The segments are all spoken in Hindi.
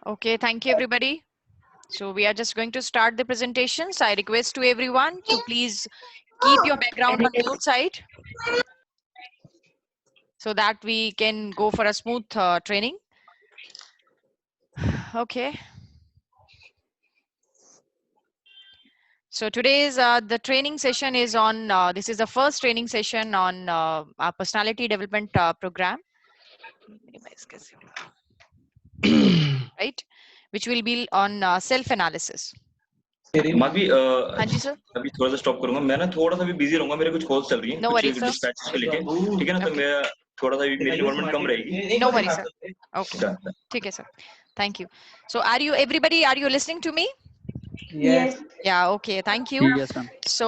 Okay, thank you everybody. So we are just going to start the presentations. I request to everyone to please keep your background on mute side so that we can go for a smooth training. Okay. So today's the training session is on, this is the first training session on our personality development program. Right, which will be on self-analysis. हाँ जी सर. अभी थोड़ा सा स्टॉप करूंगा मैं ना थोड़ा सा भी बिजी रहूंगा मेरे कुछ कॉल्स चल रही हैं No कुछ worries, sir. डिस्पैचेस को लेके ठीक है ना तो Okay. मैं थोड़ा सा भी मेरी इन्वॉल्वमेंट कम रहेगी No worries, sir. Okay. ठीक है sir. Thank you. So are you everybody, are you listening to me? Yes. Yeah, okay, thank you. Yes, ma'am. So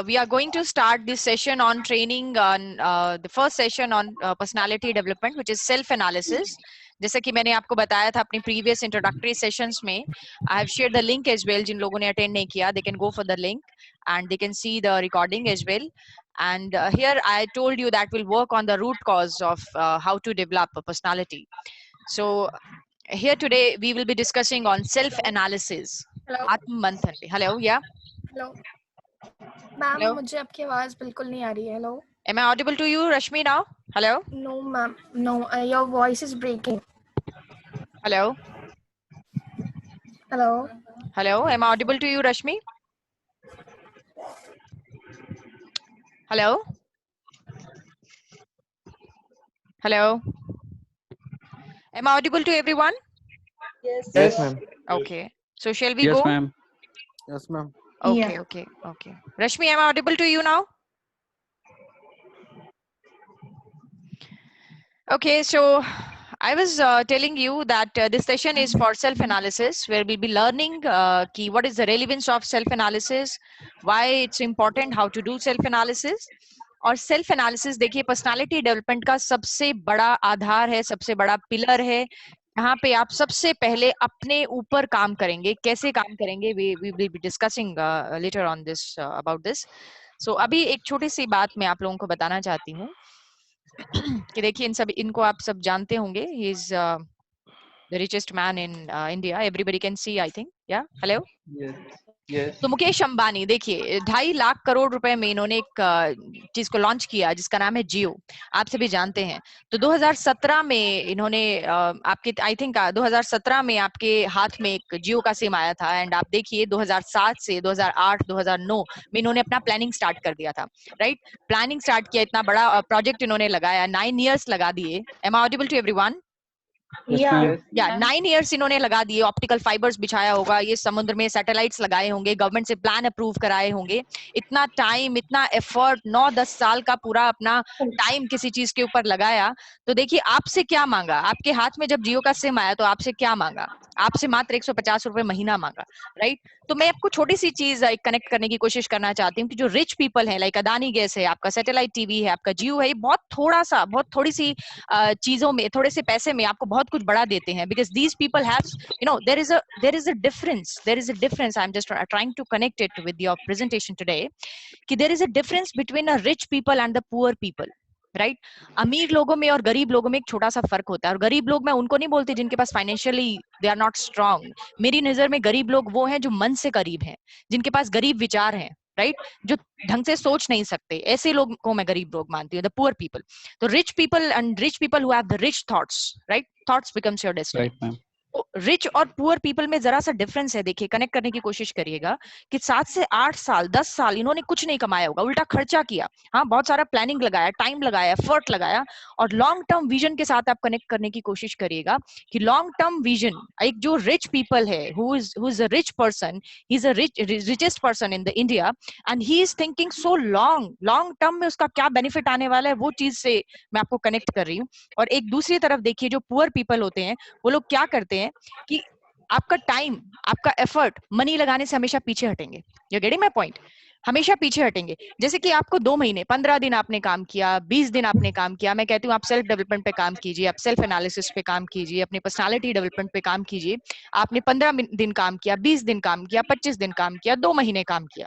we are going to start this session on training on the first session on personality development, which is self analysis. जैसे कि मैंने आपको बताया था अपनी previous introductory sessions में, I have shared the link as well. जिन लोगों ने attend नहीं किया, they can go for the link and they can see the recording as well. And here I told you that we'll work on the root cause of how to develop a personality. So here today we will be discussing on self analysis. Hello. आत्ममंथन पे. Hello, yeah. Hello ma'am, Hello. मुझे आपकी आवाज बिल्कुल नहीं आ रही है. Hello. Am I audible to you, Rashmi, now? Hello. No ma'am, no, your voice is breaking. Hello. Hello. Hello. Am I audible to you, Rashmi? Hello. Hello. Am I audible to everyone? Yes, ma'am. Okay. So shall we Yes, go? ma'am. Yes, ma'am. Okay, okay, okay. Rashmi, am I audible to you now? Okay, so I was telling you that this session is for self-analysis, where we'll be learning what is the relevance of self-analysis, why it's important, how to do self-analysis. और सेल्फ एनालिसिस देखिए पर्सनालिटी डेवलपमेंट का सबसे बड़ा आधार है, सबसे बड़ा पिलर है. यहाँ पे आप सबसे पहले अपने ऊपर काम करेंगे. कैसे काम करेंगे, we will be discussing later on this about this. So अभी एक छोटी सी बात मैं आप लोगों को बताना चाहती हूँ कि देखिए इनको आप सब जानते होंगे. He is the richest man in India. Everybody can see, I think. Yeah. Hello. Yes. Yes. तो मुकेश अंबानी देखिए 2.5 लाख करोड़ रुपए में इन्होंने एक चीज को लॉन्च किया जिसका नाम है जियो. आप सभी जानते हैं. तो 2017 में इन्होंने आपके आई थिंक 2017 में आपके हाथ में एक जियो का सिम आया था. एंड आप देखिए 2007 से 2008 2009 में इन्होंने अपना प्लानिंग स्टार्ट कर दिया था. राइट. प्लानिंग स्टार्ट किया, इतना बड़ा प्रोजेक्ट इन्होंने लगाया, 9 years लगा दिए. Am I audible to everyone? Yes, ma'am. या 9 years इन्होंने लगा दिए. ऑप्टिकल फाइबर्स बिछाया होगा, ये समुद्र में सैटेलाइट्स लगाए होंगे, गवर्नमेंट से प्लान अप्रूव कराए होंगे. इतना टाइम, इतना एफर्ट, 9-10 साल का पूरा अपना टाइम किसी चीज के ऊपर लगाया. तो देखिए आपसे क्या मांगा. आपके हाथ में जब जियो का सिम आया तो आपसे क्या मांगा. आपसे मात्र 150 रुपए महीना मांगा. राइट. तो मैं आपको छोटी सी चीज कनेक्ट करने की कोशिश करना चाहती हूँ कि जो रिच पीपल है, लाइक अदानी गैस है, आपका सैटेलाइट टीवी है, आपका जियो है, बहुत थोड़ी सी चीजों में, थोड़े से पैसे में आपको बहुत कुछ बढ़ा देते हैं. Because these people have, there is a difference. I'm just trying to connect it with your presentation today कि there is a difference between a rich people and the poor people. Right. अमीर लोगों में और गरीब लोगों में एक छोटा सा फर्क होता है. और गरीब लोग मैं उनको नहीं बोलती जिनके पास financially they are not strong. मेरी नजर में गरीब लोग वो हैं जो मन से गरीब हैं, जिनके पास गरीब विचार हैं. राइट. जो ढंग से सोच नहीं सकते, ऐसे लोग को मैं गरीब लोग मानती हूँ, द पुअर पीपल. तो rich people who have the rich thoughts, right, thoughts becomes your destiny. Right, ma'am. Rich और पुअर पीपल में जरा सा डिफरेंस है. देखिए कनेक्ट करने की कोशिश करिएगा कि 7 से 8 साल 10 साल इन्होंने कुछ नहीं कमाया होगा, उल्टा खर्चा किया. हाँ, बहुत सारा प्लानिंग लगाया, टाइम लगाया, एफर्ट लगाया. और लॉन्ग टर्म विजन के साथ आप कनेक्ट करने की कोशिश करिएगा कि लॉन्ग टर्म विजन. एक जो रिच पीपल है, who is a rich person, he is a richest person in the India, and he is thinking so long term में उसका क्या बेनिफिट आने वाला है, वो चीज से मैं आपको कनेक्ट कर रही हूँ. और एक दूसरी तरफ देखिए जो पुअर पीपल होते हैं, वो लोग क्या करते हैं कि आपका टाइम, आपका एफर्ट मनी लगाने से हमेशा पीछे हटेंगे. You getting my point? हमेशा पीछे हटेंगे. जैसे कि आपको 2 महीने 15 दिन आपने काम किया, 20 दिन आपने काम किया, मैं कहती हूँ आप सेल्फ डेवलपमेंट पे काम कीजिए, आप सेल्फ एनालिसिस पे काम कीजिए, अपनी पर्सनालिटी डेवलपमेंट पे काम कीजिए. आपने 15 दिन काम किया, 20 दिन काम किया, 25 दिन काम किया, 2 महीने काम किया,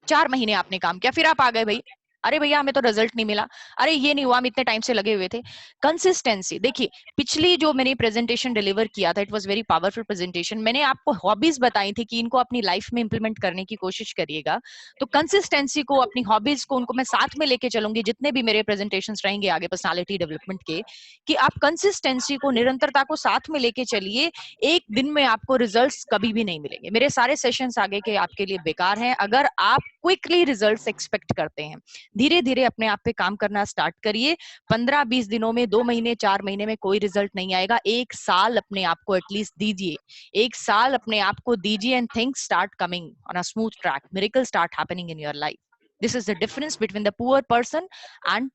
4 महीने आपने काम किया, फिर आप आ गए भाई अरे भैया हमें तो रिजल्ट नहीं मिला, अरे ये नहीं हुआ, हम इतने टाइम से लगे हुए थे। कंसिस्टेंसी, देखिए पिछली जो मैंने प्रेजेंटेशन डिलीवर किया था, it was very powerful presentation. मैंने आपको हॉबीज बताई थी कि इनको अपनी लाइफ में इंप्लीमेंट करने की कोशिश करिएगा। तो कंसिस्टेंसी को, अपनी हॉबीज को, उनको मैं साथ में लेके चलूंगी जितने भी मेरे प्रेजेंटेशंस रहेंगे आगे पर्सनालिटी डेवलपमेंट के, कि आप कंसिस्टेंसी को, निरंतरता को साथ में लेके चलिए। एक दिन में आपको रिजल्ट्स कभी भी नहीं मिलेंगे। मेरे सारे सेशंस आगे के आपके लिए बेकार हैं अगर आप क्विकली रिजल्ट्स एक्सपेक्ट करते हैं। धीरे धीरे अपने आप पे काम करना स्टार्ट करिए। 15-20 दिनों में, 2 महीने 4 महीने में कोई रिजल्ट नहीं आएगा। 1 साल अपने आप को एटलीस्ट दीजिए, 1 साल अपने आप को दीजिए, and things start coming on a smooth track, miracles start happening in your life. This is the difference between the poor person and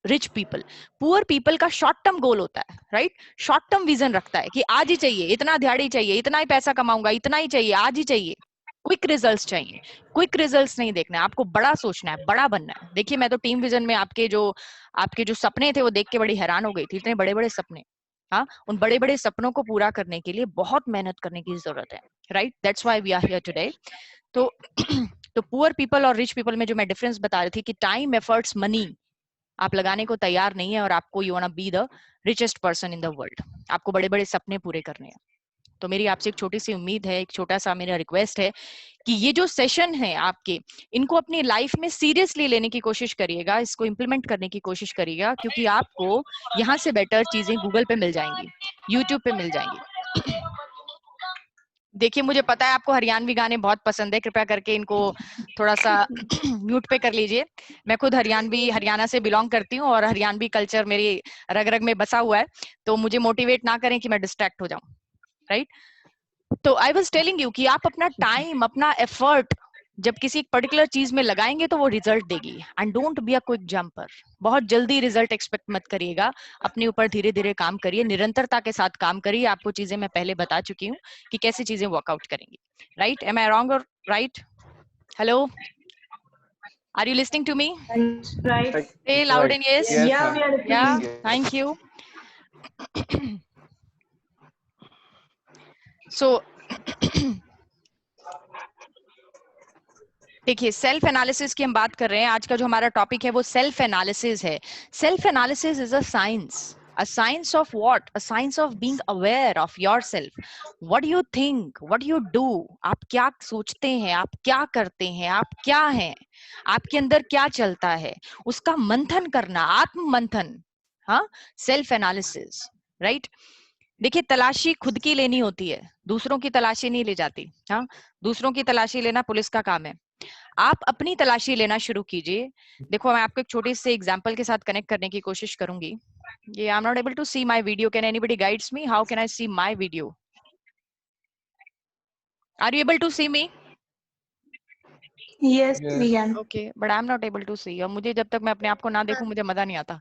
rich people. Poor people का शॉर्ट टर्म गोल होता है, राइट? शॉर्ट टर्म विजन रखता है कि आज ही चाहिए, इतना दिहाड़ी चाहिए, इतना ही पैसा कमाऊंगा, इतना ही चाहिए, आज ही चाहिए। क्विक रिजल्ट्स चाहिए, क्विक रिजल्ट्स नहीं देखना है आपको, बड़ा सोचना है, बड़ा बनना है। देखिए मैं तो टीम विजन में आपके जो सपने थे वो देख के बड़ी हैरान हो गई थी, इतने बड़े बड़े सपने। हाँ, उन बड़े बड़े सपनों को पूरा करने के लिए बहुत मेहनत करने की जरूरत है, right? That's why we are here today. तो तो पुअर पीपल और रिच पीपल में जो मैं डिफरेंस बता रही थी कि टाइम, एफर्ट्स, मनी आप लगाने को तैयार नहीं है, और आपको you want be the richest person in the world, आपको बड़े बड़े सपने पूरे करने हैं। तो मेरी आपसे एक छोटी सी उम्मीद है, एक छोटा सा मेरा रिक्वेस्ट है कि ये जो सेशन है आपके, इनको अपनी लाइफ में सीरियसली लेने की कोशिश करिएगा, इसको इम्प्लीमेंट करने की कोशिश करिएगा, क्योंकि आपको यहाँ से बेटर चीजें गूगल पे मिल जाएंगी, यूट्यूब पे मिल जाएंगी। देखिए मुझे पता है आपको हरियाणवी गाने बहुत पसंद है, कृपया करके इनको थोड़ा सा म्यूट पे कर लीजिए। मैं खुद हरियाणा से बिलोंग करती हूँ और हरियाणवी कल्चर मेरी रग रग में बसा हुआ है, तो मुझे मोटिवेट ना करें कि मैं डिस्ट्रैक्ट हो जाऊं, राइट? तो आई वाज टेलिंग यू कि आप अपना टाइम, अपना एफर्ट जब किसी एक पर्टिकुलर चीज में लगाएंगे तो वो रिजल्ट देगी। And don't be a quick jumper, बहुत जल्दी रिजल्ट एक्सपेक्ट मत करिएगा, अपने ऊपर धीरे धीरे काम करिए, निरंतरता के साथ काम करिए। आपको चीजें मैं पहले बता चुकी हूँ कि कैसी चीजें वर्कआउट करेंगी, राइट? एम आई रॉन्ग और right? Hello, are you listening to me? Right. Say loud and yes. Yes, Yeah, ma'am. we are Yeah, listening. thank you. So देखिए सेल्फ एनालिसिस की हम बात कर रहे हैं। आज का जो हमारा टॉपिक है वो सेल्फ एनालिसिस है। Self analysis is a science of what? A science of being aware of yourself. What you think, what you do, आप क्या सोचते हैं, आप क्या करते हैं, आप क्या हैं, आपके अंदर क्या चलता है, उसका मंथन करना, आत्म मंथन। हाँ, सेल्फ एनालिसिस, राइट? देखिए तलाशी खुद की लेनी होती है, दूसरों की तलाशी नहीं ले जाती। हाँ, दूसरों की तलाशी लेना पुलिस का काम है, आप अपनी तलाशी लेना शुरू कीजिए। देखो मैं आपको एक छोटे से एग्जांपल के साथ कनेक्ट करने की कोशिश करूंगी। ये I am not able to see my video, can anybody guides me, how can I see my video? Are you able to see me? Yes, Yes. we can. Okay, but I am not able to see. और मुझे जब तक मैं अपने आप को ना देखूं मुझे मजा नहीं आता।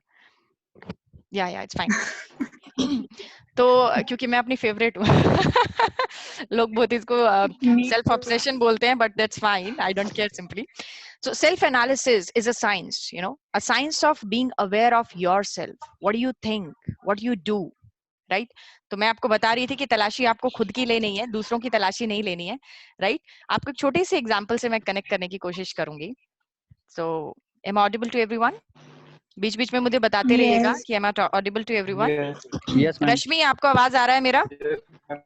या इट्स फाइन। तो क्योंकि मैं अपनी फेवरेट हूँ। लोग बहुत इसको Me सेल्फ too. ऑब्सेशन बोलते हैं, but that's fine, I don't care simply. So self-analysis is a science, a science of being aware of yourself. What do you think? What do you do? Right? तो मैं आपको बता रही थी कि तलाशी आपको खुद की लेनी है, दूसरों की तलाशी नहीं लेनी है, राइट? आपको एक छोटे से एग्जांपल से मैं कनेक्ट करने की कोशिश करूंगी। So, am I audible to everyone? बीच बीच में मुझे बताते रहिएगा Yes. कि am I audible to everyone? Yes. Yes, ma'am. रश्मि, आपको आवाज आ रहा है मेरा? Yes, ma'am.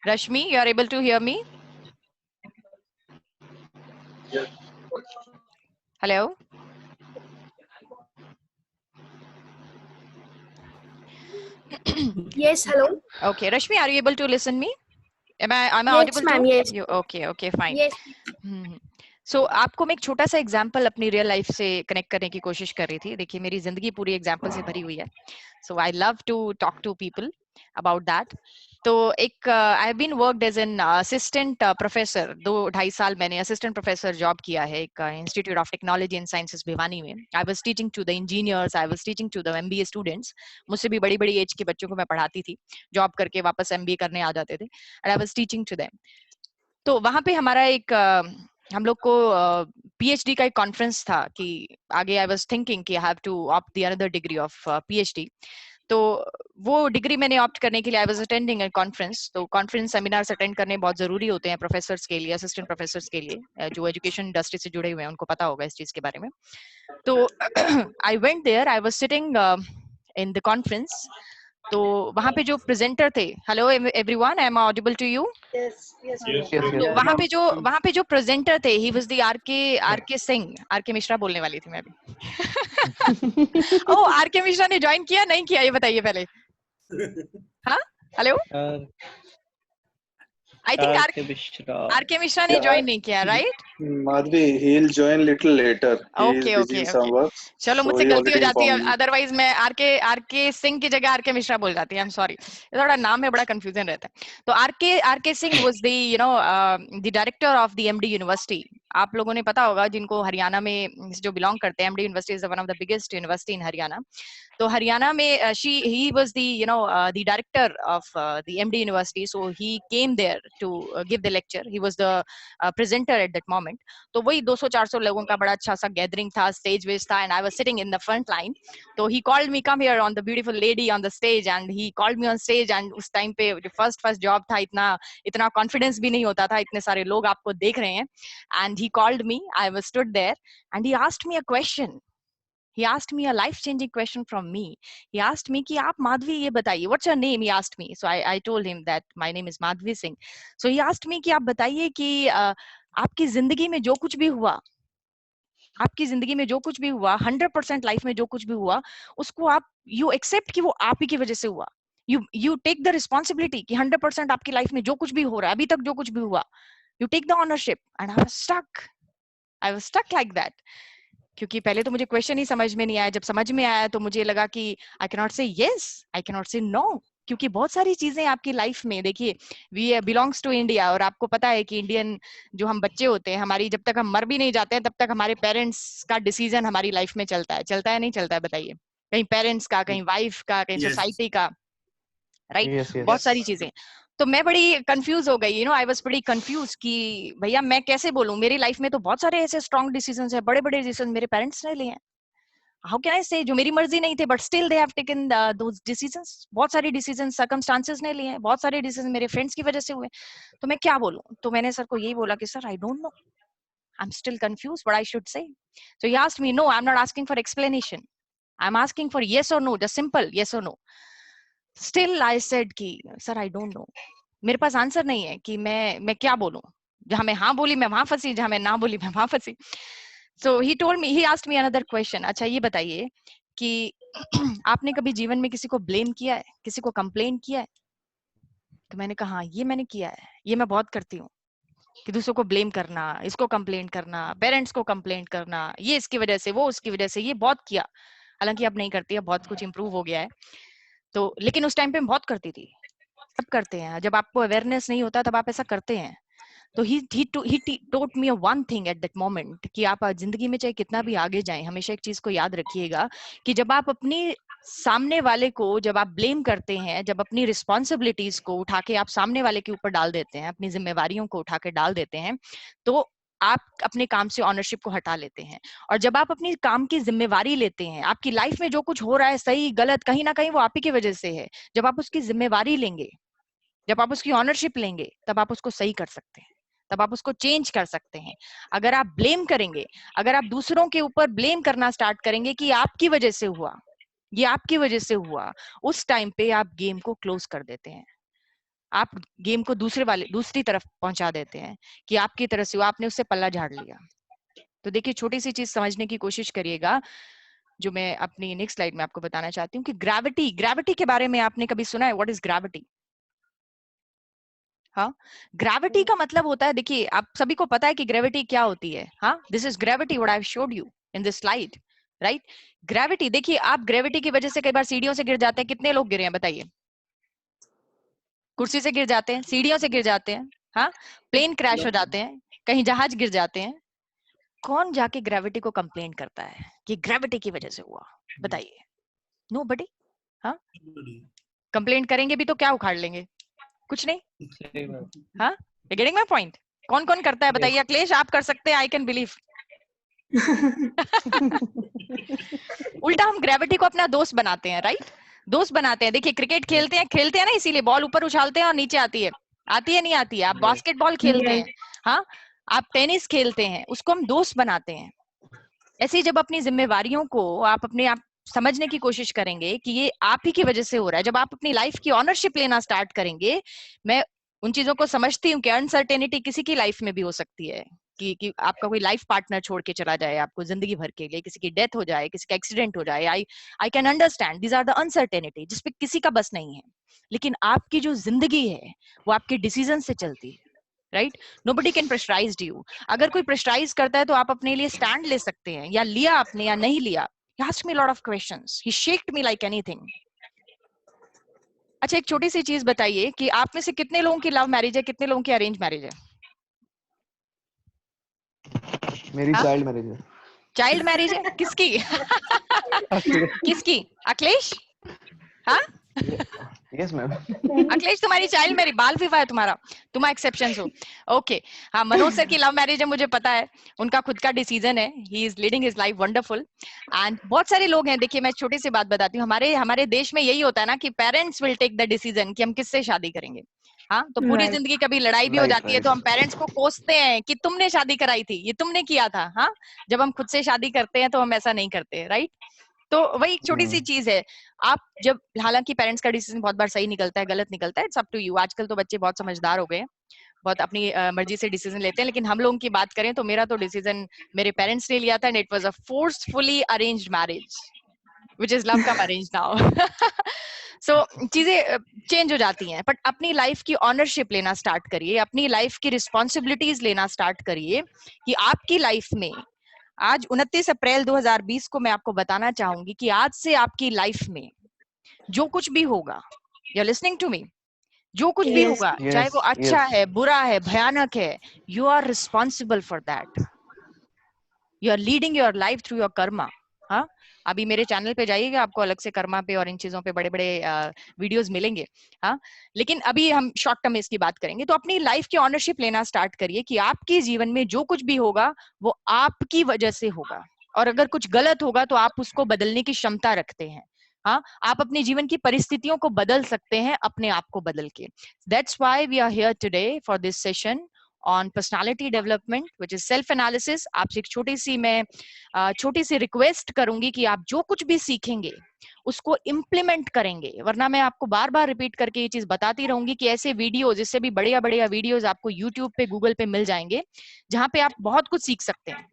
Rashmi, you are able to hear me? Hello? Yes, hello. Okay, Rashmi, are you able to listen me? Am I Yes, audible ma'am, to yes. you? Okay, fine. Yes. So आपको मैं एक छोटा सा एग्जांपल अपनी रियल लाइफ से कनेक्ट करने की कोशिश कर रही थी। देखिए मेरी जिंदगी पूरी एग्जांपल से भरी हुई है, so I love to talk to people about that. तो एक I have been worked as an assistant professor, 2-2.5 साल मैंने असिस्टेंट प्रोफेसर जॉब किया है एक institute of technology and sciences Bhiwani में। I was teaching to the engineers, I was teaching to the MBA students. मुझसे भी बड़ी बड़ी एज के बच्चों को मैं पढ़ाती थी, जॉब करके वापस एमबीए करने आ जाते थे, and I was teaching to them. तो वहां पे हमारा एक हम लोग को पीएचडी का एक कॉन्फ्रेंस था कि आगे आई वाज थिंकिंग कि I have to opt the another degree of PhD. तो वो डिग्री मैंने ऑप्ट करने के लिए I was attending a conference. तो कॉन्फ्रेंस सेमिनार्स अटेंड करने बहुत जरूरी होते हैं प्रोफेसर्स के लिए, असिस्टेंट प्रोफेसर्स के लिए, जो एजुकेशन इंडस्ट्री से जुड़े हुए हैं उनको पता होगा इस चीज के बारे में। तो I went there, I was sitting in the conference. तो वहां पे जो प्रेजेंटर थे, hello everyone, I am audible to you? Yes, तो yes. वहां पे जो प्रेजेंटर थे, he was the RK Singh. RK Mishra बोलने वाली थी मैं अभी। ओ, आरके मिश्रा ने ज्वाइन किया नहीं किया ये बताइए पहले। हाँ, hello, I think RK Mishra ने ज्वाइन नहीं किया, right? Madhvi, he'll join little later. He is okay busy okay in some okay, work. चलो So मुझसे he गलती हो already जाती है, informed me. अदरवाइज मैं आरके सिंह की जगह आरके मिश्रा बोल जाती है। आई एम सॉरी, थोड़ा नाम में बड़ा कंफ्यूजन रहता है। तो RK Singh was the the director of the MD university. आप लोगों ने पता होगा जिनको हरियाणा में जो बिलोंग करते हैं, MD university is one of the biggest university in Haryana. तो हरियाणा में he was the director of the MD University, so he came there to give the lecture. He was the presenter at that moment. तो वही 200-400 लोगों का बड़ा अच्छा सा गैदरिंग था, स्टेज वेज था, and I was sitting in the front line. तो he called me, come here on the beautiful lady on the stage, and he called me on stage. And उस टाइम पे जो फर्स्ट जॉब था, इतना कॉन्फिडेंस भी नहीं होता था, इतने सारे लोग आपको देख रहे हैं। And he called me, I was stood there, and he asked me a question. He asked me a life-changing question from me. He asked me कि आप माधवी ये बताइए, what's your name? He asked me. So I told him that my name is Madhvi Singh. So he asked me कि आप बताइए कि आपकी जिंदगी में जो कुछ भी हुआ, आपकी जिंदगी में जो कुछ भी हुआ, 100% लाइफ में जो कुछ भी हुआ, उसको आप यू एक्सेप्ट कि वो आप ही की वजह से हुआ। यू टेक द रिस्पॉन्सिबिलिटी कि 100% आपकी लाइफ में जो कुछ भी हो रहा है, अभी तक जो कुछ भी हुआ, you take the ownership. And I was stuck like that. क्योंकि पहले तो मुझे क्वेश्चन ही समझ में नहीं आया। जब समझ में आया तो मुझे लगा कि आई कैन नॉट से यस, आई कैन नॉट से नो, क्योंकि बहुत सारी चीजें आपकी लाइफ में, देखिए वी बिलोंग्स टू इंडिया, और आपको पता है कि इंडियन जो हम बच्चे होते हैं, हमारी जब तक हम मर भी नहीं जाते हैं तब तक हमारे पेरेंट्स का डिसीजन हमारी लाइफ में चलता है नहीं चलता है बताइए? कहीं पेरेंट्स का, कहीं वाइफ का, कहीं सोसाइटी का, राइट? बहुत सारी चीजें। तो मैं बड़ी कंफ्यूज हो गई, आई वाज प्रीटी कंफ्यूज कि भैया मैं कैसे बोलूं, मेरी लाइफ में तो बहुत सारे ऐसे स्ट्रॉन्ग डिसीजंस है, बड़े बड़े डिसीजन मेरे पेरेंट्स ने लिए हैं। हाउ कैन आई से, जो मेरी मर्जी नहीं थे, but still they have taken those decisions. बहुत सारे डिसीजन सर्कमस्टांसेस ने लिए हैं, बहुत सारे डिसीजन मेरे फ्रेंड्स की वजह से हुए। तो मैं क्या बोलूं? तो मैंने सर को यही बोला कि sir I don't know, I am still confuse what I should say. So he asked me, no I am not asking for explanation, I am asking for yes और नो, जस्ट सिंपल येस और नो। स्टिल आई सेड कि सर आई डोंट नो, मेरे पास आंसर नहीं है कि मैं क्या बोलूं। जहां मैं हाँ बोली मैं वहां फंसी, जहां मैं ना बोली मैं वहां फंसी। So he told me, he asked me another question, अच्छा ये बताइए कि आपने कभी जीवन में किसी को ब्लेम किया है, किसी को कंप्लेन किया है? तो मैंने कहा हाँ, ये मैंने किया है, ये मैं बहुत करती हूँ कि दूसरों को ब्लेम करना, इसको कंप्लेन करना, पेरेंट्स को कंप्लेन करना, ये इसकी वजह से, वो उसकी वजह से, ये बहुत किया। हालांकि अब नहीं करती है, बहुत कुछ इंप्रूव हो गया है। तो लेकिन उस टाइम पे मैं बहुत करती थी। सब करते हैं, जब आपको अवेयरनेस नहीं होता तब आप ऐसा करते हैं। तो he taught me one thing at that moment कि आप जिंदगी में चाहे कितना भी आगे जाएं, हमेशा एक चीज को याद रखिएगा कि जब आप अपनी सामने वाले को जब आप ब्लेम करते हैं, जब अपनी रिस्पॉन्सिबिलिटीज को उठा के आप सामने वाले के ऊपर डाल देते हैं, अपनी जिम्मेवारियों को उठा के डाल देते हैं, तो आप अपने काम से ऑनरशिप को हटा लेते हैं। और जब आप अपनी काम की जिम्मेवारी लेते हैं, आपकी लाइफ में जो कुछ हो रहा है सही गलत, कहीं ना कहीं वो आप ही की वजह से है। जब आप उसकी जिम्मेवारी लेंगे, जब आप उसकी ऑनरशिप लेंगे, तब आप उसको सही कर सकते हैं, तब आप उसको चेंज कर सकते हैं। अगर आप ब्लेम करेंगे, अगर आप दूसरों के ऊपर ब्लेम करना स्टार्ट करेंगे कि आपकी वजह से हुआ, ये आपकी वजह से हुआ, उस टाइम पे आप गेम को क्लोज कर देते हैं। आप गेम को दूसरी तरफ पहुंचा देते हैं कि आपकी तरफ से हुआ, आपने उससे पल्ला झाड़ लिया। तो देखिए, छोटी सी चीज समझने की कोशिश करिएगा, जो मैं अपनी नेक्स्ट स्लाइड में आपको बताना चाहती हूँ कि ग्रेविटी के बारे में आपने कभी सुना है? What is gravity? हाँ, ग्रेविटी का मतलब होता है, देखिए आप सभी को पता है कि ग्रेविटी क्या होती है। हाँ, this is gravity what I have showed you in this slide, right? Gravity, देखिए आप ग्रेविटी की वजह से कई बार सीढ़ियों से गिर जाते हैं। कितने लोग गिरे हैं बताइए? कुर्सी से गिर जाते हैं, सीढ़ियों से गिर जाते हैं, हाँ, प्लेन क्रैश हो जाते हैं, कहीं जहाज गिर जाते हैं। कौन जाके ग्रेविटी को कंप्लेन करता है कि ग्रेविटी की वजह से हुआ? बताइए, नोबडी। हाँ, कंप्लेन करेंगे भी तो क्या उखाड़ लेंगे? कुछ नहीं। हाँ, गेटिंग माय पॉइंट? कौन कौन करता है बताइए? अखिलेश आप कर सकते हैं, आई कैन बिलीव। उल्टा हम ग्रेविटी को अपना दोस्त बनाते हैं, राइट? दोस्त बनाते हैं। देखिए क्रिकेट खेलते हैं ना, इसीलिए बॉल ऊपर उछालते हैं और नीचे आती है नहीं आती है। आप बास्केटबॉल खेलते हैं, हाँ, आप टेनिस खेलते हैं, उसको हम दोस्त बनाते हैं। ऐसे ही जब अपनी जिम्मेवारियों को आप अपने आप समझने की कोशिश करेंगे कि ये आप ही की वजह से हो रहा है, जब आप अपनी लाइफ की ऑनरशिप लेना स्टार्ट करेंगे, मैं उन चीजों को समझती हूँ कि अनसर्टेनिटी किसी की लाइफ में भी हो सकती है, कि आपका कोई लाइफ पार्टनर छोड़ के चला जाए आपको जिंदगी भर के लिए, किसी की डेथ हो जाए, किसी का एक्सीडेंट हो जाए। I can understand, these are the uncertainty जिसपे किसी का बस नहीं है। लेकिन आपकी जो जिंदगी है वो आपके डिसीजन से चलती है, right? Nobody can pressurise you. अगर कोई प्रेशराइज करता है तो आप अपने लिए स्टैंड ले सकते हैं, या लिया आपने या नहीं लिया। He asked me a lot of questions. He shaked me like anything. अच्छा, एक छोटी सी चीज बताइए कि आप में से कितने लोगों की लव मैरिज है, कितने लोगों की अरेंज मैरिज है? मेरी चाइल्ड मैरिज है। चाइल्ड मैरिज है किसकी? किसकी? अखिलेश? हाँ, यस मैम। अखिलेश तुम्हारी चाइल्ड मैरिज, बाल विवाह है तुम्हारा, तुम एक्सेप्शन हो। ओके, हाँ, मनोज सर की लव मैरिज है, मुझे पता है, उनका खुद का डिसीजन है, he is leading his life wonderful. And बहुत सारे लोग हैं, देखिए मैं छोटी सी बात बताती हूँ, हमारे देश में यही होता है ना कि parents will take the decision कि हम किससे शादी करेंगे। हाँ, तो पूरी जिंदगी कभी लड़ाई भी हो जाती है तो हम पेरेंट्स को कोसते हैं कि तुमने शादी कराई थी, ये तुमने किया था। हाँ, जब हम खुद से शादी करते हैं तो हम ऐसा नहीं करते, राइट? तो वही छोटी सी चीज है। आप जब, हालांकि पेरेंट्स का डिसीजन बहुत बार सही निकलता है, गलत निकलता है, इट्स अप टू यू। आजकल तो बच्चे बहुत समझदार हो गए हैं, बहुत अपनी मर्जी से डिसीजन लेते हैं। लेकिन हम लोगों की बात करें तो मेरा तो डिसीजन मेरे पेरेंट्स ने लिया था, and it was a forcefully arranged marriage which is love cum arrange now. So चीजें चेंज हो जाती हैं, बट अपनी लाइफ की ऑनरशिप लेना स्टार्ट करिए, अपनी लाइफ की रिस्पॉन्सिबिलिटीज लेना स्टार्ट करिए कि आपकी लाइफ में आज 29 अप्रैल 2020 को मैं आपको बताना चाहूंगी कि आज से आपकी लाइफ में जो कुछ भी होगा, you are listening to me, जो कुछ भी होगा, चाहे वो अच्छा है, बुरा है, भयानक है, you are responsible for that. You are leading your life through your karma. हाँ, अभी मेरे चैनल पे जाइएगा, आपको अलग से कर्मा पे और इन चीजों पे बड़े बड़े वीडियोस मिलेंगे। हाँ, लेकिन अभी हम शॉर्ट टर्म इसकी बात करेंगे। तो अपनी लाइफ की ऑनरशिप लेना स्टार्ट करिए कि आपके जीवन में जो कुछ भी होगा वो आपकी वजह से होगा, और अगर कुछ गलत होगा तो आप उसको बदलने की क्षमता रखते हैं। हाँ, आप अपने जीवन की परिस्थितियों को बदल सकते हैं अपने आप को बदल के। That's why we are here today for this session on personality development which is self analysis. आपसे एक छोटी सी रिक्वेस्ट करूंगी कि आप जो कुछ भी सीखेंगे उसको इम्प्लीमेंट करेंगे, वरना मैं आपको बार बार रिपीट करके ये चीज बताती रहूंगी कि ऐसे वीडियोज, इससे भी बढ़िया बढ़िया वीडियोज आपको यूट्यूब पे, गूगल पे मिल जाएंगे, जहां पे आप बहुत कुछ सीख सकते हैं,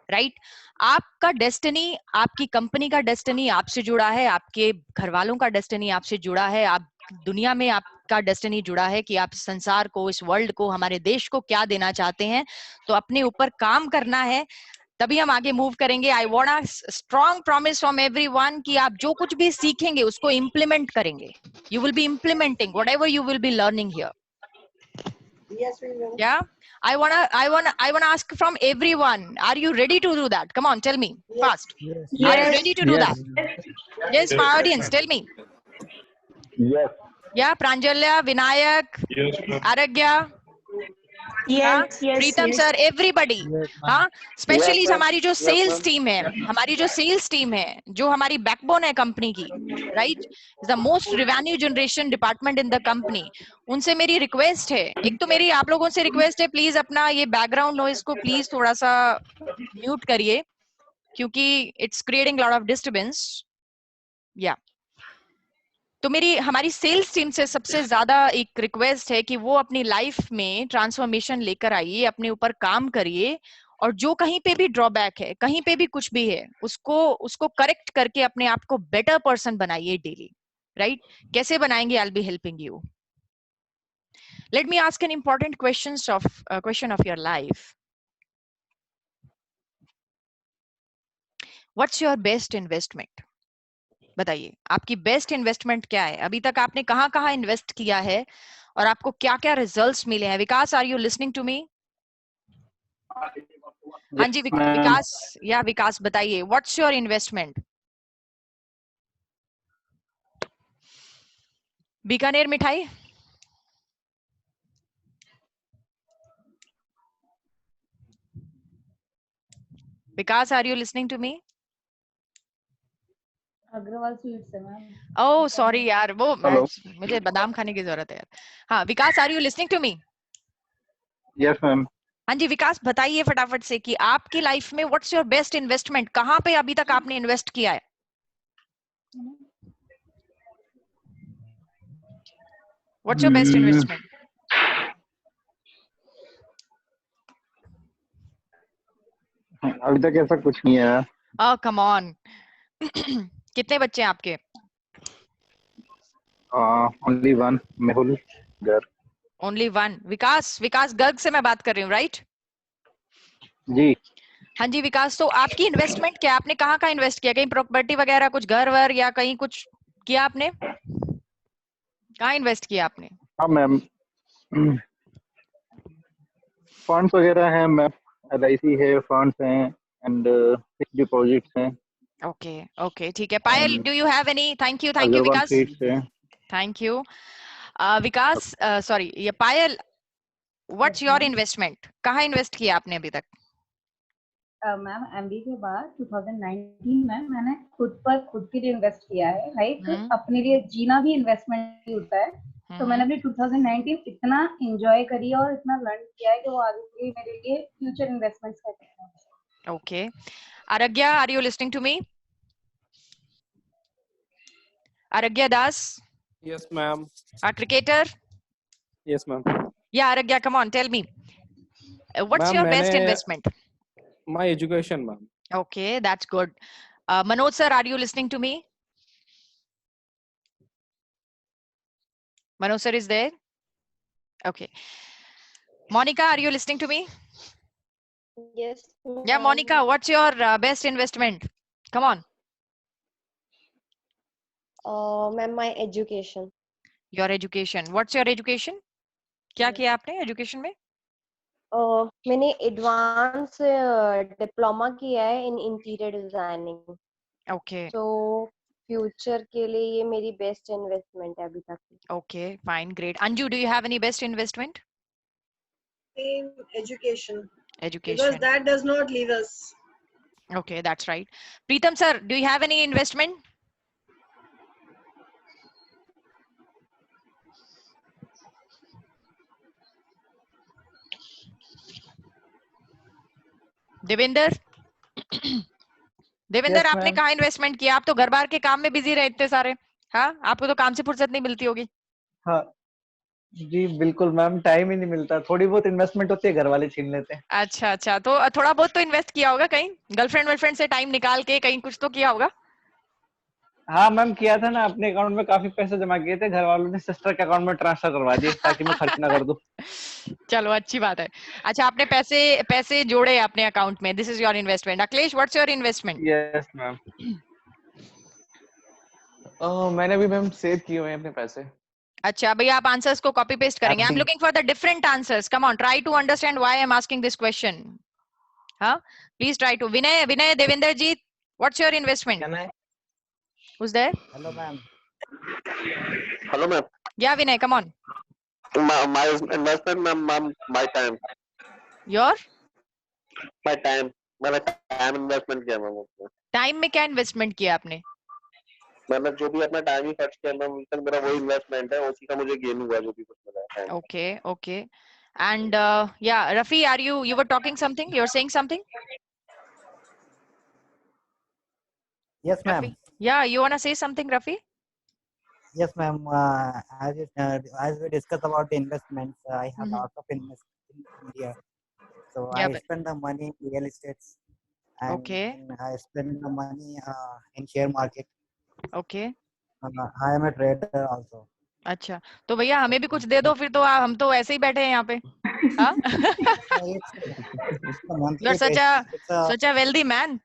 राइट? आपका डेस्टिनी, आपकी कंपनी का डेस्टिनी आपसे जुड़ा है, आपके घर वालों का डेस्टिनी आपसे जुड़ा है, आप दुनिया में आपका डेस्टिनी जुड़ा है कि आप संसार को, इस वर्ल्ड को, हमारे देश को क्या देना चाहते हैं। तो अपने ऊपर काम करना है, तभी हम आगे मूव करेंगे। I want a strong promise from everyone कि आप जो कुछ भी सीखेंगे उसको इम्प्लीमेंट करेंगे। You will be implementing whatever you will be learning here. Yeah, I wanna ask from everyone, are you ready to do that? Come on, tell me fast. Are you ready to do that? Yes, my audience, tell me. Yes. Yeah, Pranjalya, Vinayak, Yes, ma'am. Aragya, हाँ, प्रीतम सर, एवरीबडी। हाँ, स्पेशली हमारी जो सेल्स टीम है, जो हमारी बैकबोन है कंपनी की, right, the most revenue generation department in the company, उनसे मेरी रिक्वेस्ट है, एक तो मेरी आप लोगों से रिक्वेस्ट है, प्लीज अपना ये बैकग्राउंड नॉइज को प्लीज थोड़ा सा म्यूट करिए, क्योंकि it's creating lot of disturbance. या तो हमारी सेल्स टीम से सबसे ज्यादा एक रिक्वेस्ट है कि वो अपनी लाइफ में ट्रांसफॉर्मेशन लेकर आइए, अपने ऊपर काम करिए, और जो कहीं पे भी ड्रॉबैक है, कहीं पे भी कुछ भी है, उसको करेक्ट करके अपने आप को बेटर पर्सन बनाइए डेली, राइट? कैसे बनाएंगे? आई will be helping you. Let me ask an important question of your life. What's your best investment? बताइए, आपकी बेस्ट इन्वेस्टमेंट क्या है? अभी तक आपने कहाँ कहाँ इन्वेस्ट किया है और आपको क्या क्या रिजल्ट्स मिले हैं? Vikas, are you listening to me? हाँ जी विकास, या विकास बताइए, व्हाट्स योर इन्वेस्टमेंट? बीकानेर मिठाई? Vikas, are you listening to me? Agarwal sweets है मैम। ओह सॉरी यार, वो Hello. मुझे बादाम खाने की जरूरत है यार। हाँ Vikas, are you listening to me? Yes, ma'am. हाँ जी विकास, बताइए फटाफट से कि आपकी लाइफ में व्हाट्स योर बेस्ट इन्वेस्टमेंट, कहाँ पे अभी तक आपने इन्वेस्ट किया है? What's your best investment? अभी तक ऐसा कुछ नहीं है। Oh come on. कितने बच्चे हैं आपके? Only one, मेहुल घर। Only one. विकास, विकास गर्ग से मैं बात कर रही हूँ, राइट? जी। हाँ जी विकास, तो आपकी इन्वेस्टमेंट क्या, आपने कहाँ कहाँ इन्वेस्ट किया? कहीं प्रॉपर्टी वगैरह, कुछ घर वर, या कहीं कुछ किया आपने? कहाँ इन्वेस्ट किया आपने? हाँ मैम, फंड्स वगैरह हैं मैम, LIC है, फंड्स हैं एंड फिक्स डिपॉजिट्स हैं। ओके ओके ठीक है। Payal, do you have any? Thank you Agarwal Vikas, feeds है। Thank you. विकास, सॉरी, ये पायल, व्हाट्स योर इन्वेस्टमेंट, कहाँ इन्वेस्ट किया आपने अभी तक? मैम MBA के बाद 2019 में मैंने खुद के लिए इन्वेस्ट किया है। लाइक अपने लिए जीना भी इन्वेस्टमेंट ही होता है। तो मैंने अभी 2019 इतना एंजॉय करी और इतना लर्न किया है कि वो आगे के लिए मेरे लिए फ्यूचर इन्वेस्टमेंट्स करते हैं। Okay. Aragya, are you listening to me? Aragya Das? Yes, ma'am. A cricketer? Yes, ma'am. Yeah, Aragya, come on, tell me. What's Ma'am, your best investment? My education, ma'am. Okay, that's good. Manoj sir, are you listening to me? Manoj sir is there? Okay. Monica, are you listening to me? Yes. Yeah, Monica, what's your best investment? Come on. Ma'am, my education. Your education. What's your education? क्या किया आपने एजुकेशन में? मैंने एडवांस डिप्लोमा किया है इन इंटीरियर डिजाइनिंग। ओके तो फ्यूचर के लिए ये मेरी बेस्ट इन्वेस्टमेंट है अभी तक। Okay fine, great. Anju, do you have any best investment? Same education, because Education. that does not leave us. Okay, that's right. Preetham sir, do you have any investment? Devendra, Devendra Yes, आपने ma'am. कहाँ इन्वेस्टमेंट किया? आप तो घर बार के काम में बिजी रहे इतने सारे। हाँ, आपको तो काम से फुर्सत नहीं मिलती होगी। हाँ जी बिल्कुल मैम, टाइम ही नहीं मिलता। थोड़ी बहुत इन्वेस्टमेंट होती है, घर वाले छीन लेते हैं। अच्छा अच्छा, तो थोड़ा बहुत तो इन्वेस्ट किया होगा कहीं, गर्लफ्रेंड वर्लफ्रेंड से टाइम निकाल के कहीं कुछ तो किया होगा। हाँ मैम, किया था ना, अपने अकाउंट में काफी पैसे जमा किए थे, घर वालों ने सिस्टर के अकाउंट में ट्रांसफर करवा दिए ताकि मैं खर्च ना कर दूं। चलो अच्छी बात है। अच्छा, आपने पैसे पैसे जोड़े अपने अकाउंट में, this is your investment. Akhilesh, what's your investment? Yes ma'am. मैंने भी मैम सेव किए हुए हैं अपने पैसे। अच्छा भैया, आप आंसर्स को कॉपी पेस्ट करेंगे। I am looking for the different answers. Come on, try to understand why I am asking this question. हाँ, please try to. Vinay, Vinay Devendra ji, what's your investment? Can I? Who's there? Hello ma'am. Hello ma'am. Yeah, Vinay, come on. My investment, ma'am, my time. Your My time. मैंने टाइम इन्वेस्टमेंट किया मैम उसमें। टाइम में क्या इन्वेस्टमेंट किया आपने? मैंने जो भी अपना टाइम ही खर्च किया मैम, तक मेरा वो इन्वेस्टमेंट है, उसी का मुझे गेन हुआ जो भी कुछ मिला है। Okay, okay. And yeah, Rafi, are you were talking something? You're saying something? Yes, ma'am. Rafi? Yeah, you wanna say something, Rafi? Yes, ma'am. As we discussed about the investments, I have lots of investments in India. So Yeah, I but spend the money in real estates, and okay, I spend the money in share market. okay. I am a trader also. अच्छा, तो भैया हमें भी कुछ दे दो फिर तो। हम तो ऐसे ही बैठे हैं यहाँ पे। हाँ? It's a monthly You're such basis. a such a wealthy man.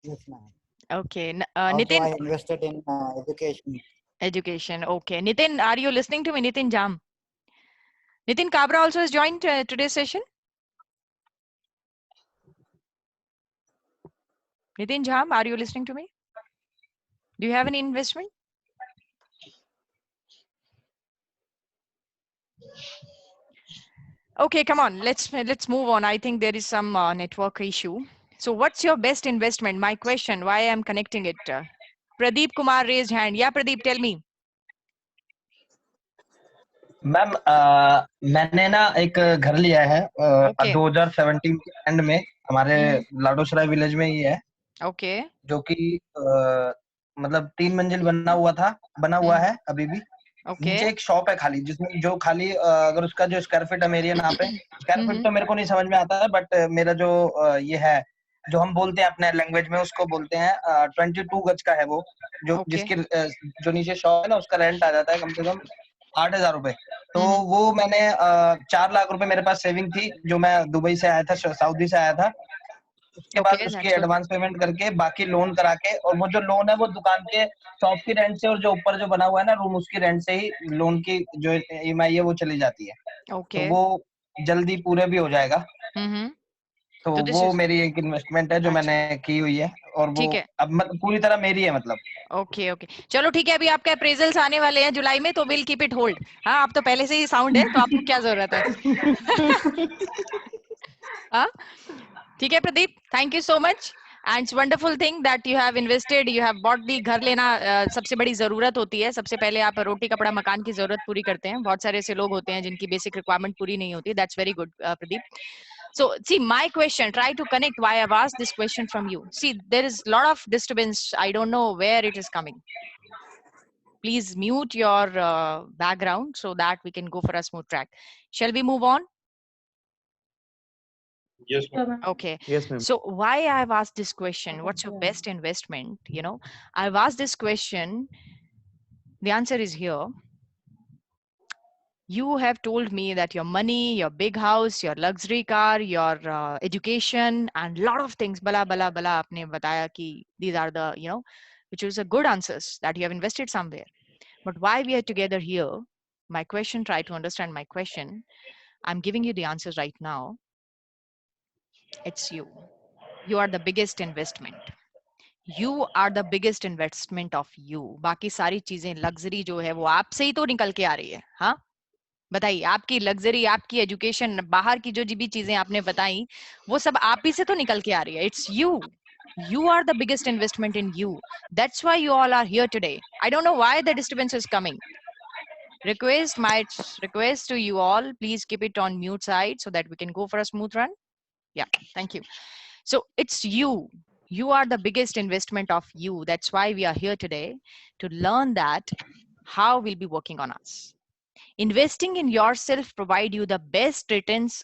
Yes, ma'am. Okay, Also, Nitin. I invested in education. Education. Okay, Nitin, are you listening to me? Nitin Jam. Nitin Kabra also has joined today's session. Nitin Jam, are you listening to me? Do you have any investment? Okay, come on. Let's move on. I think there is some network issue. So what's your best investment? My question, why I'm connecting it. Pradeep Kumar raised hand. Yeah, Pradeep, tell me. Ma'am मैंने ना एक घर लिया है Okay. 2017 के एंड में हमारे लाडोसराय विलेज में ही है, Okay. जो कि मतलब 3 मंजिल बना हुआ है अभी भी। Okay. नीचे एक शॉप है खाली, जिसमें जो खाली अगर उसका जो स्क्वायर फीट है मेरी नापे, स्क्वायर फीट तो मेरे को नहीं समझ में आता है, बट मेरा जो ये है, जो हम बोलते हैं अपने लैंग्वेज में उसको बोलते हैं 22 गज का है वो, जो जिसके जो नीचे शॉप है ना उसका रेंट आ जाता है कम से कम 8,000 रुपए। तो वो मैंने 4 लाख रुपए मेरे पास सेविंग थी, जो मैं दुबई से आया था, सऊदी से आया था। उसके बाद उसकी एडवांस पेमेंट करके बाकी लोन करा के, और वो जो लोन है वो दुकान के शॉप की रेंट से, और जो ऊपर जो बना हुआ है ना रूम, उसकी रेंट से ही लोन की जो ईएमआई है वो चली जाती है। तो वो जल्दी पूरे भी हो जाएगा। तो वो मेरी एक इन्वेस्टमेंट है जो मैंने की हुई है, और वो अब पूरी तरह मेरी है मतलब। ओके ओके, चलो ठीक है। अभी आपके अप्रेजल्स आने वाले हैं जुलाई में, तो विल कीप इट होल्ड। हाँ, आप तो पहले से ही साउंड है, तो आपको क्या जरूरत है। हाँ ठीक है Pradeep, thank you so much. And it's wonderful thing that you have invested, you have bought the. घर लेना सबसे बड़ी जरूरत होती है। सबसे पहले आप रोटी कपड़ा मकान की जरूरत पूरी करते हैं। बहुत सारे ऐसे लोग होते हैं जिनकी बेसिक रिक्वायरमेंट पूरी नहीं होती। That's very good Pradeep. So see, my question, try to connect why I've asked this question from you. See, there is a lot of disturbance. I don't know where it is coming. Please mute your background so that we can go for a smooth track. Shall we move on? Yes, ma'am. Okay. Yes, ma'am. So why I've asked this question, what's your best investment? You know, I've asked this question. The answer is here. You have told me that your money, your big house, your luxury car, your education, and lot of things, bala bala bala, aapne bataya ki these are the, you know, which is a good answers that you have invested somewhere. But why we are together here? My question, try to understand my question. I'm giving you the answers right now. It's you. You are the biggest investment. You are the biggest investment of you. बाकी सारी चीजें लग्जरी जो है वो आपसे ही तो निकल के आ रही है. हाँ, बताइए, आपकी लग्जरी, आपकी एजुकेशन, बाहर की जो भी चीजें आपने बताई, वो सब आप ही से तो निकल के आ रही है. It's you. You are the biggest investment in you. That's why you all are here today. I don't know why the disturbance is coming. My request to you all, please keep it on mute side so that we can go for a smooth run. Yeah, thank you. So it's you. You are the biggest investment of you. That's why we are here today, to learn that how we'll be working on us. Investing in yourself provide you the best returns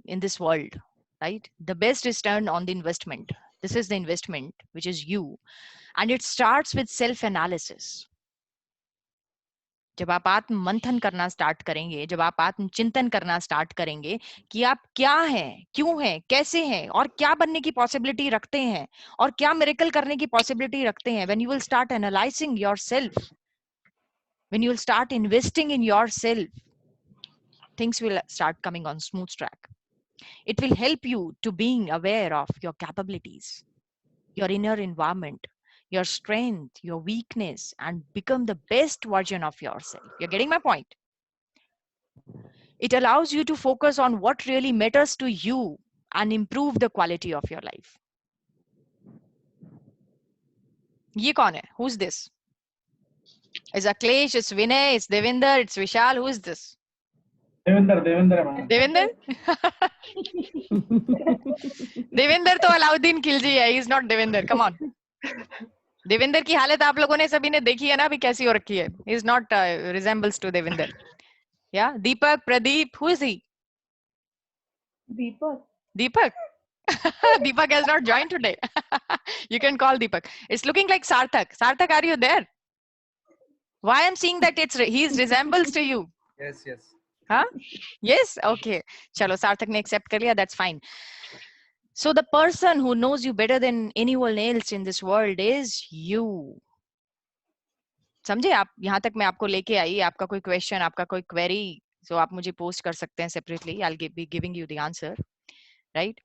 in this world, right? The best return on the investment. This is the investment, which is you. And it starts with self-analysis. जब आप आत्म मंथन करना स्टार्ट करेंगे, जब आप आत्म चिंतन करना स्टार्ट करेंगे कि आप क्या हैं, क्यों हैं, कैसे हैं, और क्या बनने की पॉसिबिलिटी रखते हैं, और क्या मिरेकल करने की पॉसिबिलिटी रखते हैं, when you will start analyzing yourself, when you will start investing in yourself, things will start coming on smooth track. It will help you to being aware of your capabilities, your inner environment, your strength, your weakness, and become the best version of yourself. You're getting my point? It allows you to focus on what really matters to you and improve the quality of your life. Ye kaun hai? Who's this? It's Aklesh, it's Vinay, it's Devinder, it's Vishal. Who is this? Devinder. Devinder? Devinder to Alauddin Khilji hai. He's not Devinder. Come on. Devendra की हालत आप लोगों ने सभी ने देखी है ना, अभी कैसी हो रखी है. He is not resembles to Devendra. Yeah, Deepak, Pradeep, who is he? Deepak. Deepak has not joined today. You can call Deepak. It's looking like Sarthak. Sarthak, are you there? Why I'm seeing that he resembles to you? Yes. Huh? Yes? Okay. Chalo, Sarthak ne accept kar liya, that's fine. So the person who knows you better than anyone else in this world is you. समझे आप? यहाँ तक मैं आपको लेके आई. आपका कोई क्वेश्चन, आपका कोई क्वेरी, so आप मुझे पोस्ट कर सकते हैं separately. I'll be giving you the answer, right?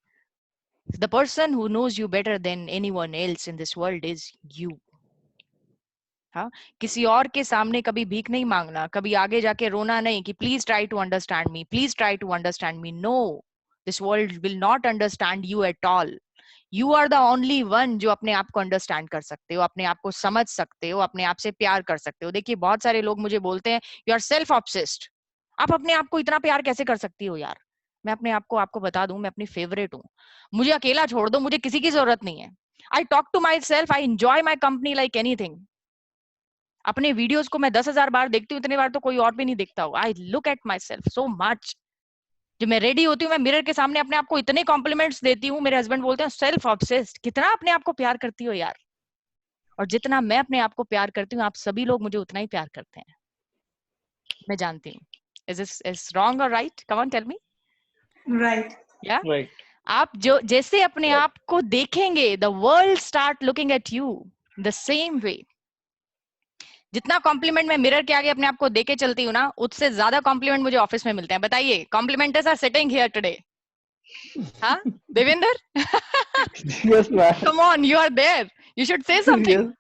The person who knows you better than anyone else in this world is you. हाँ, किसी और के सामने कभी भीख नहीं मांगना, कभी आगे जाके रोना नहीं कि please try to understand me, please try to understand me. No. This world will not understand you at all. You are the only one जो अपने आप को अंडरस्टैंड कर सकते हो, अपने आप को समझ सकते हो, अपने आप से प्यार कर सकते हो। देखिए बहुत सारे लोग मुझे बोलते हैं यू आर सेल्फ ऑब्सेस्ड, आप अपने आप को इतना प्यार कैसे कर सकती हो यार? मैं अपने आप को आपको बता दूं, मैं अपनी फेवरेट हूँ, मुझे अकेला छोड़ दो, मुझे किसी की जरूरत नहीं है। I talk to myself, I enjoy my company like anything. अपने वीडियोस को मैं 10,000 बार देखती हूँ, इतनी बार तो कोई और भी नहीं देखता हो। I look at my self so much. जब मैं रेडी होती हूँ मैं मिरर के सामने अपने आप को इतने कॉम्प्लीमेंट्स देती हूँ, मेरे हस्बैंड बोलते हैं सेल्फ ऑब्सेस्ड, कितना अपने आप को प्यार करती हो यार। और जितना मैं अपने आप को प्यार करती हूँ, आप सभी लोग मुझे उतना ही प्यार करते हैं, मैं जानती हूँ। Is this is wrong or right? Come on, tell me. Right. Yeah. Right. आप जो जैसे अपने आप को देखेंगे, the world start looking at you the same way. जितना कॉम्प्लीमेंट मैं मिरर के आगे अपने आप को देके चलती हूँ ना, उससे ज्यादा कॉम्प्लीमेंट मुझे ऑफिस में मिलते हैं। बताइए, कॉम्प्लीमेंटर्स आर सिटिंग हियर टुडे। हाँ Devendra? Yes, ma'am. Come on, you are there. You should say something. Yes.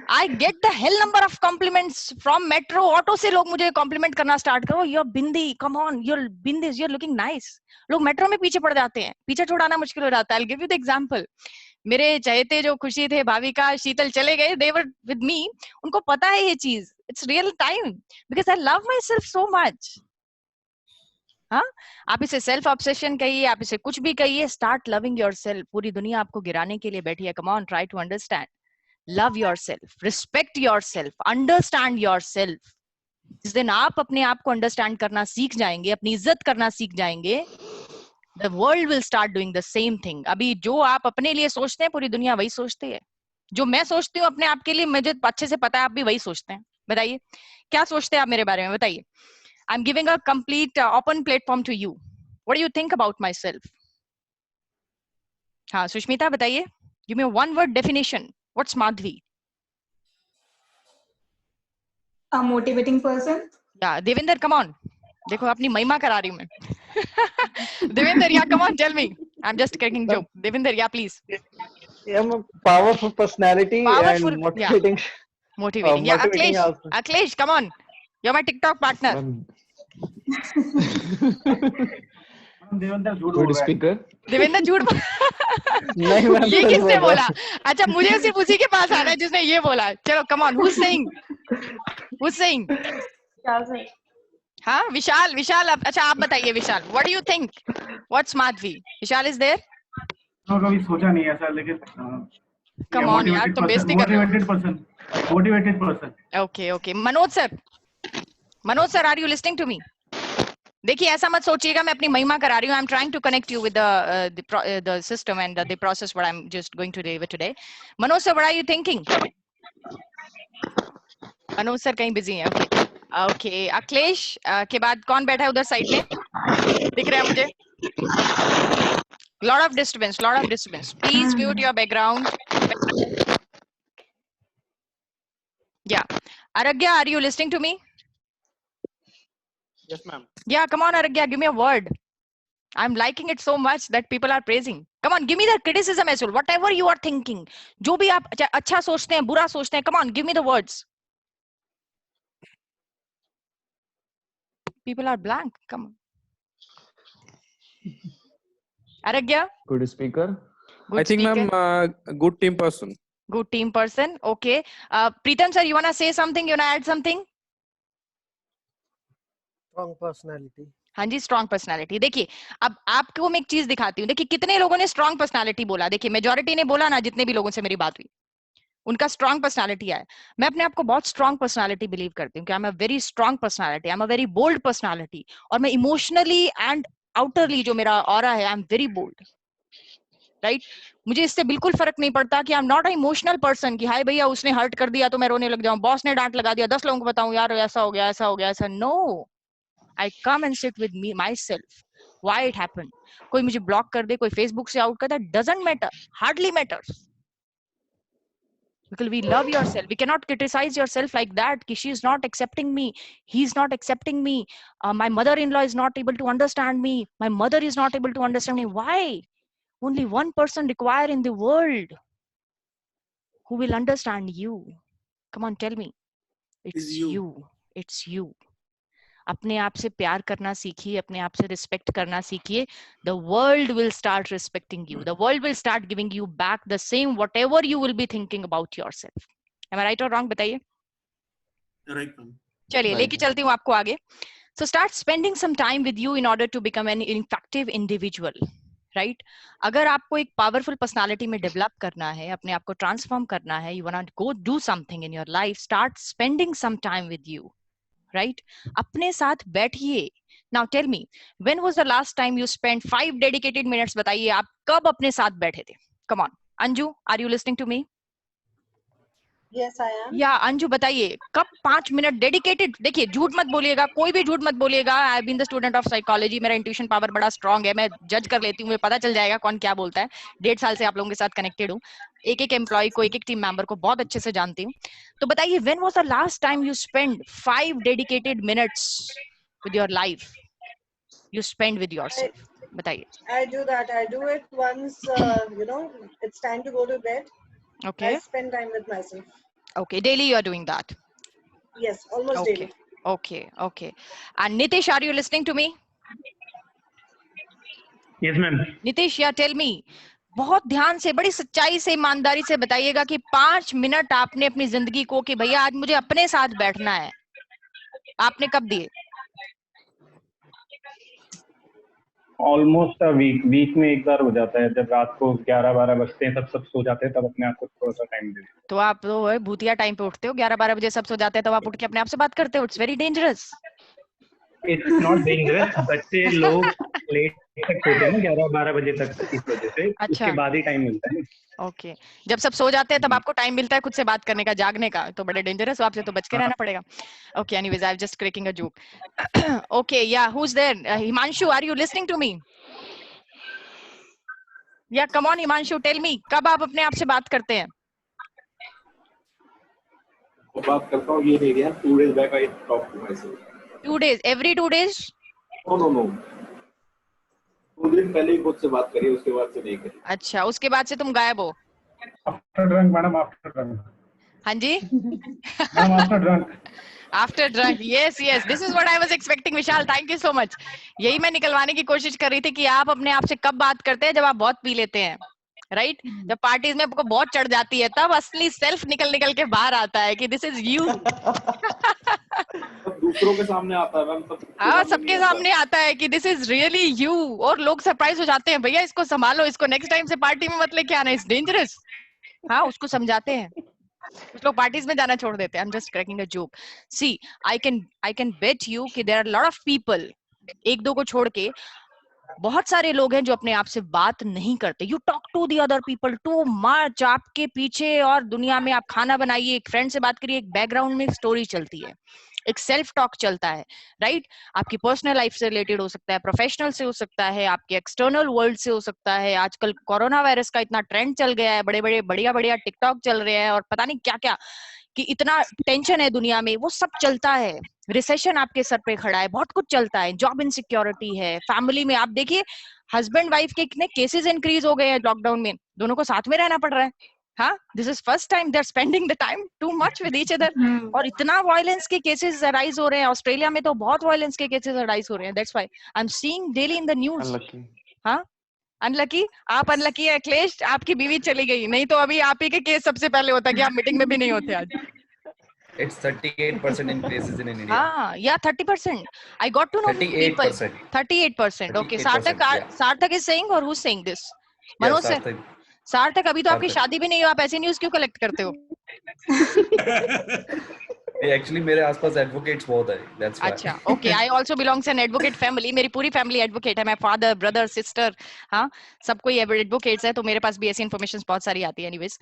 I get the hell number of compliments from metro. Auto से लोग मुझे कॉम्प्लीमेंट करना स्टार्ट करो, your bindi, come on, your bindi, your looking nice. लोग मेट्रो में पीछे पड़ जाते हैं, पीछे छुड़ाना मुश्किल हो जाता है। I'll give you the example. मेरे चहेते जो खुशी थे, भाविका, शीतल चले गए, they were with me. उनको पता है ये चीज, it's real time because I love myself so much. हाँ, आप इसे सेल्फ ऑब्सेशन कहिए, आप इसे कुछ भी कहिए, स्टार्ट लविंग योरसेल्फ। पूरी दुनिया आपको गिराने के लिए बैठी है, come on, try to understand, love yourself, respect yourself, understand yourself. जिस दिन आप अपने आप को अंडरस्टैंड करना सीख जाएंगे, अपनी इज्जत करना सीख जाएंगे, the world will start doing the same thing. अभी जो आप अपने लिए सोचते हैं, पूरी दुनिया वही सोचती है। जो मैं सोचती हूँ अपने आप के लिए, मुझे अच्छे से पता है आप भी वही सोचते हैं। बताइए क्या सोचते हैं आप मेरे बारे में, बताइए। I'm giving a complete open platform to you. What do you think about myself? हाँ सुष्मिता बताइए, give me a one word definition. What's Madhvi? A motivating person. Yeah, Devinder, come on. देखो अपनी महिमा करा रही हूँ मैं। Devinder, yeah, come on, tell me. I'm just cracking joke. Devinder, yeah, please. Yeah, I'm a powerful personality Powerful, and motivating. Yeah. Motivating. Yeah, motivating Aklesh. also. Aklesh, come on. You're my TikTok partner. Devendra झूठ Good speaker. देवेंद्र झूठ नहीं मैम, ये सच किसने बोल रहा बोला? हूँ। अच्छा, मुझे सिर्फ उसी के पास आना है जिसने ये बोला। चलो come on, who's saying? Who's saying? हाँ विशाल, विशाल अच्छा आप बताइए विशाल, what do you think? What's Madhvi? Vishal is there? कभी सोचा नहीं ऐसा, लेकिन Come on यार, तो बेइज्जती कर रहे हो। Motivated person. Okay, okay. Manoj sir, are you listening to me? देखिए ऐसा मत सोचिएगा मैं अपनी महिमा करा रही हूँ। I'm trying to connect you with the system and the process what I'm just going to deliver today. Manoj sir, what are you thinking? Manoj sir कहीं बिजी हैं। Okay. Okay. अखिलेश के बाद कौन बैठा है उधर साइड में? दिख रहा है मुझे? Lot of disturbance. Please mute your background. Yeah. Aragya, are you listening to me? Yes, ma'am. Yeah, come on, Aragya, give me a word. I'm liking it so much that people are praising. Come on, give me the criticism as well. Whatever you are thinking, जो भी आप अच्छा सोचते हैं, बुरा सोचते हैं, come on, give me the words. People are blank. Come on. Aragya? Good speaker. Good I think, speaker. ma'am, good team person. Good team person. Okay. Preetham sir, you wanna say something? You wanna add something? Strong personality. हाँ जी, स्ट्रॉन्ग पर्सनालिटी। देखिए अब आपको मैं एक चीज दिखाती हूँ। देखिए कितने लोगों ने स्ट्रॉन्ग पर्सनालिटी बोला। देखिए मेजोरिटी ने बोला ना, जितने भी लोगों से मेरी बात हुई उनका स्ट्रॉन्ग पर्सनालिटी है। मैं अपने आप को बहुत स्ट्रॉन्ग पर्सनालिटी बिलीव करती हूँ कि I am a very strong personality, I am a very bold personality. और मैं इमोशनली एंड आउटरली जो मेरा ऑरा है, I am very bold, right. मुझे इससे बिल्कुल फर्क नहीं पड़ता कि I am not a emotional person कि हाय भैया उसने हर्ट कर दिया तो मैं रोने लग जाऊं, बॉस ने डांट लगा दिया 10 लोगों को बताऊं यार ऐसा हो गया ऐसा हो गया ऐसा। No, I come and sit with me myself. Why it happened? कोई मुझे ब्लॉक कर दे, कोई फेसबुक से आउट कर दे, doesn't matter, hardly matters. Because we love yourself. We cannot criticize yourself like that. Ki she is not accepting me. He's not accepting me. My mother-in-law is not able to understand me. My mother is not able to understand me. Why? Only one person required in the world who will understand you. Come on, tell me. It's you. It's you. अपने आप से प्यार करना सीखिए, अपने आप से रिस्पेक्ट करना सीखिए. The world will start respecting you. The world will start giving you back the same whatever you will be thinking about yourself. Am I right or wrong? बताइए. Right. चलिए लेके चलती हूँ आपको आगे. So start spending some time with you in order to become an effective individual. Right अगर आपको एक पावरफुल पर्सनालिटी में डेवलप करना है, अपने आप को ट्रांसफॉर्म करना है, you want go do something in your life, start spending some time with you. Right अपने साथ बैठिए. Now tell me, when was the last time you spend 5 dedicated minutes? बताइए आप कब अपने साथ बैठे थे? Come on Anju, are you listening to me? Yes, I am. या अंजू बताइए कब 5 मिनट डेडिकेटेड? देखिए झूठ मत बोलिएगा, कोई भी झूठ मत बोलिएगा. I have been the student of psychology, मेरा इंट्यूशन पावर बड़ा स्ट्रांग है, मैं जज कर लेती हूँ, मुझे पता चल जाएगा कौन क्या बोलता है. 1.5 साल से आप लोगों के साथ कनेक्टेड हूँ, एक एक एम्प्लॉय को, एक एक टीम मेंबर को बहुत अच्छे से जानती हूँ. तो बताइए when was the last time you spend 5 dedicated minutes with your life, you spend with yourself? बताइए. I do that. I do it once, it's time to go to bed. Okay. I spend time with myself. Okay, daily you are doing that? Yes, almost daily. Okay. And Nitish, are you listening to me? Yes, ma'am. Nitish, yeah, tell me. बहुत ध्यान से, बड़ी सच्चाई से, ईमानदारी से बताइएगा कि 5 मिनट आपने अपनी जिंदगी को कि भैया आज मुझे अपने साथ बैठना है, आपने कब दिए? ऑलमोस्ट वीक में एक बार हो जाता है, जब रात को 11-12 बजते हैं, सब सो जाते हैं, तब अपने आप को थोड़ा सा टाइम दे. तो आप तो भूतिया टाइम पे उठते हो, 11-12 बजे सब सो जाते हैं, तब आप उठ के अपने आप से बात करते हो. It's very dangerous. It's not dangerous, बच्चे लोग लेट तक सोते हैं ना, 11-12 बजे तक, इस वजह से. अच्छा. उसके बाद ही टाइम मिलता है. ओके जब सब सो जाते हैं तब आपको टाइम मिलता है खुद से बात करने का, जागने का, तो बड़े डेंजरस हो, आपसे तो बच के रहना पड़ेगा. Okay anyways, I am just cracking a joke. Okay yeah who is there? Himanshu, are you listening to me? Yeah come on Himanshu, tell me, कब आप अपने आप से बात करते हैं? बात करता हूँ, ये नहीं गया. 2 days back I talked to myself. 2 days? Every 2 days? No. 2 दिन पहले ही खुद से बात करी, उसके बाद से नहीं करी. अच्छा, उसके बाद से तुम गायब हो? After drunk madam, after drunk. हाँ जी madam after drunk. After drunk, yes, this is what I was expecting. Vishal, thank you so much. यही मैं निकलवाने की कोशिश कर रही थी कि आप अपने आप से कब बात करते हैं? जब आप बहुत पी लेते हैं, राइट? जब पार्टीज में आपको बहुत चढ़ जाती है, तब असली सेल्फ निकल के बाहर आता है कि दिस इज यू. दूसरों के सामने आता है मैम, हाँ, सबके सामने आता है कि दिस इज रियली यू, और लोग सरप्राइज हो जाते हैं, भैया इसको संभालो, इसको नेक्स्ट टाइम से पार्टी में मत लेके आना, इट्स डेंजरस. हाँ, उसको समझाते हैं. कुछ लोग पार्टीज में जाना छोड़ देते हैं. I am just cracking a joke. See, I can bet you कि there are lot of people, एक दो को छोड़ के बहुत सारे लोग हैं जो अपने आप से बात नहीं करते. You talk to the other people too much. आपके पीछे और दुनिया में आप खाना बनाइए, एक फ्रेंड से बात करिए, एक बैकग्राउंड में एक स्टोरी चलती है, एक सेल्फ टॉक चलता है, राइट? आपकी पर्सनल लाइफ से रिलेटेड हो सकता है, प्रोफेशनल से हो सकता है, आपके एक्सटर्नल वर्ल्ड से हो सकता है. आजकल कोरोना वायरस का इतना ट्रेंड चल गया है, बड़े बड़े बढ़िया टिकटॉक चल रहे हैं, और पता नहीं क्या क्या, कि इतना टेंशन है दुनिया में, वो सब चलता है. रिसेशन आपके सर पे खड़ा है, बहुत कुछ चलता है, जॉब इनसिक्योरिटी है, फैमिली में आप देखिए हस्बैंड वाइफ के कितने केसेस इंक्रीज हो गए हैं लॉकडाउन में, दोनों को साथ में रहना पड़ रहा है. हाँ, this is first time they are spending the time too much with each other. और इतना वायलेंस के केसेस अराइज हो रहे हैं, ऑस्ट्रेलिया में तो बहुत वायलेंस के केसेस अराइज हो रहे हैं. That's why I am seeing daily in the news. हाँ, अनलकी, आप अनलकी है अखिलेश, आपकी बीवी चली गई, नहीं तो अभी आप ही के केस सबसे पहले होता कि आप मीटिंग में भी नहीं होते आज. It's 38% increases in India. हाँ, yeah, 30%. I got to know 38%. 38%. Okay, 38%, yeah. सार्थक is saying, or who's saying this? Manoj sir. सार्थक, अभी तो आपकी शादी भी नहीं हुई, आप ऐसे न्यूज़ क्यों कलेक्ट करते हो? Actually मेरे आसपास एडवोकेट्स बहुत है, that's why. अच्छा, okay, I also belongs to an advocate family. मेरी पूरी फैमिली एडवोकेट है, my father, brother, sister, हाँ, सब कोई एडवोकेट्स है, तो मेरे पास भी ऐसी इन्फॉर्मेशन बहुत सारी आती है. एनीवेज,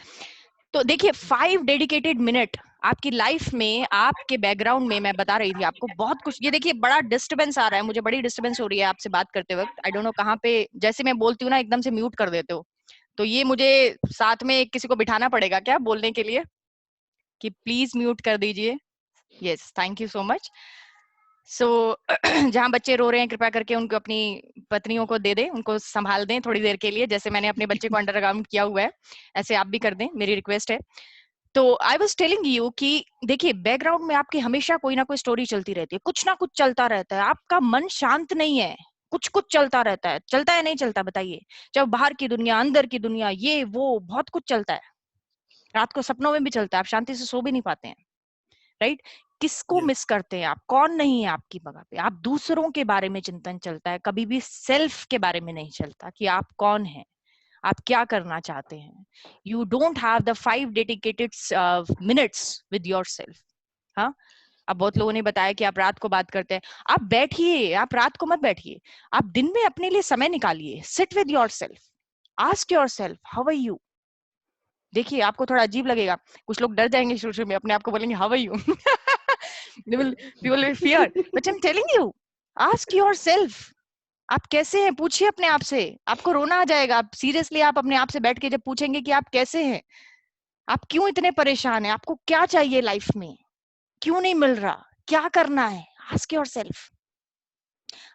तो देखिए 5 डेडिकेटेड मिनट आपकी लाइफ में, आपके बैकग्राउंड में, मैं बता रही थी आपको बहुत कुछ. ये देखिए बड़ा डिस्टर्बेंस आ रहा है, मुझे बड़ी डिस्टर्बेंस हो रही है आपसे बात करते वक्त. आई डोंट नो कहाँ पे, जैसे मैं बोलती हूँ ना एकदम से म्यूट कर देते हो, तो ये मुझे साथ में किसी को बिठाना पड़ेगा क्या बोलने के लिए कि प्लीज म्यूट कर दीजिए. Yes, thank you so much. So जहाँ बच्चे रो रहे हैं, कृपया करके उनको अपनी पत्नियों को दे दें, उनको संभाल दें थोड़ी देर के लिए, जैसे मैंने अपने बच्चे को अंडरग्राउंड किया हुआ है, ऐसे आप भी कर दें, मेरी रिक्वेस्ट है. तो आई वॉज टेलिंग यू कि देखिए बैकग्राउंड में आपकी हमेशा कोई ना कोई स्टोरी चलती रहती है, कुछ ना कुछ चलता रहता है, आपका मन शांत नहीं है, कुछ कुछ चलता रहता है। चलता है नहीं चलता बताइए? चाहे बाहर की दुनिया, अंदर की दुनिया, ये वो बहुत कुछ चलता है। रात को सपनों में भी चलता है, आप शांति से सो भी नहीं पाते हैं, राइट? किसको मिस करते हैं आप? कौन नहीं है आपकी जगह पे? आप दूसरों के बारे में चिंतन चलता है, कभी भी सेल्फ के बारे में नहीं चलता कि आप कौन हैं, आप क्या करना चाहते हैं। You don't have the 5 dedicated minutes with yourself. हाँ, अब बहुत लोगों ने बताया कि आप रात को बात करते हैं, आप बैठिए, आप रात को मत बैठिए, आप दिन में अपने लिए समय निकालिए, sit with yourself, ask yourself how are you. देखिए आपको थोड़ा अजीब लगेगा, कुछ लोग डर जाएंगे शुरू में, अपने आप को बोलेंगे how are you, people will fear, but I'm telling you, ask yourself, आप कैसे हैं, पूछिए अपने आप से। आपको रोना आ जाएगा, आप सीरियसली आप अपने आप से बैठ के जब पूछेंगे कि आप कैसे हैं, आप क्यों इतने परेशान हैं, आपको क्या चाहिए लाइफ में, क्यों नहीं मिल रहा, क्या करना है, आस्क योरसेल्फ।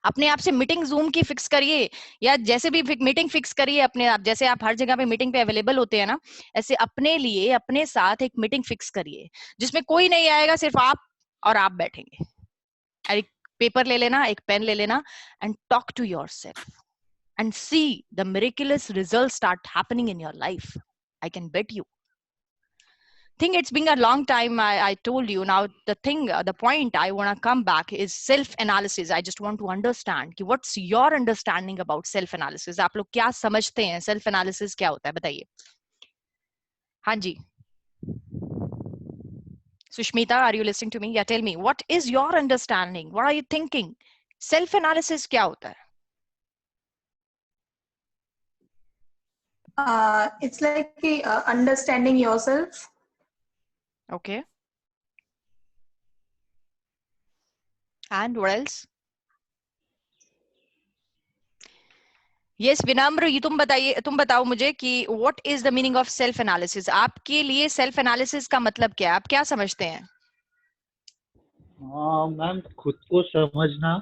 अपने आप से मीटिंग जूम की फिक्स करिए, या जैसे भी मीटिंग फिक्स करिए अपने आप, जैसे आप हर जगह पे मीटिंग पे अवेलेबल होते हैं ना, ऐसे अपने लिए अपने साथ एक मीटिंग फिक्स करिए जिसमें कोई नहीं आएगा, सिर्फ आप और आप बैठेंगे। एक पेपर ले लेना, एक पेन ले लेना, and talk to yourself and see the miraculous results start happening in your life. I can bet you. Think it's been a long time. I told you. Now the point I want to come back is self analysis. I just want to understand कि what's your understanding about self analysis? आप लोग क्या समझते हैं, self analysis क्या होता है, बताइए। हाँ जी, Sushmita, are you listening to me? Yeah, tell me, what is your understanding? What are you thinking? Self analysis क्या होता है? It's like understanding yourself. Okay. And what else? Yes, विनम्र, ये तुम बताइए, तुम बताओ मुझे कि what is the meaning of self analysis? आपके लिए self analysis का मतलब क्या है, आप क्या समझते हैं? मैम, खुद को समझना,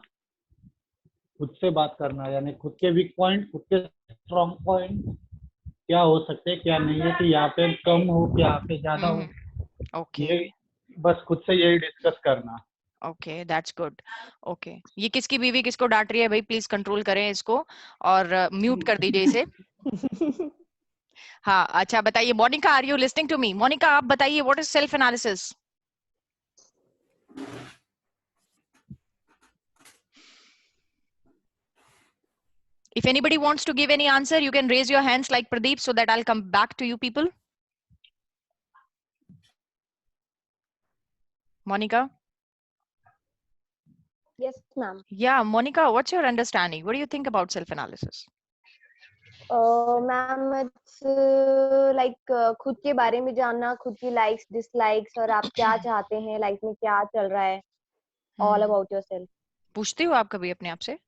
खुद से बात करना, यानी खुद के वीक पॉइंट, खुद के स्ट्रॉन्ग पॉइंट क्या हो सकते हैं, क्या नहीं है, कि यहाँ पे कम हो, क्या यहाँ पे ज्यादा हो। ओके, बस खुद से यही डिस्कस करना। Okay, that's good. ओके, ये किसकी बीवी किसको डांट रही है भाई, प्लीज कंट्रोल करें इसको और म्यूट कर दीजिए इसे। हाँ, अच्छा बताइए, Monika, are you listening to me? Monika, आप बताइए, what is self analysis? If anybody wants to give any answer, you can raise your hands like Pradeep so that I'll come back to you people. Monica? Yes, ma'am. Yeah, Monica, what's your understanding? What do you think about self-analysis? Ma'am, it's like खुद के बारे में जानना, खुद की likes, dislikes और आप क्या चाहते हैं, लाइफ में क्या चल रहा है, all about yourself. पूछते हो आप कभी अपने आप से?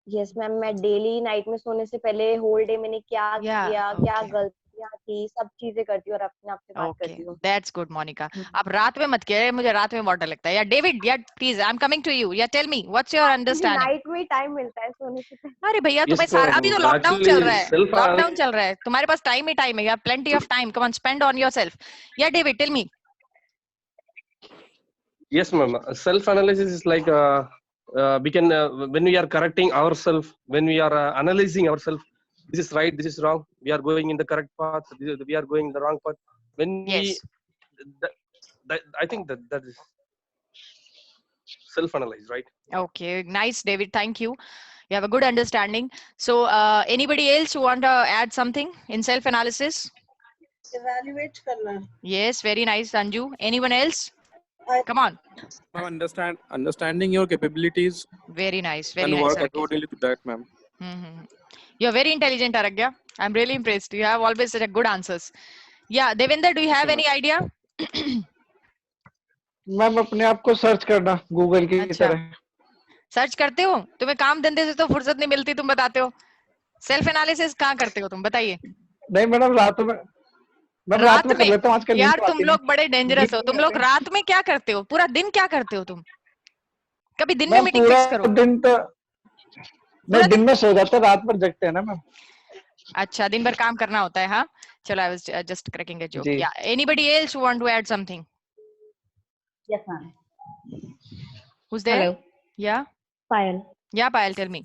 Yes, मैम, मैं डेली नाइट में सोने से पहले होल डे मैंने क्या किया, क्या गलतियां थी, सब चीजें करती हूँ और अपने आप से बात करती हूँ। That's good, Monica. आप रात में मत किया, मुझे रात में बहुत डर लगता है। या डेविड, या please, I'm coming to you. या tell me, what's your understanding? Night में टाइम मिलता है सोने से पहले। अरे भैया, तुम्हें सारा, अभी तो लॉकडाउन चल रहा है, लॉकडाउन चल रहा है, तुम्हारे पास टाइम ही टाइम है, you have plenty of time. Come on, spend on yourself. या David, tell me. Yes, ma'am. Self-analysis is like we can when we are correcting ourselves, when we are analyzing ourselves, this is right, this is wrong, we are going in the correct path, we are going in the wrong path. When we, I think that is self-analyze, right? Okay, nice, David. Thank you. You have a good understanding. So, anybody else who want to add something in self-analysis? Evaluate karna. Yes, very nice, Sanju. Anyone else? Come on. Understanding your capabilities. Very nice. Very and nice. work accordingly to that, ma'am. You're very intelligent, Aragya. I'm really impressed. You have always such a good answers. Yeah, Devinder, do you have any idea? Ma'am, अपने आप को सर्च करना गूगल की तरह। सर्च करते हो? तुम्हें काम धंधे से तो फुर्सत नहीं मिलती, तुम बताते हो। सेल्फ एनालिसिस कहाँ करते हो तुम, बताइए। नहीं मैडम, रात में कर लेता हूँ आजकल। यार तुम लोग बड़े डेंजरस हो, तुम लोग रात में क्या करते हो, पूरा दिन क्या करते हो तुम? कभी दिन में मीटिंग फिक्स करो। दिन तो नहीं, दिन में सो जाते, रात भर जगते हैं ना मैम। अच्छा, दिन भर काम करना होता है। हाँ, चलो, I was just cracking a joke. जी. Yeah. Anybody else who want to add something? Yes, ma'am. Who's there? Hello. Yeah. Payal. Yeah, Payal, tell me.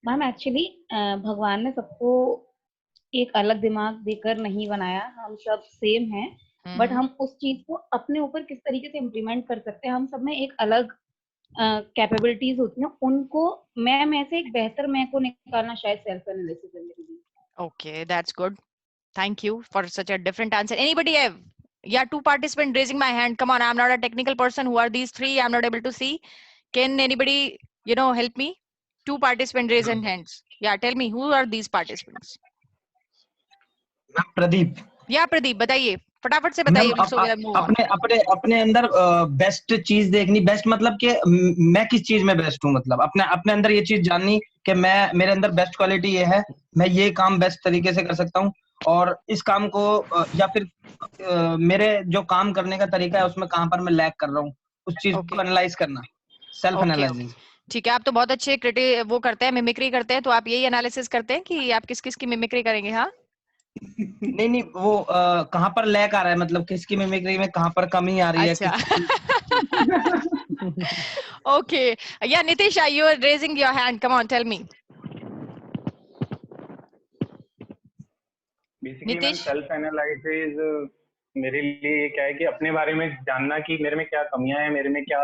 Ma'am actually भगवान ने सबको एक अलग दिमाग देकर नहीं बनाया, हम सब सेम हैं, बट हम उस चीज को अपने ऊपर किस तरीके से इम्प्लीमेंट कर सकते हैं, हम सब में एक अलग कैपेबिलिटीज होती हैं, उनको मैं से एक बेहतर मैं को निकालना शायद सेल्फ एनालिसिस है मेरे लिए. Okay, that's good. Thank you for such a different answer. Anybody have? Yeah, 2 participants raising my hand. Come on, I'm not a technical person. Who are these 3? I'm not able to see. Can anybody, help me? 2 participants raise their hands. Yeah, tell me, who are these participants? Pradeep. Yeah, Pradeep, बताइए, फटाफट से बताइए. अपने अंदर बेस्ट चीज देखनी, बेस्ट मतलब कि मैं किस चीज में बेस्ट हूँ, मतलब अपने अंदर ये चीज जाननी कि मेरे अंदर बेस्ट क्वालिटी ये है, मैं ये काम बेस्ट तरीके से कर सकता हूँ, और इस काम को या फिर मेरे जो काम करने का तरीका है उसमें कहाँ पर मैं लैग कर रहा हूँ, उस चीज को एनालाइज करना, सेल्फ एनालिसिस. ठीक है, आप तो बहुत अच्छे वो करते हैं, मिमिक्री करते हैं, तो आप यही एनालिसिस करते हैं कि आप किस किस की मिमिक्री करेंगे? हाँ. नहीं वो कहाँ पर लैग आ रहा है, मतलब किसकी मिमिक्री में कहाँ पर कमी आ रही है. अच्छा. Okay. Yeah, Nitisha, you are raising your hand. Come on, tell me. Basically self analysis मेरे लिए क्या है कि अपने बारे में जानना कि मेरे में क्या कमियां हैं, मेरे में क्या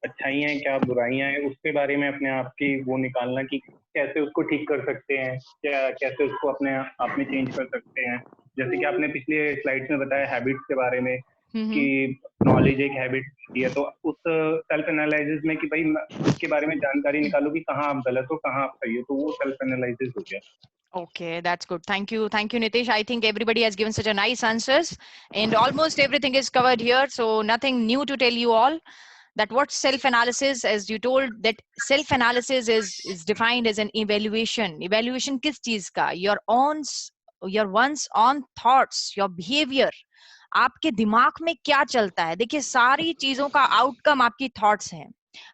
अच्छाइयां हैं, क्या बुराइयां हैं, उसके बारे में अपने आप की वो निकालना कि कैसे उसको ठीक कर सकते हैं, क्या कैसे उसको अपने आप में चेंज कर सकते हैं. जैसे कि आपने पिछले स्लाइड्स में बताया हैबिट्स के बारे में कि नॉलेज एक हैबिट है, तो उस सेल्फ एनालिसिस में कि भाई उसके बारे में जानकारी निकालो कि कहाँ आप गलत हो, कहाँ आप सही हो, तो वो सेल्फ एनालिसिस हो गया. Okay, that's good. Thank you, Nitish. I think everybody has given such a nice answers, and almost everything is covered here, so nothing new to tell you all. That what self-analysis, as you told, that self-analysis is defined as an evaluation. Evaluation किस चीज का? Your one's own thoughts, your behavior. आपके दिमाग में क्या चलता है? देखिए, सारी चीजों का आउटकम आपकी थॉट्स हैं.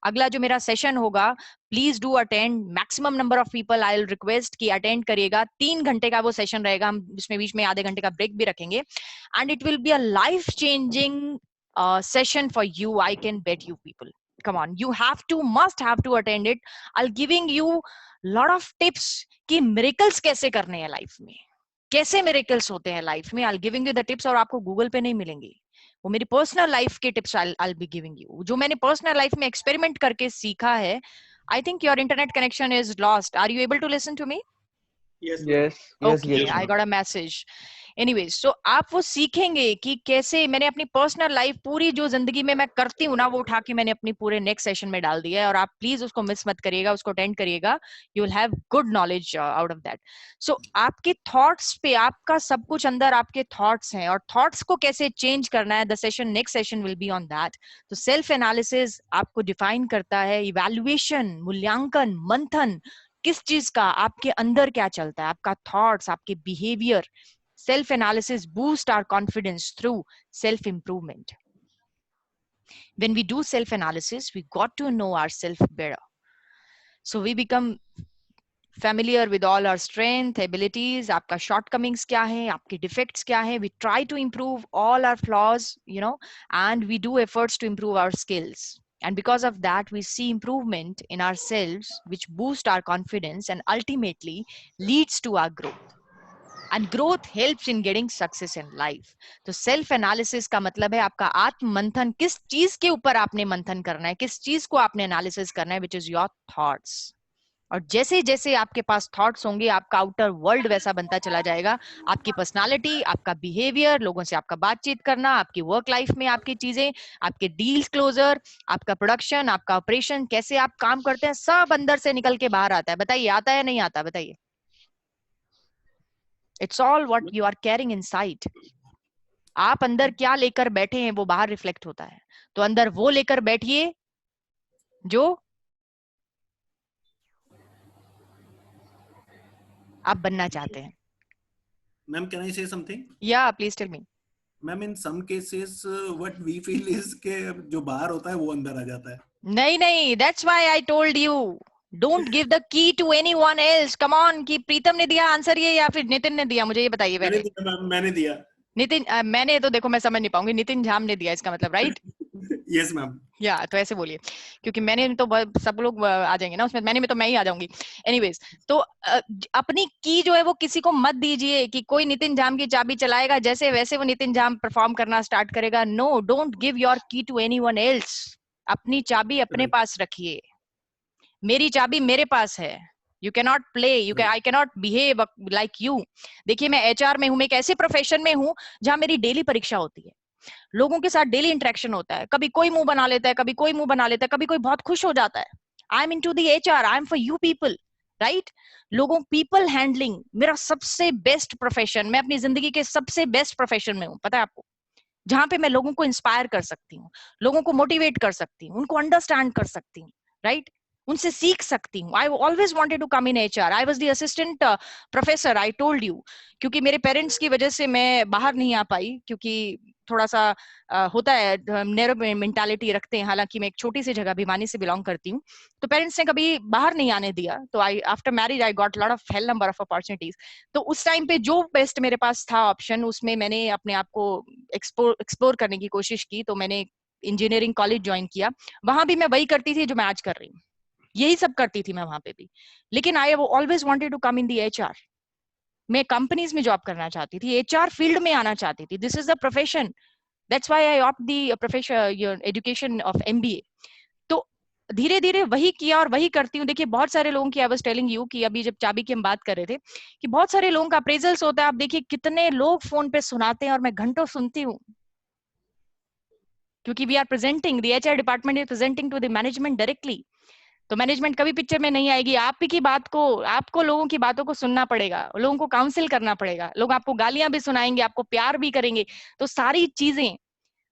अगला जो मेरा सेशन होगा, please do attend. Maximum number of people I will request कि अटेंड करिएगा. 3 घंटे का वो सेशन रहेगा, हम इसमें बीच में आधे घंटे का ब्रेक भी रखेंगे, and it will be a life changing session for you. I can bet you people. Come on, you must have to attend it. I'll giving you lot of tips कि miracles कैसे करने हैं लाइफ में, कैसे miracles होते हैं लाइफ में. I'll giving you the tips, और आपको गूगल पे नहीं मिलेंगे, वो मेरी पर्सनल लाइफ के tips I'll be giving you, जो मैंने पर्सनल लाइफ में एक्सपेरिमेंट करके सीखा है. I think your internet connection is lost. Are you able to listen to me? Yes. Okay, I got a message. Anyways, so आप वो सीखेंगे कि कैसे मैंने अपनी पर्सनल लाइफ पूरी जो जिंदगी में मैं करती हूँ ना, वो उठा के मैंने अपनी पूरे नेक्स्ट सेशन में डाल दिया है, और आप प्लीज उसको मिस मत करिएगा, उसको अटेंड करिएगा. You will have good knowledge out of that. So आपके थॉट्स पे, आपका सब कुछ अंदर आपके थॉट्स हैं, और थॉट्स को कैसे चेंज करना है, the session next session will be on that. तो सेल्फ एनालिसिस आपको डिफाइन करता है इवैल्यूएशन, मूल्यांकन, मंथन, किस चीज का आपके अंदर क्या चलता है, आपका थॉट्स, आपके behaviour. Self analysis boosts our confidence through self improvement. When we do self analysis, we got to know ourselves better, so we become familiar with all our strength, abilities, आपका shortcomings क्या है, आपके defects क्या है. We try to improve all our flaws, and we do efforts to improve our skills. And because of that, we see improvement in ourselves, which boosts our confidence and ultimately leads to our growth. And growth helps in getting success in life. तो सेल्फ एनालिसिस का मतलब है आपका आत्म मंथन, किस चीज के ऊपर आपने मंथन करना है, किस चीज को आपने एनालिसिस करना है, विच इज योर थॉट्स. और जैसे जैसे आपके पास थॉट्स होंगे, आपका आउटर वर्ल्ड वैसा बनता चला जाएगा. आपकी पर्सनालिटी, आपका बिहेवियर, लोगों से आपका बातचीत करना, आपकी वर्क लाइफ में आपकी चीजें, आपके डील्स क्लोजर, आपका प्रोडक्शन, आपका ऑपरेशन, कैसे आप काम करते हैं, सब अंदर से निकल के बाहर आता है. बताइए, आता है नहीं आता? बताइए. It's all what you are carrying inside. आप अंदर क्या लेकर बैठे हैं, वो बाहर रिफ्लेक्ट होता है. तो अंदर वो लेकर बैठिए जो आप बनना चाहते हैं. Ma'am, can I say something? Yeah, please tell me. Ma'am, in some cases, what we feel is के जो बाहर होता है वो अंदर आ जाता है. नहीं, that's why I told you. Don't give the key to anyone else. Come on, कि प्रीतम ने दिया आंसर ये या फिर नितिन ने दिया, मुझे ये बताइए पहले। मैंने दिया। नितिन, मैंने तो देखो मैं समझ नहीं पाऊंगी, नितिन झाम ने दिया इसका मतलब, राइट? Yes ma'am. या तो ऐसे बोलिए, क्योंकि मैंने तो सब लोग आ जाएंगे ना उसमें, मैंने में तो मैं ही आ जाऊंगी। एनीवेज, तो अपनी की जो है वो किसी को मत दीजिए कि कोई नितिन झाम की चाबी चलाएगा जैसे वैसे वो नितिन झाम परफॉर्म करना स्टार्ट करेगा। नो, डोंट गिव योर की टू एनीवन एल्स। अपनी चाबी अपने पास रखिए। मेरी चाबी मेरे पास है। You cannot play, I cannot behave like you. देखिए मैं HR में हूँ, मैं एक ऐसे प्रोफेशन में हूँ जहाँ मेरी डेली परीक्षा होती है, लोगों के साथ डेली इंटरेक्शन होता है। कभी कोई मुंह बना लेता है, कभी कोई मुंह बना लेता है, कभी कोई बहुत खुश हो जाता है। I am into the HR, I am for you people, right? लोगों, पीपल हैंडलिंग मेरा सबसे बेस्ट प्रोफेशन, मैं अपनी जिंदगी के सबसे बेस्ट प्रोफेशन में हूँ, पता है आपको, जहां पे मैं लोगों को इंस्पायर कर सकती हूँ, लोगों को मोटिवेट कर सकती हूँ, उनको अंडरस्टैंड कर सकती हूँ, राइट? उनसे सीख सकती हूँ। I always wanted to come in HR। I was the assistant professor, I told you, क्योंकि मेरे पेरेंट्स की वजह से मैं बाहर नहीं आ पाई, क्योंकि थोड़ा सा होता है, नैरो मेंटालिटी रखते हैं। हालांकि मैं एक छोटी सी जगह भिवानी से बिलोंग करती हूँ, तो पेरेंट्स ने कभी बाहर नहीं आने दिया। तो I after marriage I got lot of hell number of opportunities. तो उस टाइम पे जो बेस्ट मेरे पास था ऑप्शन, उसमें मैंने अपने आप को एक्सप्लोर करने की कोशिश की। तो मैंने इंजीनियरिंग कॉलेज ज्वाइन किया, वहां भी मैं वही करती थी जो मैं आज कर रही हूँ, यही सब करती थी मैं वहां पे भी। लेकिन I always wanted to come in the HR। मैं कंपनीज में जॉब करना चाहती थी, HR फील्ड में आना चाहती थी। This is the profession, that's why I opt the profession education of MBA। तो धीरे धीरे वही किया और वही करती हूँ। देखिए बहुत सारे लोगों की, आई वाज टेलिंग यू कि अभी जब चाबी की हम बात कर रहे थे, कि बहुत सारे लोगों का अप्रेजल्स होता है। आप देखिए कितने लोग फोन पे सुनाते हैं और मैं घंटों सुनती हूँ, क्योंकि we are presenting, the HR department is presenting to the management directly. तो मैनेजमेंट कभी पिक्चर में नहीं आएगी। आप ही की बात को, आपको लोगों की बातों को सुनना पड़ेगा, लोगों को काउंसिल करना पड़ेगा। लोग आपको गालियां भी सुनाएंगे, आपको प्यार भी करेंगे, तो सारी चीजें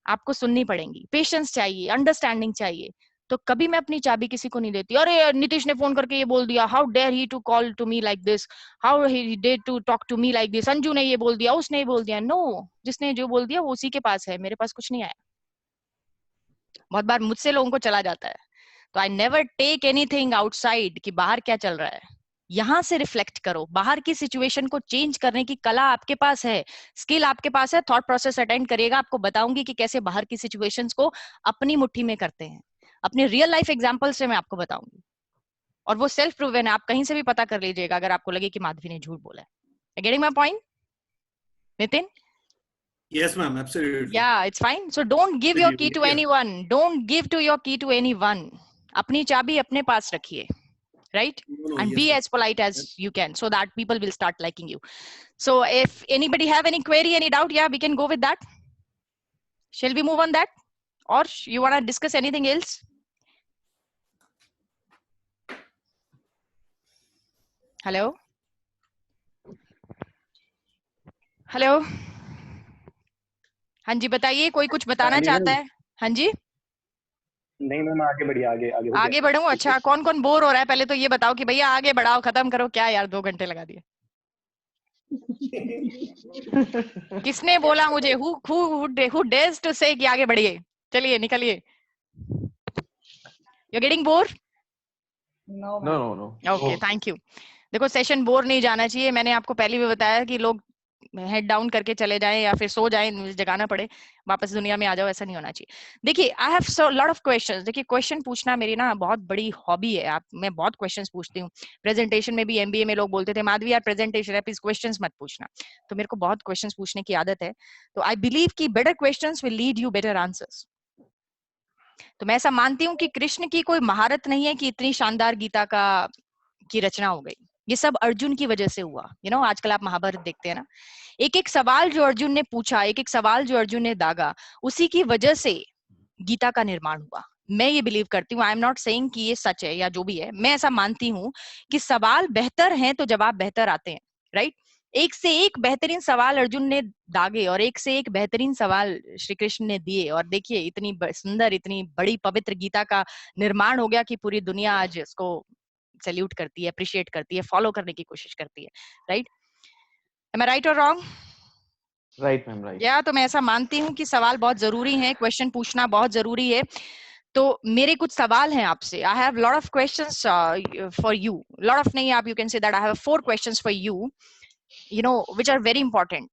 आपको सुननी पड़ेंगी। पेशेंस चाहिए, अंडरस्टैंडिंग चाहिए। तो कभी मैं अपनी चाबी किसी को नहीं देती। अरे नीतीश ने फोन करके ये बोल दिया, how dare he to call to me like this, how he dare to talk to me like this, Anju ने ये बोल दिया, उसने ये बोल दिया। नो, जिसने जो बोल दिया वो उसी के पास है, मेरे पास कुछ नहीं आया। बहुत बार मुझसे लोगों को चला जाता है। तो I never take anything outside, कि बाहर क्या चल रहा है, यहां से रिफ्लेक्ट करो। बाहर की सिचुएशन को चेंज करने की कला आपके पास है, स्किल आपके पास है। थॉट प्रोसेस अटेंड करिएगा, आपको बताऊंगी कि कैसे बाहर की सिचुएशंस को अपनी मुट्ठी में करते हैं। अपने रियल लाइफ एग्जांपल से मैं आपको बताऊंगी, और वो सेल्फ प्रूवन है। आप कहीं से भी पता कर लीजिएगा अगर आपको लगे कि माधवी ने झूठ बोला है। Getting my point, Nitin? Yes, ma'am. Absolutely. Yeah, it's fine. So don't give your key to anyone. Don't give to your key to anyone. अपनी चाबी अपने पास रखिए, right? And be as polite as you can, so that people will start liking you. So if anybody have any query, any doubt, yeah, we can go with that. Shall we move on that, or you want to discuss anything else? Hello? Hello? हाँ जी बताइए, कोई कुछ बताना चाहता है? हाँ जी। नहीं मैम, आगे बढ़िए, आगे बढ़ूं? अच्छा, कौन कौन बोर हो रहा है पहले तो ये बताओ कि भैया आगे बढ़ाओ, खत्म करो। क्या यार 2 घंटे लगा दिए। किसने बोला मुझे? who dares to say कि आगे बढ़िए? चलिए निकलिए। You're getting bored? No. Okay, thank you. देखो सेशन बोर नहीं जाना चाहिए। मैंने आपको पहले भी बताया कि लोग हेड डाउन करके चले जाएं या फिर सो जाएं, जगाना पड़े, वापस दुनिया में आ जाओ, ऐसा नहीं होना चाहिए। देखिए I have so lot of questions. देखिए क्वेश्चन पूछना मेरी ना बहुत बड़ी हॉबी है। मैं बहुत क्वेश्चंस पूछती हूँ। प्रेजेंटेशन में भी MBA में लोग बोलते थे माधवी यार प्रेजेंटेशन है, प्लीज क्वेश्चंस मत पूछना। तो मेरे को बहुत क्वेश्चंस पूछने की आदत है। तो आई बिलीव कि better questions will lead you better answers. तो मैं ऐसा मानती हूँ कि कृष्ण की कोई महारत नहीं है कि इतनी शानदार गीता की रचना हो गई। ये सब अर्जुन की वजह से हुआ। आजकल आप महाभारत देखते हैं ना, एक एक सवाल जो अर्जुन ने पूछा, एक एक सवाल जो अर्जुन ने दागा, उसी की वजह से गीता का निर्माण हुआ। मैं ये बिलीव करती हूँ, आई एम नॉट सेइंग कि ये सच है या जो भी है, मैं ऐसा मानती हूँ कि सवाल बेहतर हैं तो जवाब बेहतर आते हैं, राइट? एक से एक बेहतरीन सवाल अर्जुन ने दागे और एक से एक बेहतरीन सवाल श्री कृष्ण ने दिए, और देखिए इतनी सुंदर, इतनी बड़ी पवित्र गीता का निर्माण हो गया कि पूरी दुनिया आज इसको सैल्यूट करती है, अप्रिशिएट करती है, फॉलो करने की कोशिश करती है, right? Am I right or wrong? Right, ma'am, right. या तो मैं ऐसा मानती हूँ कि सवाल बहुत जरूरी है, क्वेश्चन पूछना बहुत जरूरी है। तो मेरे कुछ सवाल हैं आपसे. I have lot of questions for you. Lot of नहीं, आप you can say that I have 4 questions for you, you know, which are very important.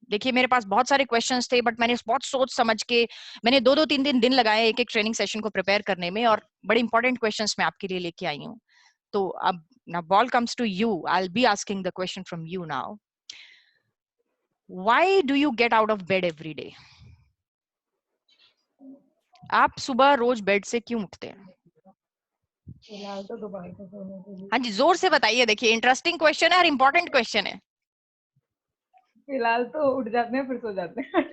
देखिए मेरे पास बहुत सारे क्वेश्चंस थे, बट मैंने बहुत सोच समझ के मैंने 2-2 3-3 दिन लगाए एक ट्रेनिंग सेशन को प्रिपेयर करने में, और बड़े इंपॉर्टेंट क्वेश्चंस मैं आपके लिए लेके आई हूँ. तो अब now ball comes to you. I'll be asking the question from you now. Why do you get out of bed every day? आप सुबह रोज बेड से क्यों उठते हैं? फिलहाल तो दोबारा से सोने के लिए, हाँ जी, जोर से बताइए. देखिए इंटरेस्टिंग क्वेश्चन है और इम्पोर्टेंट क्वेश्चन है. फिलहाल तो उठ जाते हैं फिर सो जाते हैं.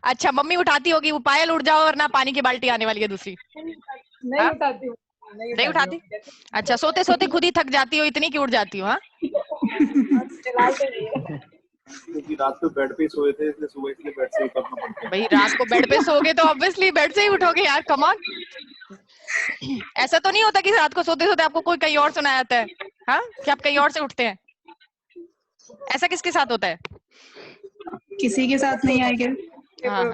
अच्छा, मम्मी उठाती होगी, वो पायल उठ जाओ वरना पानी की बाल्टी आने वाली है दूसरी. नहीं उठाती हूँ. नहीं उठाती? अच्छा, सोते सोते खुद ही थक जाती हो, इतनी की उठ जाती हो? हाँ, फिलहाल तो नहीं है. क्योंकि रात को बेड पे सोए थे, इसलिए सुबह इसलिए बेड से उठना पड़ता है. भाई रात को बेड पे सोगे तो ऑब्वियसली बेड से ही उठोगे यार. Come on. ऐसा तो नहीं होता कि रात को सोते सोते आपको कोई कहीं और सुनाया जाता है, हाँ, कि आप कहीं और से उठते हैं? ऐसा किसके साथ होता है? किसी के साथ नहीं आएगा. हाँ.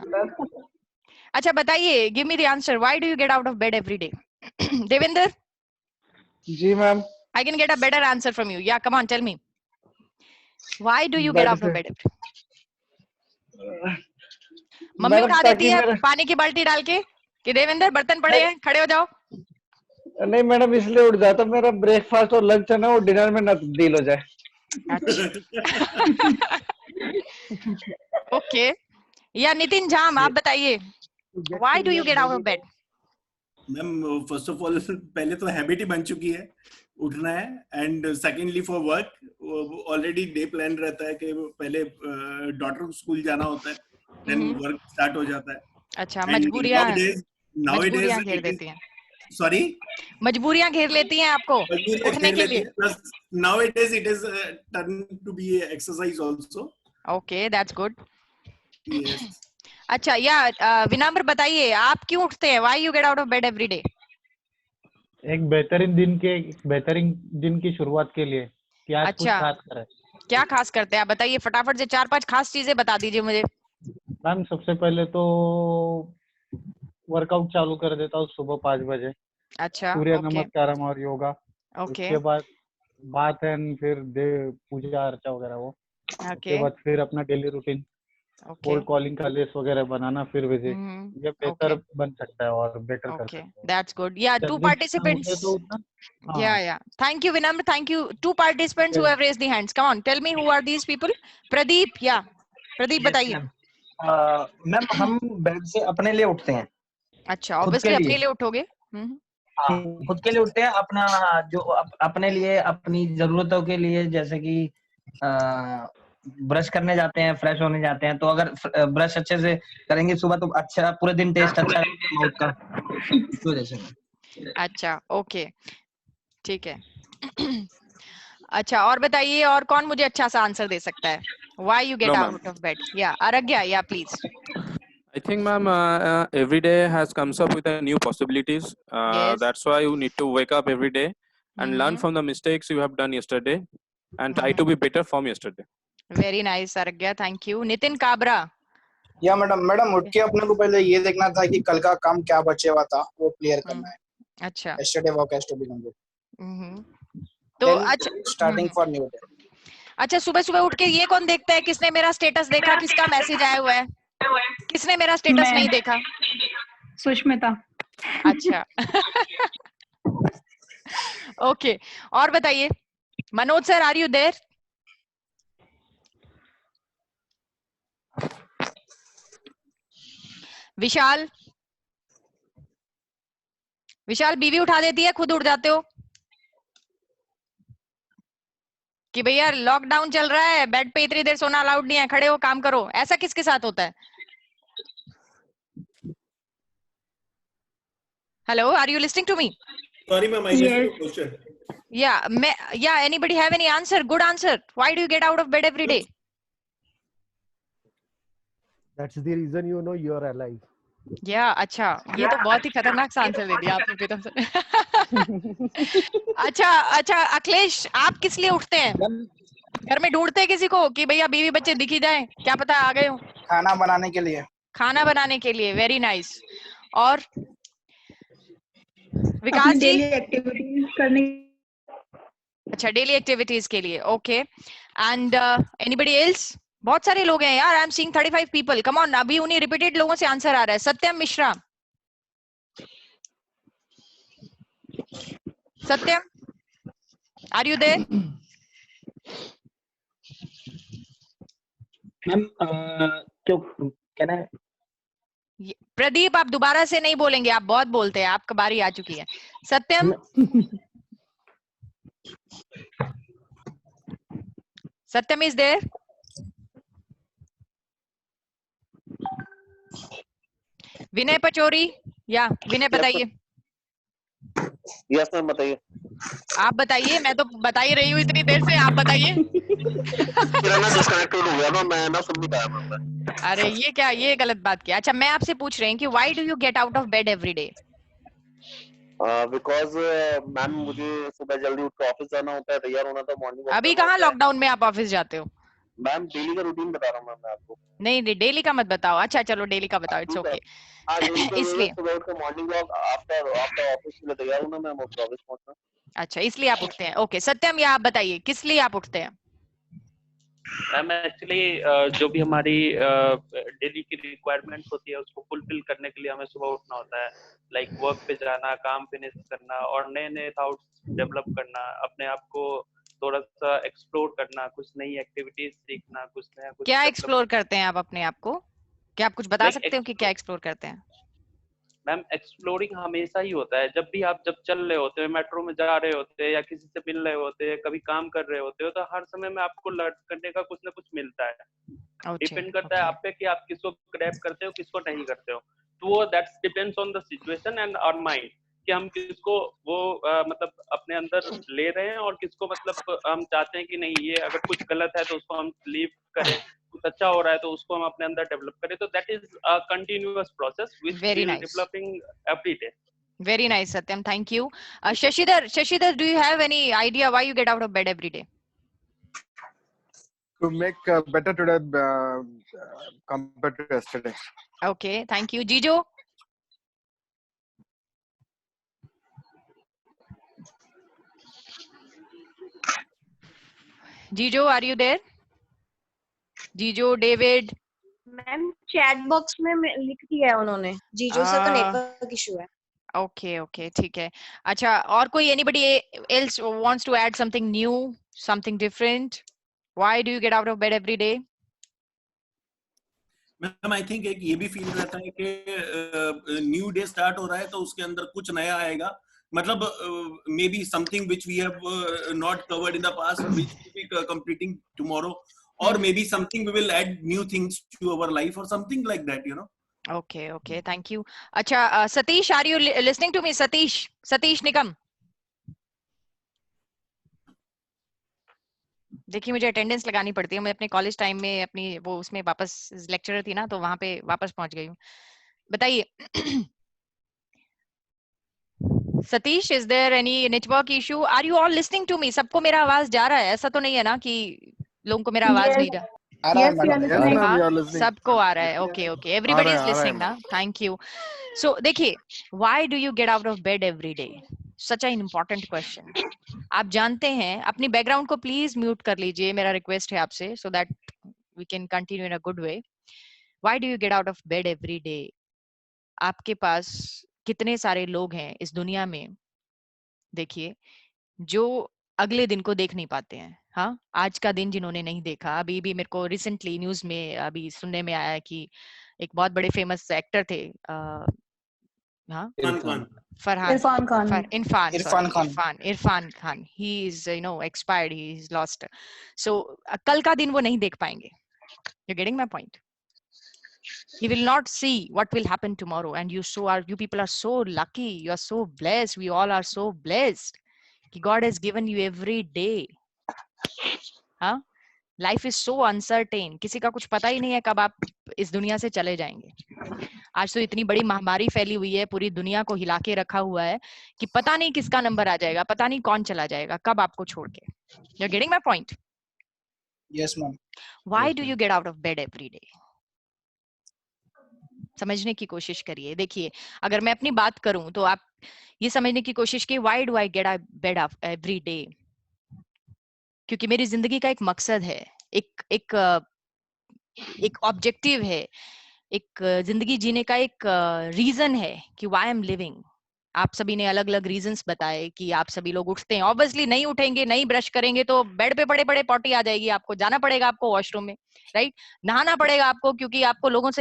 अच्छा बताइए, give me the answer. Why do you get out of bed every day? Devendra? जी ma'am. I can get a better answer from you. Yeah, come on, tell me. Why do you get out of bed? Mummy उठा देती है पानी की बाल्टी डाल के कि देवेंद्र बर्तन पड़े हैं, खड़े हो जाओ? नहीं मैडम, इसलिए उठ जाता मेरा ब्रेकफास्ट और लंच है ना, वो डिनर में ना तब्दील हो जाए. ओके. या नितिन झाम, आप बताइए, why do you get out of bed? Ma'am first of all पहले तो हैबिट ही बन चुकी है उठना है, and secondly for work already day plan रहता है कि पहले डॉटर को स्कूल जाना होता है, देन वर्क स्टार्ट हो जाता है. अच्छा, मजबूरियां घेर देती हैं. सॉरी, मजबूरियां घेर लेती हैं आपको उठने के लिए. Plus nowadays it is turn to be exercise also. Okay, that's good. Yes. अच्छा, या विनम्र बताइए, आप क्यों उठते हैं? Why you get out of bed every day? एक बेहतरीन दिन की शुरुआत के लिए क्या कुछ खास करें? क्या खास करते हैं आप बताइए, फटाफट से 4-5 खास चीजें बता दीजिए मुझे. मैम सबसे पहले तो वर्कआउट चालू कर देता हूँ सुबह 5 बजे. अच्छा, सूर्य नमस्कारम और योगा. ओके. उसके बाद बात एंड फिर पूजा अर्चा वगैरह वो. उसके बाद फिर अपना डेली रूटीन, कोल्ड कॉलिंग का लिस्ट वगैरह बनाना, फिर विजिट. ये बेहतर बन सकता है और बेटर कर सकता है. That's good. Yeah, 2 participants. Yeah. Thank you, Vinamr. Thank you. 2 participants who have raised the hands. Come on, tell me who are these people? Pradeep, yeah. Pradeep, बताइए. मैम हम बेड से अपने लिए उठते हैं. अच्छा, ऑब्वियसली अपने लिए उठोगे. खुद के लिए उठते हैं, अपना जो अपने लिए, अपनी जरूरतों के लिए, जैसे कि ब्रश करने जाते हैं, फ्रेश होने जाते हैं, तो अगर ब्रश अच्छे से करेंगे सुबह तो अच्छा पूरे दिन टेस्ट अच्छा माउथ का. तो जैसे अच्छा, ओके, ठीक है. अच्छा, और बताइए, और कौन मुझे अच्छा सा आंसर दे सकता है? Why you get out of bed? Yeah, Aragya, yeah, please. I think, ma'am, every day has comes up with a new possibilities. That's why you need to wake up every day and learn from the mistakes you have done yesterday and try to be better from yesterday. Very nice, Aragya. Thank you. Nitin Kabra. या मैडम उठ के अपने को पहले ये देखना था कि कल का काम क्या बचे हुआ था, वो क्लियर करना है. अच्छा. Yesterday work has to be done. तो अच्छा, starting for new day. अच्छा, सुबह सुबह उठ के ये कौन देखता है किसने मेरा स्टेटस देखा, किसका मैसेज आया हुआ है, किसने मेरा स्टेटस नहीं देखा? सुष्मिता. अच्छा. ओके, और बताइए, Manoj sir, are you there? Vishal बीवी उठा देती है, खुद उठ जाते हो कि भैया लॉकडाउन चल रहा है, बेड पे इतनी देर सोना अलाउड नहीं है, खड़े हो काम करो? ऐसा किसके साथ होता है? Hello, are you listening to me? Sorry, ma'am, I missed your question. Yeah, anybody have any answer? Good answer. Why do you get out of bed every day? That's the reason you are alive. Yeah, अच्छा, ये तो बहुत ही खतरनाक सा आंसर दे दिया आपने प्रीतम सर. अच्छा, अखिलेश, आप किस लिए उठते हैं? घर में ढूंढते हैं किसी को कि भैया बीवी बच्चे दिख ही जाए, क्या पता आ गए हो? खाना बनाने के लिए. खाना बनाने के लिए, वेरी नाइस। और विकास जी? डेली एक्टिविटीज करने। अच्छा, डेली एक्टिविटीज के लिए, ओके। And anybody else? बहुत सारे लोग हैं यार, I am seeing 35 people, come on. अभी उन्हीं रिपीटेड लोगों से आंसर आ रहा है। सत्यम मिश्रा, सत्यम, आर यू देयर? मैम क्यों कहना है? प्रदीप, आप दोबारा से नहीं बोलेंगे, आप बहुत बोलते हैं, आपका बारी आ चुकी है। सत्यम? सत्यम इज देयर? विनय पचौरी, या विनय बताइए। यस मैम, बताइए। आप बताइए, मैं तो बता ही रही हूँ इतनी देर से, आप बताइए। मेरा ना डिस्कनेक्टेड हो गया था, मैं ना सुन नहीं पाया मैम। अरे ये क्या, ये गलत बात किया। अच्छा, मैं आपसे पूछ रही हूँ कि why do you get out of bed every day? Because ma'am मुझे सुबह जल्दी उठ के ऑफिस जाना होता है, तैयार होना था, मॉर्निंग वॉक। अभी कहाँ लॉकडाउन में आप ऑफिस जाते हो? मैम डेली का रूटीन बता रहा हूँ मैम मैं आपको। नहीं, डेली का मत बताओ। अच्छा चलो, डेली का बताओ, इट्स ओके। इसलिए सुबह उठ के मॉर्निंग वॉक, आफ्टर ऑफिस के लिए तैयार होना मैम, और ऑफिस पहुंचना। अच्छा, इसलिए आप उठते हैं। ओके, सत्यम, या आप बताइए किस लिए आप उठते हैं? मैम एक्चुअली जो भी हमारी डेली की रिक्वायरमेंट्स होती है उसको फुलफिल करने के लिए हमें सुबह उठना होता है। लाइक वर्क पे जाना, काम फिनिश करना और नए नए थॉट्स डेवलप करना, अपने आप को थोड़ा सा एक्सप्लोर करना, कुछ नई एक्टिविटीज सीखना, कुछ नया कुछ। क्या एक्सप्लोर करते हैं आप अपने आप को? क्या आप कुछ बता सकते हो कि क्या एक्सप्लोर करते हैं? मैम एक्सप्लोरिंग हमेशा ही होता है, जब भी आप जब चल रहे होते हैं, मेट्रो में जा रहे होते हैं या किसी से मिल रहे होते हैं, कभी काम कर रहे होते हो, तो हर समय में आपको लर्न करने का कुछ ना कुछ मिलता है। डिपेंड करता है आप पे कि आप किसको ग्रैब करते हो, किसको नहीं करते हो। तो वो that's depends on the situation and our mind कि हम किसको वो मतलब अपने अंदर ले रहे हैं और किसको मतलब हम चाहते हैं कि नहीं, ये अगर कुछ गलत है तो उसको हम लीव करें, कुछ अच्छा हो रहा है तो उसको हम अपने अंदर डेवलप करें। तो that is a continuous process which we are developing every day. Very nice, Satyam. Thank you. Shashidhar, do you have any idea why you get out of bed every day? To make better today compared to yesterday. Okay, thank you. Jijo? Jijo, are you there? Jijo, David? Ma'am chat box में लिख दिया है उन्होंने, जीजो से तो नेटवर्क इशू है। Okay, okay, ठीक है। अच्छा, और कोई anybody else wants to add something new, something different? Why do you get out of bed every day? Ma'am I think एक ये भी फील रहता है कि न्यू डे स्टार्ट हो रहा है तो उसके अंदर कुछ नया आएगा, मतलब maybe something which we have not covered in the past which will be completing tomorrow, or maybe something we will add new things to our life or something like that, you know. Okay, okay, thank you. Acha, Satish, are you listening to me? Satish Nikam. देखिए, मुझे अटेंडेंस लगानी पड़ती है, मैं अपने कॉलेज टाइम में अपनी वो उसमें वापस लेक्चरर थी ना, तो वहां पे वापस पहुंच गई हूँ। बताइए Satish, is there any network issue? Are you all listening to me? सबको मेरा आवाज जा रहा है? ऐसा तो नहीं है ना कि लोगों को मेरा आवाज नहीं जा? सबको आ रहा है। Okay okay, everybody is listening ना, थैंक यू। सो देखिए, why do you get out of bed every day? Such an important question. आप जानते हैं, अपनी बैकग्राउंड को प्लीज म्यूट कर लीजिए, मेरा रिक्वेस्ट है आपसे, so that we can continue in a good way. Why do you get out of bed every day? आपके पास कितने सारे लोग हैं इस दुनिया में, देखिए, जो अगले दिन को देख नहीं पाते हैं। हाँ, आज का दिन जिन्होंने नहीं देखा, अभी भी मेरे को रिसेंटली न्यूज में अभी सुनने में आया कि एक बहुत बड़े फेमस एक्टर थे, Irrfan Khan, he is expired, he is lost. So कल का दिन वो नहीं देख पाएंगे। You getting my point? He will not see what will happen tomorrow, and you people are so lucky, you are so blessed, we all are so blessed कि God has given you every day. हाँ, life is so uncertain, किसी का कुछ पता ही नहीं है कब आप इस दुनिया से चले जाएंगे। आज तो इतनी बड़ी महामारी फैली हुई है, पूरी दुनिया को हिला के रखा हुआ है कि पता नहीं किसका नंबर आ जाएगा, पता नहीं कौन चला जाएगा कब आपको छोड़ के। You're getting my point? Yes, ma'am. Why do you get out of bed every day? समझने की कोशिश करिए। देखिए, अगर मैं अपनी बात करूं तो आप ये समझने की कोशिश की, why do I get out bed every day? क्योंकि मेरी जिंदगी का एक मकसद है, एक एक एक ऑब्जेक्टिव है, एक जिंदगी जीने का एक रीजन है कि व्हाई आई एम लिविंग। आप सभी ने अलग अलग रीजंस बताए कि आप सभी लोग उठते हैं, ऑब्वियसली नहीं उठेंगे, नहीं ब्रश करेंगे तो बेड पे पड़े पड़े पॉटी आ जाएगी, आपको जाना पड़ेगा, आपको वॉशरूम में, राइट, नहाना पड़ेगा आपको, क्योंकि आपको लोगों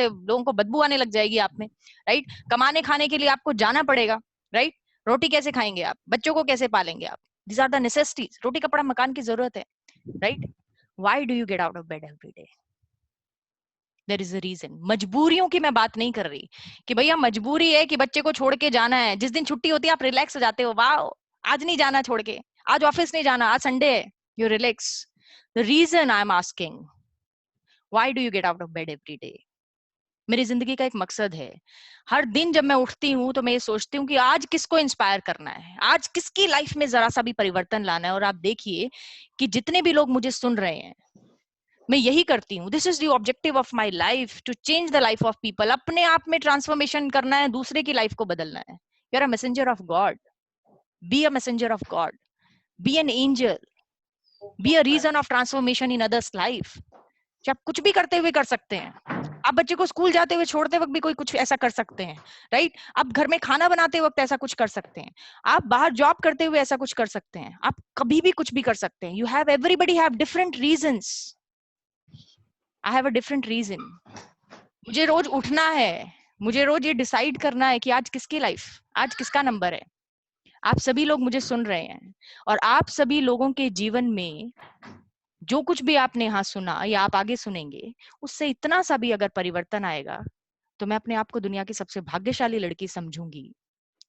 को बदबू आने लग जाएगी आप में, राइट, कमाने खाने के लिए आपको जाना पड़ेगा, राइट, रोटी कैसे खाएंगे आप, बच्चों को कैसे पालेंगे आप, दीज आर द नेसेसिटीज, रोटी कपड़ा मकान की जरूरत है, right. Why do you get out of bed every day? There is a reason. मजबूरियों की मैं बात नहीं कर रही कि भैया मजबूरी है कि बच्चे को छोड़ के जाना है, जिस दिन छुट्टी होती है आप रिलैक्स हो जाते हो, वाह आज नहीं जाना छोड़ के, आज ऑफिस नहीं जाना, आज संडे है, you relax. The reason I am asking, why do you get out of bed every day? मेरी जिंदगी का एक मकसद है। हर दिन जब मैं उठती हूँ तो मैं ये सोचती हूँ कि आज किसको इंस्पायर करना है, आज किसकी लाइफ में जरा सा भी परिवर्तन लाना है। और आप देखिए कि जितने भी लोग मुझे सुन रहे हैं, मैं यही करती हूँ। This is the objective of my life, to change the life of people. अपने आप में ट्रांसफॉर्मेशन करना है, दूसरे की लाइफ को बदलना है। You are a messenger of God, be a messenger of God, be an angel, be a reason of transformation in others life. आप कुछ भी करते हुए कर सकते हैं। आप बच्चे को स्कूल जाते हुए छोड़ते वक्त भी कोई कुछ ऐसा कर सकते हैं, राइट। आप घर में खाना बनाते वक्त ऐसा कुछ कर सकते हैं, आप बाहर जॉब करते हुए ऐसा कुछ कर सकते हैं, आप कभी भी कुछ भी कर सकते हैं। You have, everybody have different reasons. I have a different reason. मुझे रोज उठना है, मुझे रोज ये डिसाइड करना है कि आज किसकी लाइफ, आज किसका नंबर है। आप सभी लोग मुझे सुन रहे हैं और आप सभी लोगों के जीवन में जो कुछ भी आपने यहाँ सुना या आप आगे सुनेंगे, उससे इतना सा भी अगर परिवर्तन आएगा तो मैं अपने आप को दुनिया की सबसे भाग्यशाली लड़की समझूंगी।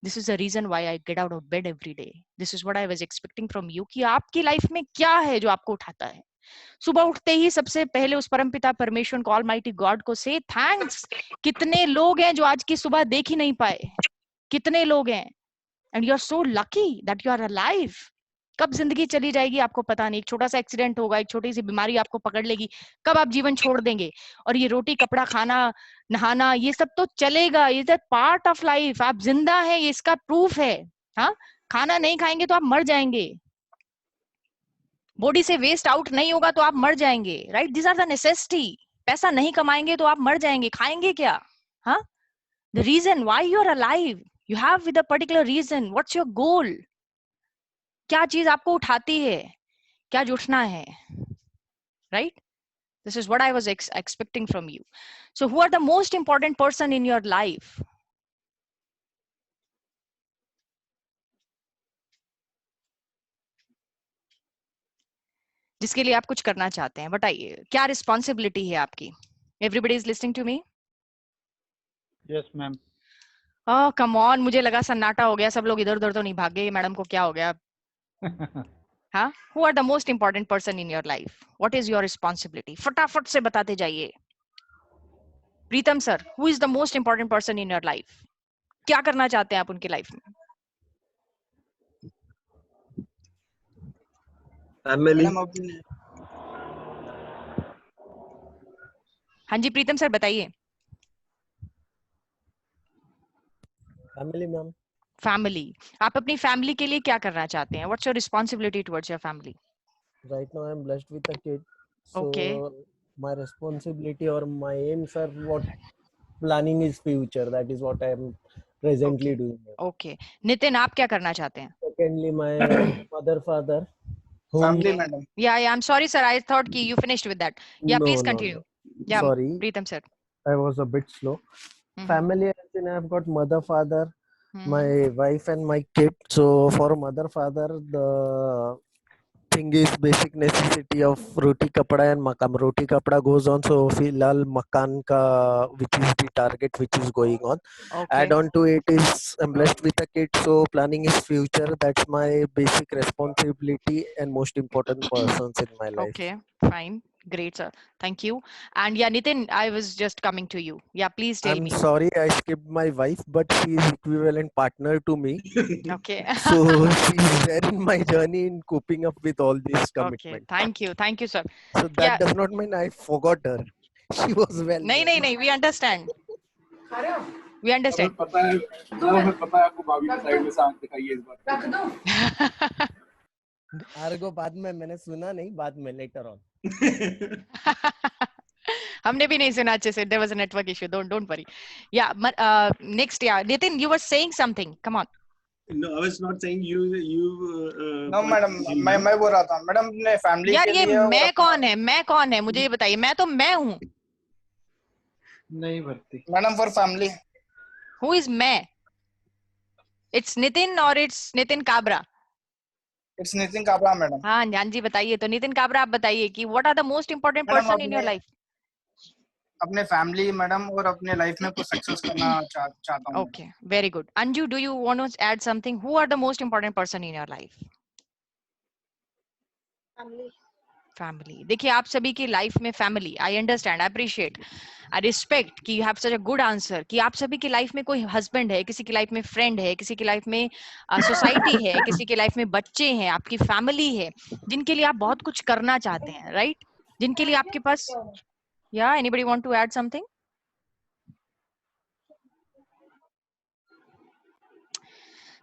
This is the reason why I get out of bed every day. This is what I was expecting from you, कि आपकी लाइफ में क्या है जो आपको उठाता है। सुबह उठते ही सबसे पहले उस परमपिता परमेश्वर को, ऑलमाइटी गॉड को से थैंक्स। कितने लोग हैं जो आज की सुबह देख ही नहीं पाए, कितने लोग हैं, and you are so lucky that you are alive. कब जिंदगी चली जाएगी आपको पता नहीं, एक छोटा सा एक्सीडेंट होगा, एक छोटी सी बीमारी आपको पकड़ लेगी, कब आप जीवन छोड़ देंगे। और ये रोटी कपड़ा खाना नहाना ये सब तो चलेगा, is that part of life. आप जिंदा हैं, ये इसका प्रूफ है। हाँ, खाना नहीं खाएंगे तो आप मर जाएंगे, बॉडी से वेस्ट आउट नहीं होगा तो आप मर जाएंगे, right. This are the necessity. पैसा नहीं कमाएंगे तो आप मर जाएंगे, खाएंगे क्या? हाँ, the reason why you are alive, you have with a particular reason. What's your goal? क्या चीज आपको उठाती है, क्या उठना है, right. This is what I was expecting from you. So who are the most important person in your life? जिसके लिए आप कुछ करना चाहते हैं, बताइए क्या रिस्पॉन्सिबिलिटी है आपकी? Everybody is listening to me? Yes, ma'am. Oh, come on, मुझे लगा सन्नाटा हो गया, सब लोग इधर उधर तो नहीं भाग गए, मैडम को क्या हो गया? हाँ, who are the most important person in your life? What is your responsibility? फटाफट से बताते जाइए। प्रीतम sir, who is the most important person in your life? क्या करना चाहते हैं आप उनकी लाइफ में? फैमिली। हाँ जी प्रीतम सर बताइए। Family ma'am. फैमिली, आप अपनी फैमिली के लिए क्या करना चाहते हैं? What's your responsibility towards your family? Right now I'm blessed with a kid. So Okay. my responsibility or my aims are what planning is future. That is what I am presently doing. Okay. Nitin, आप क्या करना चाहते हैं? Secondly, my mother, father. Family, madam. Yeah, I'm sorry, sir. I thought you finished with that. Yeah, No, please no, continue. no. Yeah, Sorry. Preetham sir. I was a bit slow. Family, as in I've got mother, father, my wife and my kid. So for mother, father, the thing is basic necessity of roti kapda and makan. Roti kapda goes on, so filal makan ka, which is the target which is going on. Okay. Add on to it is I'm blessed with a kid, so planning is future. That's my basic responsibility and most important persons in my life. Okay, fine. Great, sir. Thank you. And yeah, Nitin, I was just coming to you. Yeah, please tell I'm me. sorry I skipped my wife, but she is equivalent partner to me. Okay. So she's there in my journey in coping up with all these commitments. Okay, thank you. Thank you, sir. So that does not mean I forgot her. She was well. नहीं, we understand. We understand. पता है आपको भाभी की साइड में से आंख दिखाई है इस बार। रख दो। आर्गो बाद में मैंने सुना नहीं, बाद में लेटर ऑन। हमने भी नहीं सुना अच्छे से. There was a network issue. Don't worry. Yeah. Next, yeah. Nitin, you were saying something. Come on. No, I was not saying you. No, madam, मैं बोल रहा था मैडम ने फैमिली यार के ये लिए मैं कौन है? मैं कौन है? मुझे ये बताइए. मैं तो मैं हूँ. नहीं भरती madam for family. Who is मैं? It's Nitin or it's Nitin Kabra? It's Nitin Kabra, madam. हाँ जी बताइए. तो नितिन काबरा आप बताइए कि what are the most important person in your life? अपने फैमिली मैडम और अपने लाइफ में कुछ सक्सेस करना चाहता हूँ. Okay, very good. Anju, do you want to add something? Who are the most important person in your life? Family. देखिए आप सभी की लाइफ में family. I understand, I appreciate, I respect कि you have such a good answer कि आप सभी की लाइफ में कोई हस्बैंड है, किसी की लाइफ में फ्रेंड है, किसी की लाइफ में सोसाइटी है, किसी की लाइफ में बच्चे हैं, आपकी फैमिली है, जिनके लिए आप बहुत कुछ करना चाहते हैं, राइट? जिनके लिए आपके पास. Yeah, anybody want to add something?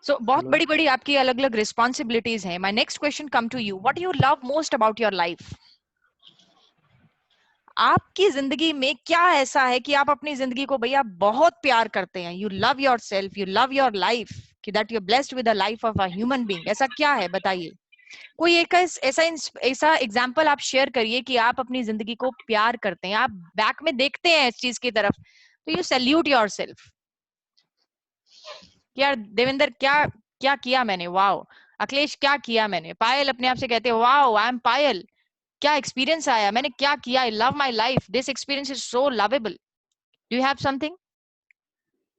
So बहुत बड़ी बड़ी आपकी अलग अलग रिस्पॉन्सिबिलिटीज हैं. My next question come to you. What do you love most about your life? आपकी जिंदगी में क्या ऐसा है कि आप अपनी जिंदगी को भैया बहुत प्यार करते हैं? You love yourself, you love your life, कि that you're blessed with the life of a human being. ऐसा क्या है बताइए. कोई एक ऐसा एग्जाम्पल आप शेयर करिए कि आप अपनी जिंदगी को प्यार करते हैं, आप बैक में देखते हैं इस चीज की तरफ, तो यू सैल्यूट योरसेल्फ. यार देवेंद्र क्या किया मैंने, वाओ. अखिलेश क्या किया मैंने. पायल अपने आप से कहते हैं वाओ आई एम पायल. क्या एक्सपीरियंस आया, मैंने क्या किया. I love my life. This experience is so lovable. Do you have something?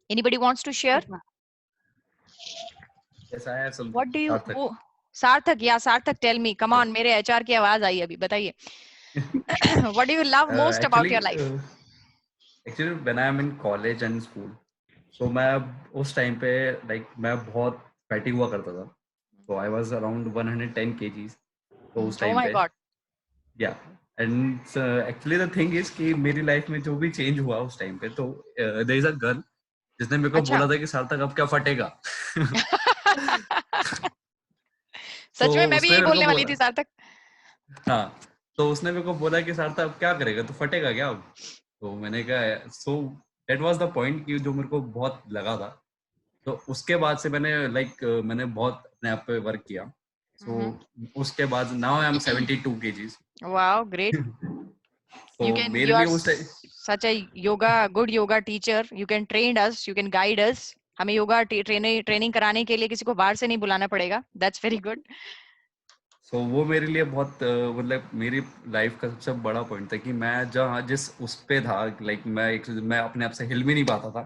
Anybody wants to share? Yes, I have some. What do you Sarthak, या Sarthak tell me. Come on, मेरे एचआर की आवाज आई अभी. बताइए. What do you love most about your life? Actually, when I am in college and school, so मैं उस टाइम पे मैं बहुत फैटी हुआ करता था. So I was around 110 kgs. तो उस टाइम पे. Yeah. And actually the thing is कि मेरी लाइफ में जो भी चेंज हुआ उस टाइम पे, तो there is a girl जिसने मेरे को बोला था कि सार्थक अब क्या फटेगा. सच में मैं भी यही बोलने वाली थी सार्थक. हाँ, तो उसने मेरे को बोला कि सार्थक अब क्या करेगा, तो फटेगा क्या अब. तो मैंने कहा so that was the point कि जो मेरे को बहुत लगा था. तो उसके बाद से मैंने बहुत अपने आप पे वर्क किया. सो उसके बाद now I am 72 kgs. Wow, great. You can, you are such a good yoga teacher. You can train us, you can guide us. हमें योगा ट्रेनिंग कराने के लिए किसी को बाहर से नहीं बुलाना पड़ेगा. That's very good. So वो मेरे लिए बहुत मेरी लाइफ का सबसे बड़ा पॉइंट था कि मैं जहाँ जिस उस पे था मैं अपने आप से हिल भी नहीं पाता था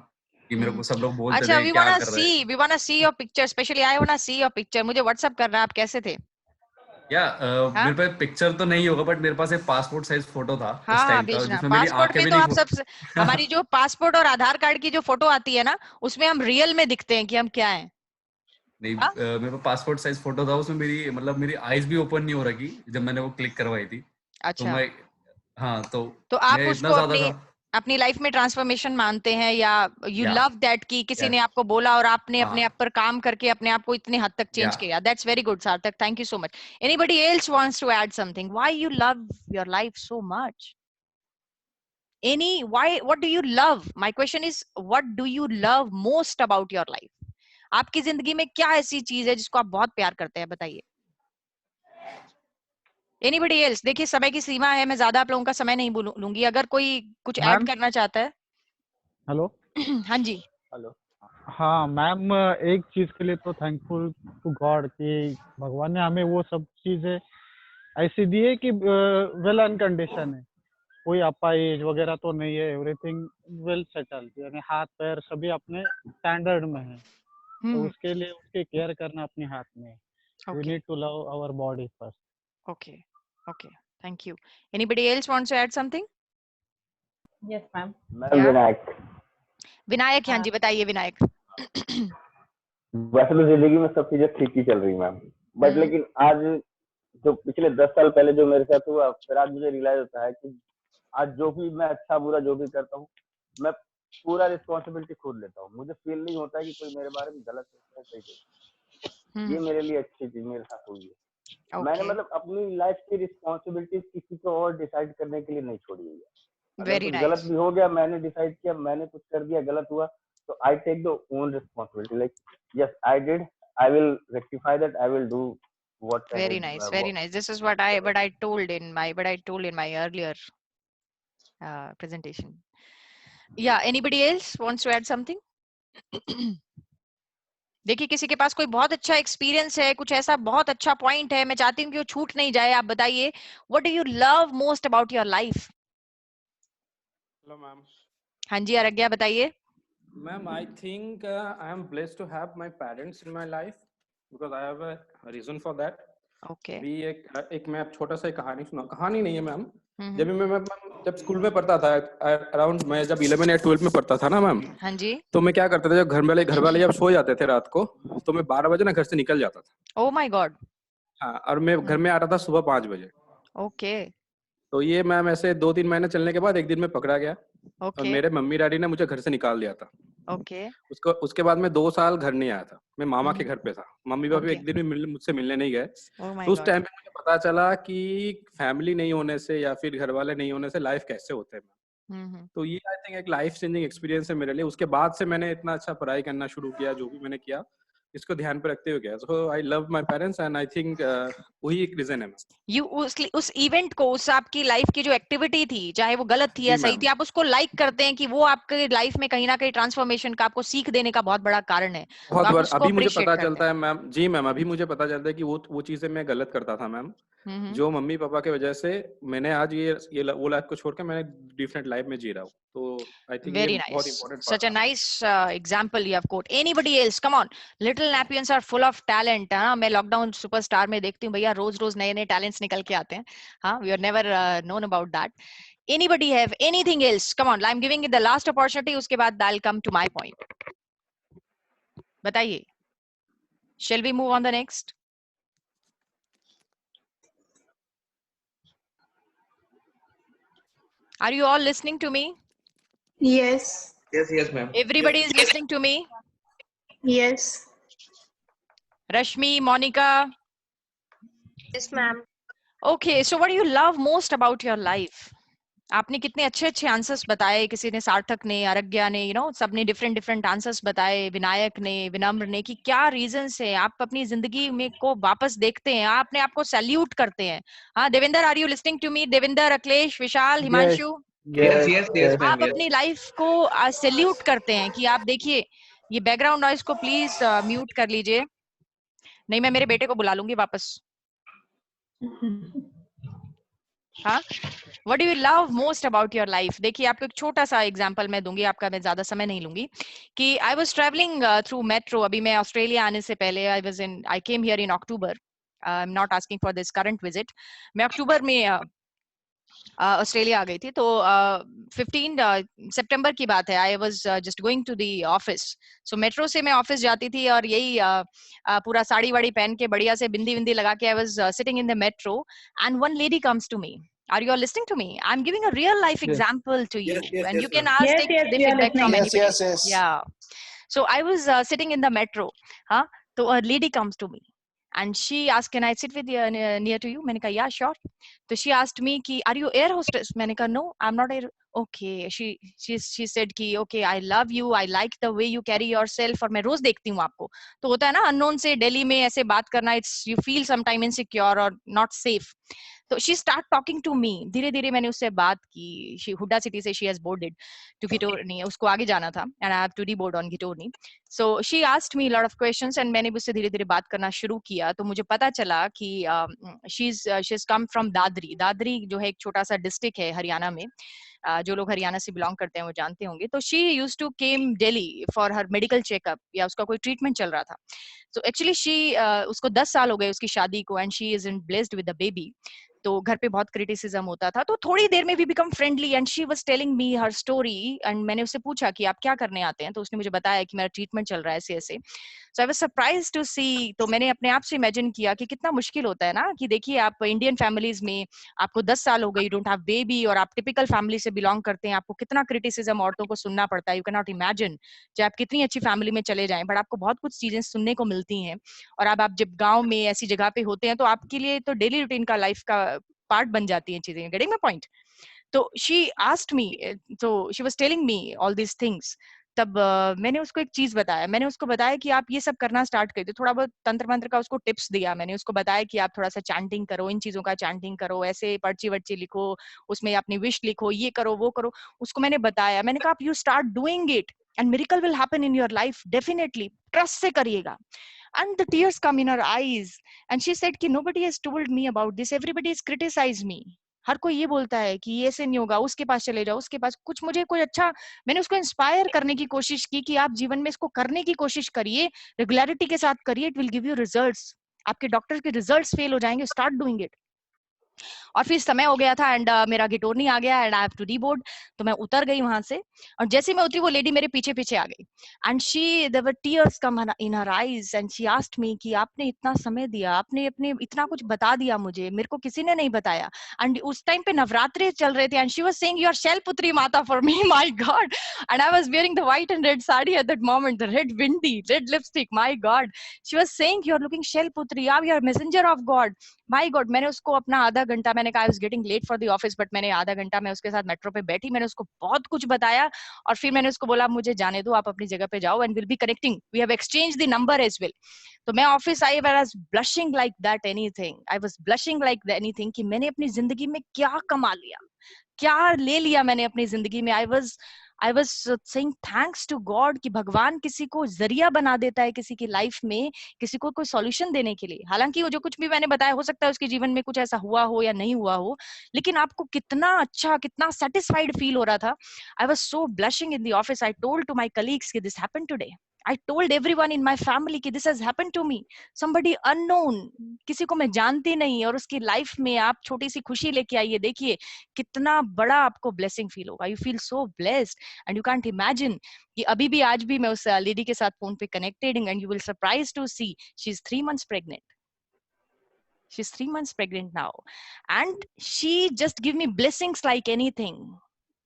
कि मेरे को सब लोग बोलते थे क्या कर रहे हैं. We wanna see your picture, especially I wanna see your picture. मुझे WhatsApp करना. आप कैसे थे? मेरे पास पिक्चर तो नहीं होगा, बट मेरे पास एक पासपोर्ट साइज फोटो था उस टाइम का, जिसमें मेरी पासपोर्ट में तो आप सब हमारी जो पासपोर्ट और आधार कार्ड की जो फोटो आती है ना, उसमें हम रियल में दिखते हैं कि हम क्या हैं. नहीं, मेरे पास पासपोर्ट साइज फोटो था. उसमें मेरी आईज भी ओपन नहीं हो रही जब मैंने वो क्लिक करवाई थी. अच्छा. तो मैं तो आप उसको अपनी लाइफ में ट्रांसफॉर्मेशन मानते हैं, या यू लव दैट कि किसी ने आपको बोला और आपने अपने आप पर काम करके अपने आप को इतने हद तक चेंज किया. That's very good Sarthak. Thank you so much. Anybody else wants to add something? Why you love your life so much? What do you love? My question is, what do you love most about your life? आपकी जिंदगी में क्या ऐसी चीज है जिसको आप बहुत प्यार करते हैं? बताइए. Anybody else? देखिए समय की सीमा है, मैं ज्यादा आप लोगों का समय नहीं लूंगी. अगर कोई कुछ ऐड करना चाहता है. हेलो. हाँ जी. हेलो. हाँ मैम, एक चीज के लिए तो थैंकफुल टू गॉड कि भगवान ने हमें वो सब चीजें ऐसी दी है कि वेल अनकंडीशन है. कोई अपाइज वगैरह तो नहीं है. एवरीथिंग वेल सेटल्ड, यानी हाथ पैर सभी अपने स्टैंडर्ड में है. तो उसके लिए उसकी केयर करना अपने हाथ में है. We need to love our body first. Okay. Thank you. Anybody else wants to add something? Yes, ma'am. Vinayak. हाँ जी बताइए विनायक. वैसे तो जिंदगी में सब चीजें ठीक ही चल रही मैम, बट लेकिन आज जो पिछले 10 साल पहले जो मेरे साथ हुआ, फिर आज मुझे रियलाइज होता है कि आज जो भी मैं अच्छा बुरा जो भी करता हूँ, मैं पूरा रिस्पॉन्सिबिलिटी खुद लेता हूँ। मुझे फील नहीं होता है कि कोई मेरे बारे में गलत सोचता है, सही सोचता है। ये मेरे लिए अच्छी चीज मेरे साथ हुई है। मैंने मतलब अपनी लाइफ की रिस्पॉन्सिबिलिटी किसी को और डिसाइड करने के लिए नहीं छोड़ी हुई है। अगर कुछ गलत भी हो गया, मैंने डिसाइड किया, मैंने कुछ कर दिया, गलत हुआ, तो I take the own responsibility. Like yes I did, I will rectify that, I will do what Very nice, very nice. This is what I told in my earlier presentation. Yeah, anybody else wants to add something? देखिए किसी के पास कोई बहुत अच्छा एक्सपीरियंस है, कुछ ऐसा बहुत अच्छा पॉइंट है, मैं चाहती हूँ कि वो छूट नहीं जाए। आप बताइए, what do you love most about your life? Hello ma'am. हाँ जी आरग्या बताइए। Ma'am I think I am blessed to have my parents in my life because I have a reason for that. Okay. भी एक मैं छोटा सा कहानी सुना, कहानी नहीं है मैम। जब स्कूल में पढ़ता था, अराउंड मैं जब 11 या 12 में पढ़ता था ना मैम, हाँ जी, तो मैं क्या करता था, जब घर वाले जब सो जाते थे रात को, तो मैं 12 बजे ना घर से निकल जाता था। Oh my God. हाँ, और मैं घर में आता था सुबह 5 बजे। ओके। तो ये मैम ऐसे 2-3 महीने चलने के बाद एक दिन में पकड़ा गया और ओके। मेरे मम्मी डैडी ने मुझे घर से निकाल दिया था। ओके। उसके बाद मैं 2 साल घर नहीं आया था, मैं मामा के घर पे था। Mummy papa okay. एक दिन भी मुझसे मिलने नहीं गए। ओह माय तो उस गॉड। टाइम पे मुझे पता चला कि फैमिली नहीं होने से या फिर घर वाले नहीं होने से लाइफ कैसे होते हैं। तो ये आई थिंक एक लाइफ चेंजिंग एक्सपीरियंस है मेरे लिए। उसके बाद से मैंने इतना अच्छा पढ़ाई करना शुरू किया, जो भी मैंने किया इसको ध्यान पे रखते हुए किया। So I love my parents and I think वही एक रीजन है। यू उस इवेंट को, उस आपकी लाइफ की जो एक्टिविटी थी, चाहे वो गलत थी या सही थी, आप उसको लाइक करते हैं कि वो आपके लाइफ में कहीं ना कहीं ट्रांसफॉर्मेशन का, आपको सीख देने का बहुत बड़ा कारण है। बहुत तो बार अभी मुझे पता चलता है मैम, जी मैम, अभी मुझे पता चलता है कि वो चीजें मैं गलत करता था मैम, जो मम्मी पापा की वजह से मैंने आज ये वो लाइफ को छोड़ के मैंने डिफरेंट लाइफ में जी रहा हूँ। तो आई थिंक ये Very बहुत nice. Important Such a nice example you have quote. Anybody else? Come on. Little Napians are full of talent. हाँ, मैं लॉकडाउन सुपरस्टार में देखती हूँ भैया, रोज रोज नए नए टैलेंट्स निकल के आते हैं। हाँ, we are never known about that. Anybody have anything else? Come on. I'm giving it the last opportunity. उसके बाद I'll come to my point. बताइए. Shall we move on the next? Are you all listening to me? Yes. Yes, ma'am. Everybody is listening to me? Yes. Rashmi, Monica? Yes, ma'am. Okay, so what do you love most about your life? आपने कितने अच्छे अच्छे आंसर्स बताए, किसी ने, सार्थक ने, आरग्या ने, सबने डिफरेंट डिफरेंट आंसर्स बताए, विनायक ने, विनम्र ने, कि क्या रीजंस है आप अपनी जिंदगी में को वापस देखते हैं, आपने आपको सैल्यूट करते हैं। हाँ, Devendra, are you listening to me? Devendra, Akhilesh, Vishal, Himanshu, आप अपनी लाइफ को सैल्यूट करते हैं कि आप देखिए, ये बैकग्राउंड नॉइज को प्लीज म्यूट कर लीजिए, नहीं मैं मेरे बेटे को बुला लूंगी वापस। हाँ, What do you love most about your life? देखिए आपको एक छोटा सा एग्जांपल मैं दूंगी, आपका मैं ज्यादा समय नहीं लूंगी, कि I was traveling through metro. अभी मैं ऑस्ट्रेलिया आने से पहले I came here in October. I'm not asking for this current visit. मैं अक्टूबर में ऑस्ट्रेलिया आ गई थी। तो 15 सितंबर की बात है। I was just going to the office. So metro से मैं ऑफिस जाती थी और यही पूरा साड़ी वाड़ी पहन के बढ़िया से बिंदी विंदी लगा के I was sitting in the metro and one lady comes to me. Are you all listening to me? I'm giving a real life example to you, and you can ask take the feedback from anybody. Yes. Yeah. So I was sitting in the metro. Huh? So a lady comes to me. And she asked, can I sit with you near to you? मैंने कहा, yeah, sure. So she asked me, कि, are you air hostess? मैंने कहा, no, I'm not air. Okay. She said कि, okay, I love you. I like the way you carry yourself. और मैं रोज देखती हूँ आपको. तो होता है ना, unknown से दिल्ली में ऐसे बात करना, you feel sometime insecure or not safe. तो she start talking to me. धीरे धीरे मैंने उससे बात की. हुड्डा सिटी से she has boarded to Ghitorni. उसको आगे जाना था and I have to deboard on Ghitorni. So she asked me a lot of questions and मैंने उससे धीरे धीरे बात करना शुरू किया. तो मुझे पता चला कि she's come from Dadri. Dadri जो है एक छोटा सा डिस्ट्रिक्ट है हरियाणा में. जो लोग हरियाणा से बिलोंग करते हैं वो जानते होंगे. तो she used to came Delhi for her medical checkup या उसका कोई ट्रीटमेंट चल रहा था. So actually she उसको 10 साल हो गए उसकी शादी को and she is blessed with a baby. तो घर पे बहुत क्रिटिसिज्म होता था, तो थोड़ी देर में we become friendly and she was telling me her story and मैंने उससे पूछा कि आप क्या करने आते हैं, तो उसने मुझे बताया कि मेरा ट्रीटमेंट चल रहा है ऐसे ऐसे। सो आई वाज सरप्राइज टू सी, तो मैंने अपने आप से इमेजिन किया कि कितना मुश्किल होता है ना, कि देखिए आप इंडियन फैमिलीज में आपको 10 साल हो गए, यू डोंट हैव बेबी, और आप टिपिकल फैमिली से बिलोंग करते हैं, आपको कितना क्रिटिसिज्म औरतों को सुनना पड़ता है, यू कैन नॉट इमेजिन। चाहे आप कितनी अच्छी फैमिली में चले जाएं, बट आपको बहुत कुछ चीजें सुनने को मिलती हैं, और अब आप जब गांव में ऐसी जगह पे होते हैं तो आपके लिए तो डेली रूटीन का लाइफ का पार्ट बन जाती हैं चीजें। Getting my point? तो शी आस्क्ड मी, तो she was telling me all these things. तब मैंने उसको एक चीज बताया, मैंने उसको बताया कि आप ये सब करना स्टार्ट कर दो, थोड़ा बहुत तंत्र मंत्र का उसको टिप्स दिया। मैंने उसको बताया कि आप थोड़ा सा चैंटिंग करो, इन चीजों का चैंटिंग करो, ऐसे पर्ची वर्ची लिखो, उसमें अपनी विश लिखो, ये करो वो करो। उसको मैंने बताया, मैंने कहा आप you start doing it and miracle will happen in your life, definitely, trust से करिएगा। And the tears come in her eyes and she said कि nobody has told me about this, everybody has criticized me। हर कोई ये बोलता है कि ये ऐसे नहीं होगा, उसके पास चले जाओ, उसके पास कुछ, मुझे कोई अच्छा, मैंने उसको इंस्पायर करने की कोशिश की कि आप जीवन में इसको करने की कोशिश करिए, रेगुलरिटी के साथ करिए, it will give you results. आपके डॉक्टर के रिजल्ट्स फेल हो जाएंगे, स्टार्ट डूइंग इट। और फिर समय हो गया था एंड मेरा गिटोरनी आ गया एंड आई हैव टू रीबोर्ड, तो मैं उतर गई वहां से, और जैसे ही मैं उतरी वो लेडी मेरे पीछे पीछे आ गई and she, there were tears come in her eyes and she asked me कि आपने इतना समय दिया, आपने अपने इतना कुछ बता दिया मुझे, मेरे को किसी ने नहीं बताया। एंड उस टाइम पे नवरात्रि चल रहे थे and she was saying you are Shailputri mata for me, my God. And I was wearing the white and red sari at that moment, the red bindi, red lipstick, my God. She was saying you are looking Shailputri, आप you are messenger of God, my God. मैंने उसको अपना आधा घंटा, मैंने कहा I was getting late for the office, but मैंने आधा घंटा मैं उसके साथ मेट्रो पे बैठी, मैंने उसको बहुत कुछ बताया, और फिर मैंने उसको बोला मुझे जाने दो, आप अपनी जगह पे जाओ and will be connecting, we have exchange the number as well. तो मैं ऑफिस आई, I was blushing like that anything, I was blushing like that anything कि मैंने अपनी जिंदगी में क्या कमा लिया, क्या ले लिया मैंने अपनी जिंदगी में। I was saying thanks to God कि भगवान किसी को जरिया बना देता है किसी की लाइफ में, किसी को कोई सॉल्यूशन देने के लिए। हालांकि वो जो कुछ भी मैंने बताया, हो सकता है उसके जीवन में कुछ ऐसा हुआ हो या नहीं हुआ हो, लेकिन आपको कितना अच्छा, कितना सेटिस्फाइड फील हो रहा था। I was so blushing in the office. I told to my colleagues कि this happened today. I told everyone in my family कि this has happened to me. Somebody unknown, किसी को मैं जानती नहीं, और उसकी लाइफ में आप छोटी सी खुशी लेके आइए, देखिए कितना बड़ा आपको ब्लेसिंग फील होगा। You feel so blessed and you can't imagine कि अभी भी, आज भी मैं उस लेडी के साथ फोन पे connected, and you will surprised to see she's 3 months pregnant. She's 3 months pregnant now and she just give me blessings like anything.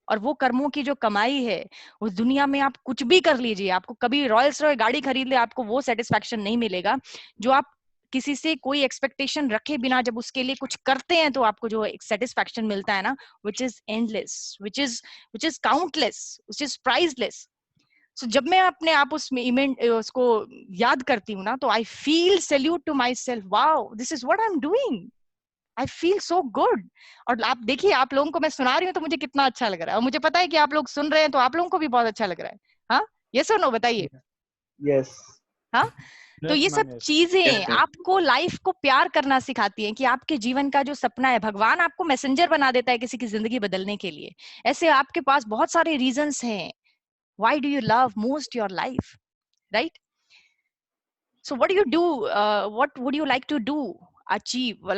और वो कर्मों की जो कमाई है, उस दुनिया में आप कुछ भी कर लीजिए, आपको कभी रॉयल्स रॉय गाड़ी खरीद ले, आपको वो सेटिस्फैक्शन नहीं मिलेगा जो आप किसी से कोई एक्सपेक्टेशन रखे बिना जब उसके लिए कुछ करते हैं तो आपको जो एक सेटिस्फैक्शन मिलता है ना, which is endless, which is countless, which is priceless. So जब मैं अपने आप उसमें इवेंट उसको याद करती हूँ ना, तो I feel salute to myself, wow, this is what I'm doing. I feel so good. और आप देखिए, आप लोगों को मैं सुना रही हूँ तो मुझे कितना अच्छा लग रहा है, और मुझे पता है कि आप लोग सुन रहे हैं तो आप लोगों को भी बहुत अच्छा लग रहा है। हाँ, ये सुनो, बताइए। यस। हाँ, तो ये सब चीजें आपको लाइफ को प्यार करना सिखाती हैं कि आपके जीवन का जो सपना है, भगवान आपको मैसेंजर बना देता है किसी की जिंदगी बदलने के लिए। ऐसे आपके पास बहुत सारे रीजंस हैं why do you love most your life, right? So what do you do, what would you like to do,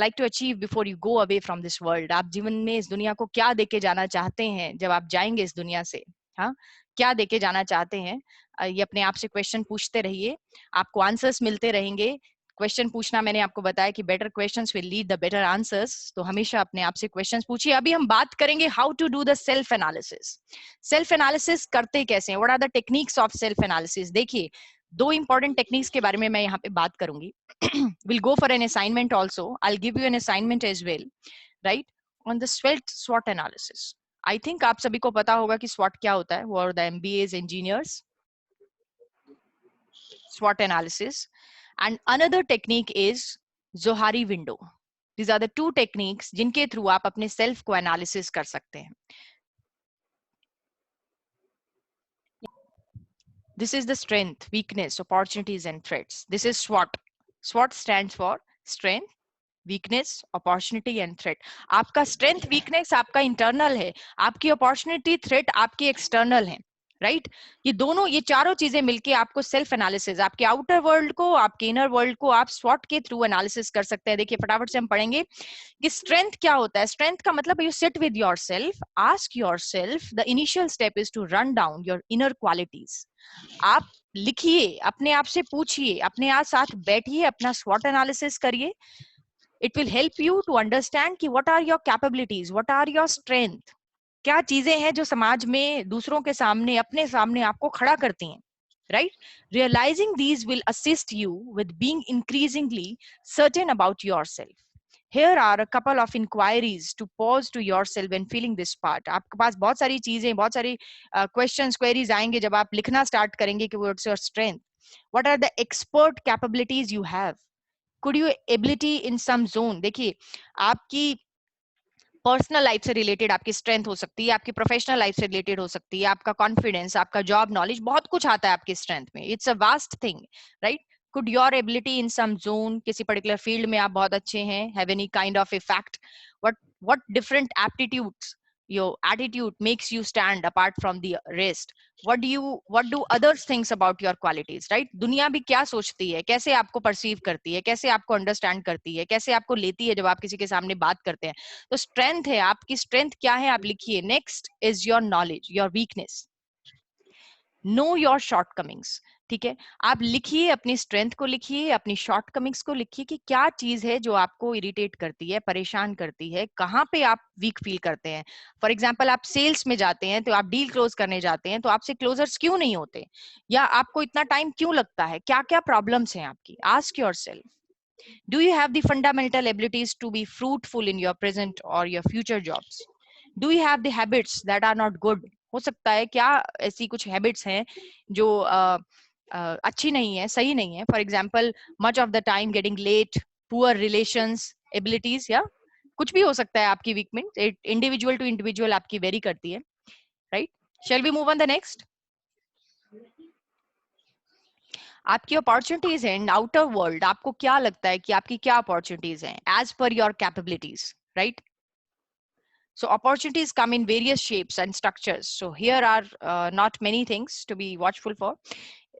like to achieve before you go away from this world? आप जीवन में इस दुनिया को क्या देके जाना चाहते हैं जब आप जाएंगे इस दुनिया से? हाँ, क्या देके जाना चाहते हैं? ये अपने आप से क्वेश्चन पूछते रहिए, आपको आंसर्स मिलते रहेंगे। क्वेश्चन पूछना, मैंने आपको बताया कि better questions will lead the better answers, तो हमेशा अपने आप से क्वेश्चंस पूछिए। अभी हम बात करेंगे how to do the self analysis. Self analysis करते कैसे हैं, what are the techniques of self analysis. देखिए, 2 इंपॉर्टेंट टेक्निक्स के बारे में मैं यहाँ पे बात करूंगी। Will go for an assignment also, I will give you an assignment as well, right, on the स्वॉट एनालिसिस। आई थिंक आप सभी को पता होगा कि स्वॉट क्या होता है, वो the MBAs engineers, SWOT analysis. And another technique is Zohari window. These are the 2 techniques जिनके थ्रू आप अपने सेल्फ को एनालिसिस कर सकते हैं। This is the strength, weakness, opportunities and threats. This is SWOT. SWOT stands for strength, weakness, opportunity and threat. आपका strength, weakness आपका internal है, आपकी opportunity, threat आपकी external है, राइट ये दोनों, ये चारों चीजें मिलके आपको सेल्फ एनालिसिस, आपके आउटर वर्ल्ड को, आपके इनर वर्ल्ड को आप स्वॉट के थ्रू एनालिसिस कर सकते हैं। देखिए फटाफट से हम पढ़ेंगे कि स्ट्रेंथ क्या होता है। स्ट्रेंथ का मतलब you sit with yourself, ask yourself, the initial step is to run down your inner qualities. आप लिखिए, अपने आप से पूछिए, अपने आप साथ बैठिए, अपना स्वॉट एनालिसिस करिए। It will help you to understand कि what are your capabilities, what are your strength, क्या चीजें हैं जो समाज में दूसरों के सामने, अपने सामने आपको खड़ा करती हैं, right? Realising these will assist you with being increasingly certain about yourself. Here are a couple of inquiries to pose to yourself when feeling this part. आपके पास बहुत सारी चीजें, बहुत सारी questions, queries आएंगे जब आप लिखना स्टार्ट करेंगे कि what's your strength? What are the expert capabilities you have? Could you ability in some zone? देखिए आपकी पर्सनल लाइफ से रिलेटेड आपकी स्ट्रेंथ हो सकती है, आपकी प्रोफेशनल लाइफ से रिलेटेड हो सकती है, आपका कॉन्फिडेंस, आपका जॉब नॉलेज, बहुत कुछ आता है आपकी स्ट्रेंथ में। It's a vast thing, right? Could your ability in some zone, किसी पर्टिकुलर फील्ड में आप बहुत अच्छे हैं, have any kind of effect? What different aptitudes, your attitude makes you stand apart from the rest? What do others thinks about your qualities, right? दुनिया भी क्या सोचती है, कैसे आपको परसीव करती है, कैसे आपको अंडरस्टैंड करती है, कैसे आपको लेती है जब आप किसी के सामने बात करते हैं। तो स्ट्रेंथ है, आपकी स्ट्रेंथ क्या है आप लिखिए। Next is your knowledge, your weakness. Know your shortcomings, ठीक है? आप लिखिए, अपनी स्ट्रेंथ को लिखिए, अपनी शॉर्टकमिंग्स को लिखिए कि क्या चीज है जो आपको इरिटेट करती है, परेशान करती है, कहाँ पे आप वीक फील करते हैं। फॉर एग्जांपल आप सेल्स में जाते हैं तो आप डील क्लोज करने जाते हैं तो आपसे क्लोजर्स क्यों नहीं होते, या आपको इतना टाइम क्यों लगता है, क्या क्या प्रॉब्लम्स हैं आपकी। Ask yourself, do you have the fundamental abilities to be fruitful in your present और your future jobs? Do you have the habits that are not good? हो सकता है क्या ऐसी कुछ हैबिट्स हैं जो अच्छी नहीं है, सही नहीं है। For example much of the time getting late, poor relations, abilities, या कुछ भी हो सकता है आपकी वीकनेस। इंडिविजुअल टू इंडिविजुअल आपकी वेरी करती है, right? Shall we move on the next? आपकी अपॉर्चुनिटीज हैं इन आउटर वर्ल्ड, आपको क्या लगता है कि आपकी क्या अपॉर्चुनिटीज हैं as per your capabilities, right? So opportunities come in various shapes and structures. So here are not many things to be watchful for.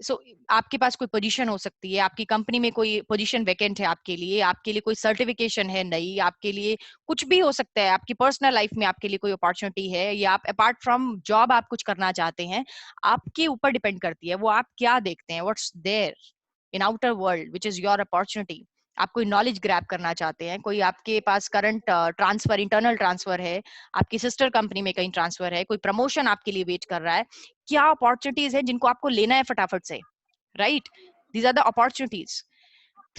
So आपके पास कोई पोजीशन हो सकती है, आपकी कंपनी में कोई पोजीशन वैकेंट है आपके लिए कोई सर्टिफिकेशन है नई, आपके लिए कुछ भी हो सकता है। आपकी पर्सनल लाइफ में आपके लिए कोई अपॉर्चुनिटी है, या आप अपार्ट फ्रॉम जॉब आप कुछ करना चाहते हैं, आपके ऊपर डिपेंड करती है वो आप क्या देखते हैं। What's there in outer world which is your opportunity. आप कोई नॉलेज ग्रैब करना चाहते हैं, कोई आपके पास करंट ट्रांसफर, इंटरनल ट्रांसफर है, आपकी सिस्टर कंपनी में कहीं ट्रांसफर है, कोई प्रमोशन आपके लिए वेट कर रहा है, क्या अपॉर्चुनिटीज है जिनको आपको लेना है फटाफट से, right? These are the opportunities.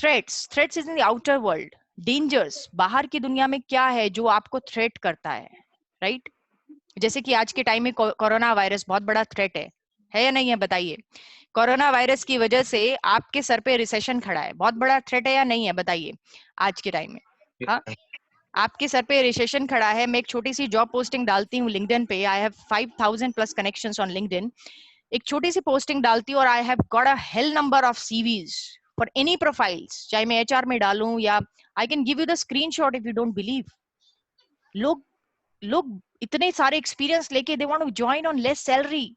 Threats is in the outer world. Dangers, बाहर की दुनिया में क्या है जो आपको थ्रेट करता है, राइट? जैसे कि आज के टाइम में कोरोना वायरस बहुत बड़ा थ्रेट है या नहीं है, बताइए। कोरोना वायरस की वजह से आपके सर पे रिसेशन खड़ा है, बहुत बड़ा थ्रेट है या नहीं है, बताइए आज के टाइम में। हाँ, आपके सर पे रिसेशन खड़ा है। मैं एक छोटी सी जॉब पोस्टिंग डालती हूँ लिंक्डइन पे, I have 5000 plus connections on LinkedIn. एक छोटी सी पोस्टिंग डालती हूँ और I have got a hell number of CVs for any profiles, चाहे मैं एचआर में डालूं या I can give you the screenshot if you don't believe. लोग इतने सारे एक्सपीरियंस लेके they want to join on less salary.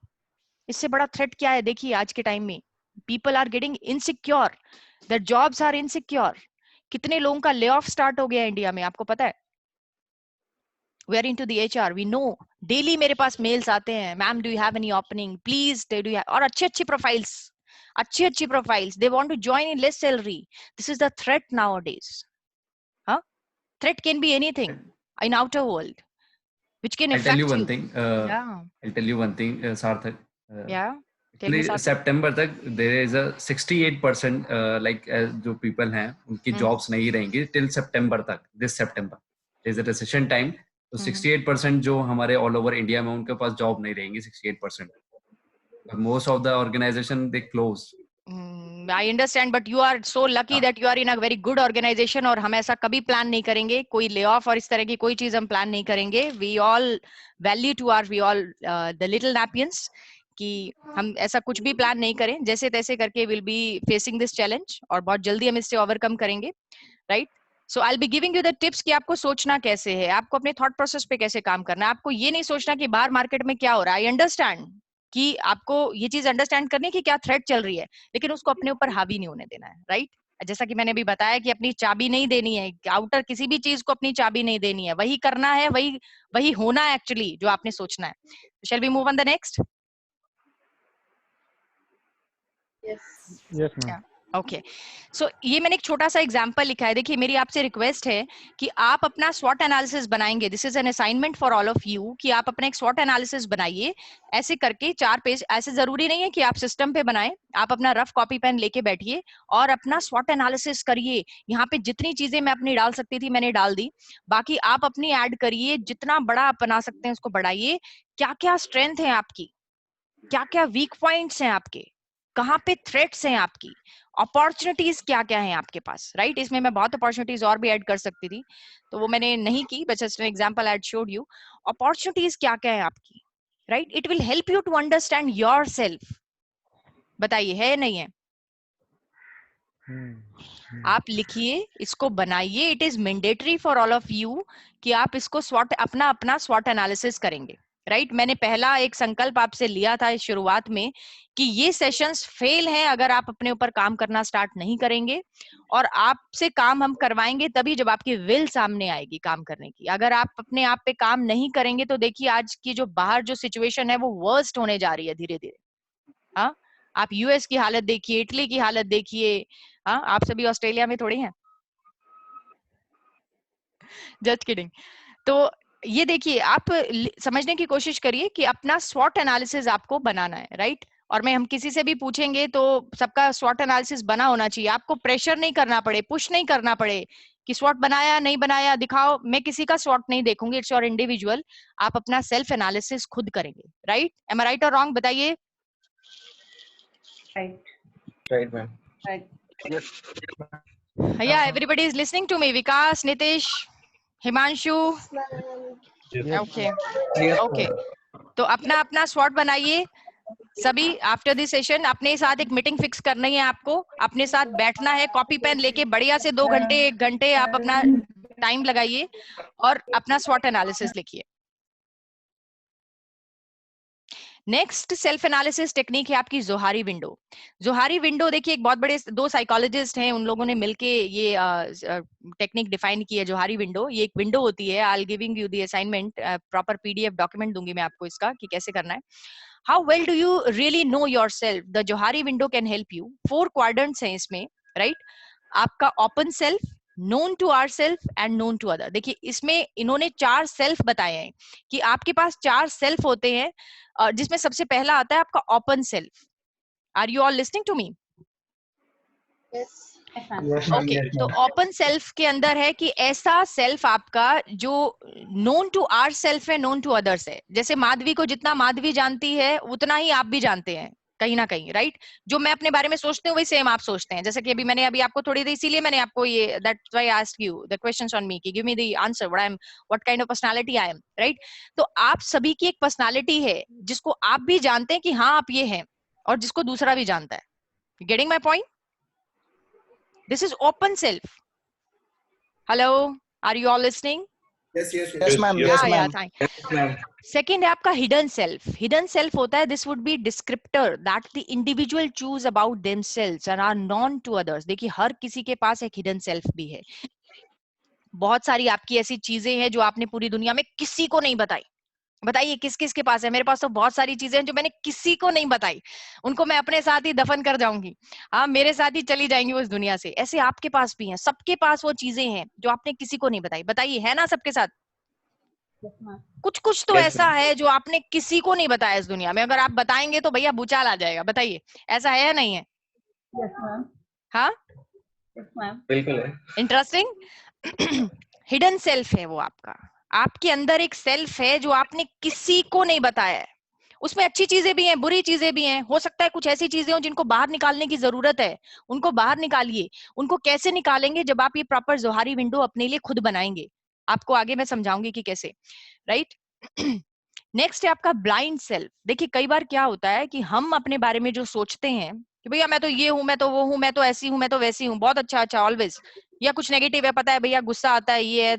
इससे बड़ा थ्रेट क्या है देखिए आज के टाइम में। People are getting insecure, their jobs are insecure. कितने लोगों का ले ऑफ स्टार्ट हो गया इंडिया में, आपको पता है? We are into the HR, we know. Daily मेरे पास मेल्स आते हैं, ma'am do you have any opening please, do you have, और अच्छी profiles, they want to join in less salary. This is the threat nowadays. हाँ, threat can be anything in outer world which can affect you. I'll tell you one thing, Sarthak. Yeah, tell me Sarthak. September तक there is a 68% like जो people हैं उनकी jobs नहीं रहेंगी till September तक, this September there is a recession time, तो 68% जो हमारे all over India में उनके पास job नहीं रहेंगी, 68%. Most of the organization they close. I understand, but you are so lucky that you are in a very good organization, और हम ऐसा कभी प्लान नहीं करेंगे, कोई ले ऑफ और इस तरह की कोई चीज हम प्लान नहीं करेंगे। We all value to our, we all the little napians, कि हम ऐसा कुछ भी प्लान नहीं करें, जैसे तैसे करके we'll be facing this challenge और बहुत जल्दी हम इससे ओवरकम करेंगे, right? So I'll be giving you the tips कि आपको सोचना कैसे है, आपको अपने थॉट प्रोसेस पे कैसे काम करना है। आपको ये नहीं सोचना कि बाहर मार्केट में क्या हो रहा है। I understand कि आपको ये चीज अंडरस्टैंड करनी है कि क्या थ्रेट चल रही है, लेकिन उसको अपने ऊपर हावी नहीं होने देना है, राइट? जैसा कि मैंने अभी बताया कि अपनी चाबी नहीं देनी है, आउटर किसी भी चीज को अपनी चाबी नहीं देनी है, वही करना है, वही होना है एक्चुअली जो आपने सोचना है। Shall we move on the next? Yes ma'am. Okay, so ये मैंने एक छोटा सा एग्जांपल लिखा है। देखिए मेरी आपसे रिक्वेस्ट है कि आप अपना स्वॉट एनालिसिस बनाएंगे। This is an assignment for all of you कि आप अपना एक स्वॉट एनालिसिस बनाइए, ऐसे करके 4 पेज। ऐसे जरूरी नहीं है कि आप सिस्टम पे बनाएं, आप अपना रफ कॉपी पेन लेके बैठिए और अपना स्वॉट एनालिसिस करिए। यहाँ पे जितनी चीजें मैं अपनी डाल सकती थी मैंने डाल दी, बाकी आप अपनी ऐड करिए, जितना बड़ा आप बना सकते हैं उसको बढ़ाइए। क्या क्या स्ट्रेंथ है आपकी, क्या क्या वीक पॉइंट्स हैं आपके, कहाँ पे थ्रेट्स हैं आपकी, अपॉर्चुनिटीज क्या क्या है आपके पास, राइट? इसमें मैं बहुत अपॉर्चुनिटीज और भी ऐड कर सकती थी, तो वो मैंने नहीं की, but just an example I showed you. Opportunities क्या क्या है आपकी, right? It will help you to understand yourself. बताइए, है नहीं है? आप लिखिए, इसको बनाइए। It is mandatory for all of you कि आप इसको स्वॉट अपना स्वॉट एनालिसिस करेंगे, राइट? मैंने पहला एक संकल्प आपसे लिया था इस शुरुआत में कि ये सेशंस फेल हैं अगर आप अपने ऊपर काम करना स्टार्ट नहीं करेंगे, और आपसे काम हम करवाएंगे तभी जब आपकी विल सामने आएगी काम करने की। अगर आप अपने आप पे काम नहीं करेंगे तो देखिए आज की जो बाहर जो सिचुएशन है वो वर्स्ट होने जा रही है धीरे धीरे। हाँ, आप यूएस की हालत देखिए, इटली की हालत देखिए। हाँ, आप सभी ऑस्ट्रेलिया में थोड़ी हैं, जस्ट किडिंग। तो ये देखिए, आप समझने की कोशिश करिए कि अपना स्वॉट एनालिसिस आपको बनाना है, राइट? और मैं हम किसी से भी पूछेंगे तो सबका स्वॉट एनालिसिस बना होना चाहिए। आपको प्रेशर नहीं करना पड़े, पुश नहीं करना पड़े कि स्वॉट बनाया नहीं बनाया दिखाओ। मैं किसी का स्वॉट नहीं देखूंगी, इट्स योर इंडिविजुअल। आप अपना सेल्फ एनालिसिस खुद करेंगे, राइट? एम आई राइट और रॉन्ग? बताइए। Right ma'am. Yeah, everybody is listening to me. Vikas, Nitish, Himanshu. Okay. Okay. तो अपना अपना स्वॉट बनाइए सभी। आफ्टर दिस सेशन अपने साथ एक मीटिंग फिक्स करनी है आपको, अपने साथ बैठना है, कॉपी पेन लेके बढ़िया से 2 घंटे 1 घंटे आप अपना टाइम लगाइए और अपना स्वॉट एनालिसिस लिखिए। नेक्स्ट सेल्फ एनालिसिस टेक्निक है आपकी जोहारी विंडो। जोहारी विंडो देखिए, एक बहुत बड़े 2 साइकोलॉजिस्ट हैं, उन लोगों ने मिलके ये टेक्निक डिफाइन की है। जोहारी विंडो, ये एक विंडो होती है। I am giving you the assignment, proper PDF document दूंगी मैं आपको इसका कि कैसे करना है। How well do you really no yourself? The Johari window can help you. 4 quadrants हैं इसमें, राइट? आपका open self, known to ourself and known to other। देखिए इसमें इन्होंने 4 सेल्फ बताए हैं कि आपके पास 4 सेल्फ होते हैं, जिसमें सबसे पहला आता है आपका open self. Are you all listening to me? Okay, तो ओपन सेल्फ के अंदर है कि ऐसा सेल्फ आपका जो नोन टू आवर सेल्फ है, नोन टू अदर्स है। जैसे माधवी को जितना माधवी जानती है उतना ही आप भी जानते हैं कहीं ना कहीं, राइट? जो मैं अपने बारे में सोचते हूँ वही सेम आप सोचते हैं। जैसे कि अभी मैंने आपको थोड़ी देर, इसीलिए मैंने आपको ये that's why I asked you the questions on me कि give me the answer what kind of personality I am, right? तो आप सभी की एक पर्सनालिटी है जिसको आप भी जानते हैं कि हाँ आप ये हैं, और जिसको दूसरा भी जानता है। Getting my point? This is open self. Hello, are you all listening? Yes, ma'am. Yes, ma'am. Yes, ma'am. Second है आपका hidden self. Hidden self होता है, this would be descriptor that the individual choose about themselves and are known to others. देखिए हर किसी के पास एक hidden self भी है। बहुत सारी आपकी ऐसी चीजें हैं जो आपने पूरी दुनिया में किसी को नहीं बताई। बताइए किस किस के पास है? मेरे पास तो बहुत सारी चीजें हैं जो मैंने किसी को नहीं बताई, उनको मैं अपने साथ ही दफन कर जाऊंगी। हाँ, मेरे साथ ही चली जाएंगी वो इस दुनिया से। ऐसे आपके पास भी हैं, सबके पास वो चीजें हैं जो आपने किसी को नहीं बताई। बताइए, है ना सबके साथ? कुछ कुछ तो ऐसा है जो आपने किसी को नहीं बताया इस दुनिया में, अगर आप बताएंगे तो भैया भूचाल आ जाएगा। बताइए, ऐसा है या नहीं है? हाँ, बिल्कुल है। इंटरेस्टिंग। हिडन सेल्फ है वो आपका। आपके अंदर एक सेल्फ है जो आपने किसी को नहीं बताया है। उसमें अच्छी चीजें भी हैं, बुरी चीजें भी हैं। हो सकता है कुछ ऐसी चीजें हो जिनको बाहर निकालने की जरूरत है, उनको बाहर निकालिए। उनको कैसे निकालेंगे? जब आप ये प्रॉपर जोहारी विंडो अपने लिए खुद बनाएंगे। आपको आगे मैं समझाऊंगी कि कैसे, राइट? नेक्स्ट है आपका ब्लाइंड सेल्फ। देखिए कई बार क्या होता है कि हम अपने बारे में जो सोचते हैं कि भैया मैं तो ये हूं, मैं तो वो हूं, मैं तो ऐसी हूं, मैं तो वैसी हूं, बहुत अच्छा ऑलवेज, या कुछ नेगेटिव है, पता है भैया गुस्सा आता है, ये है,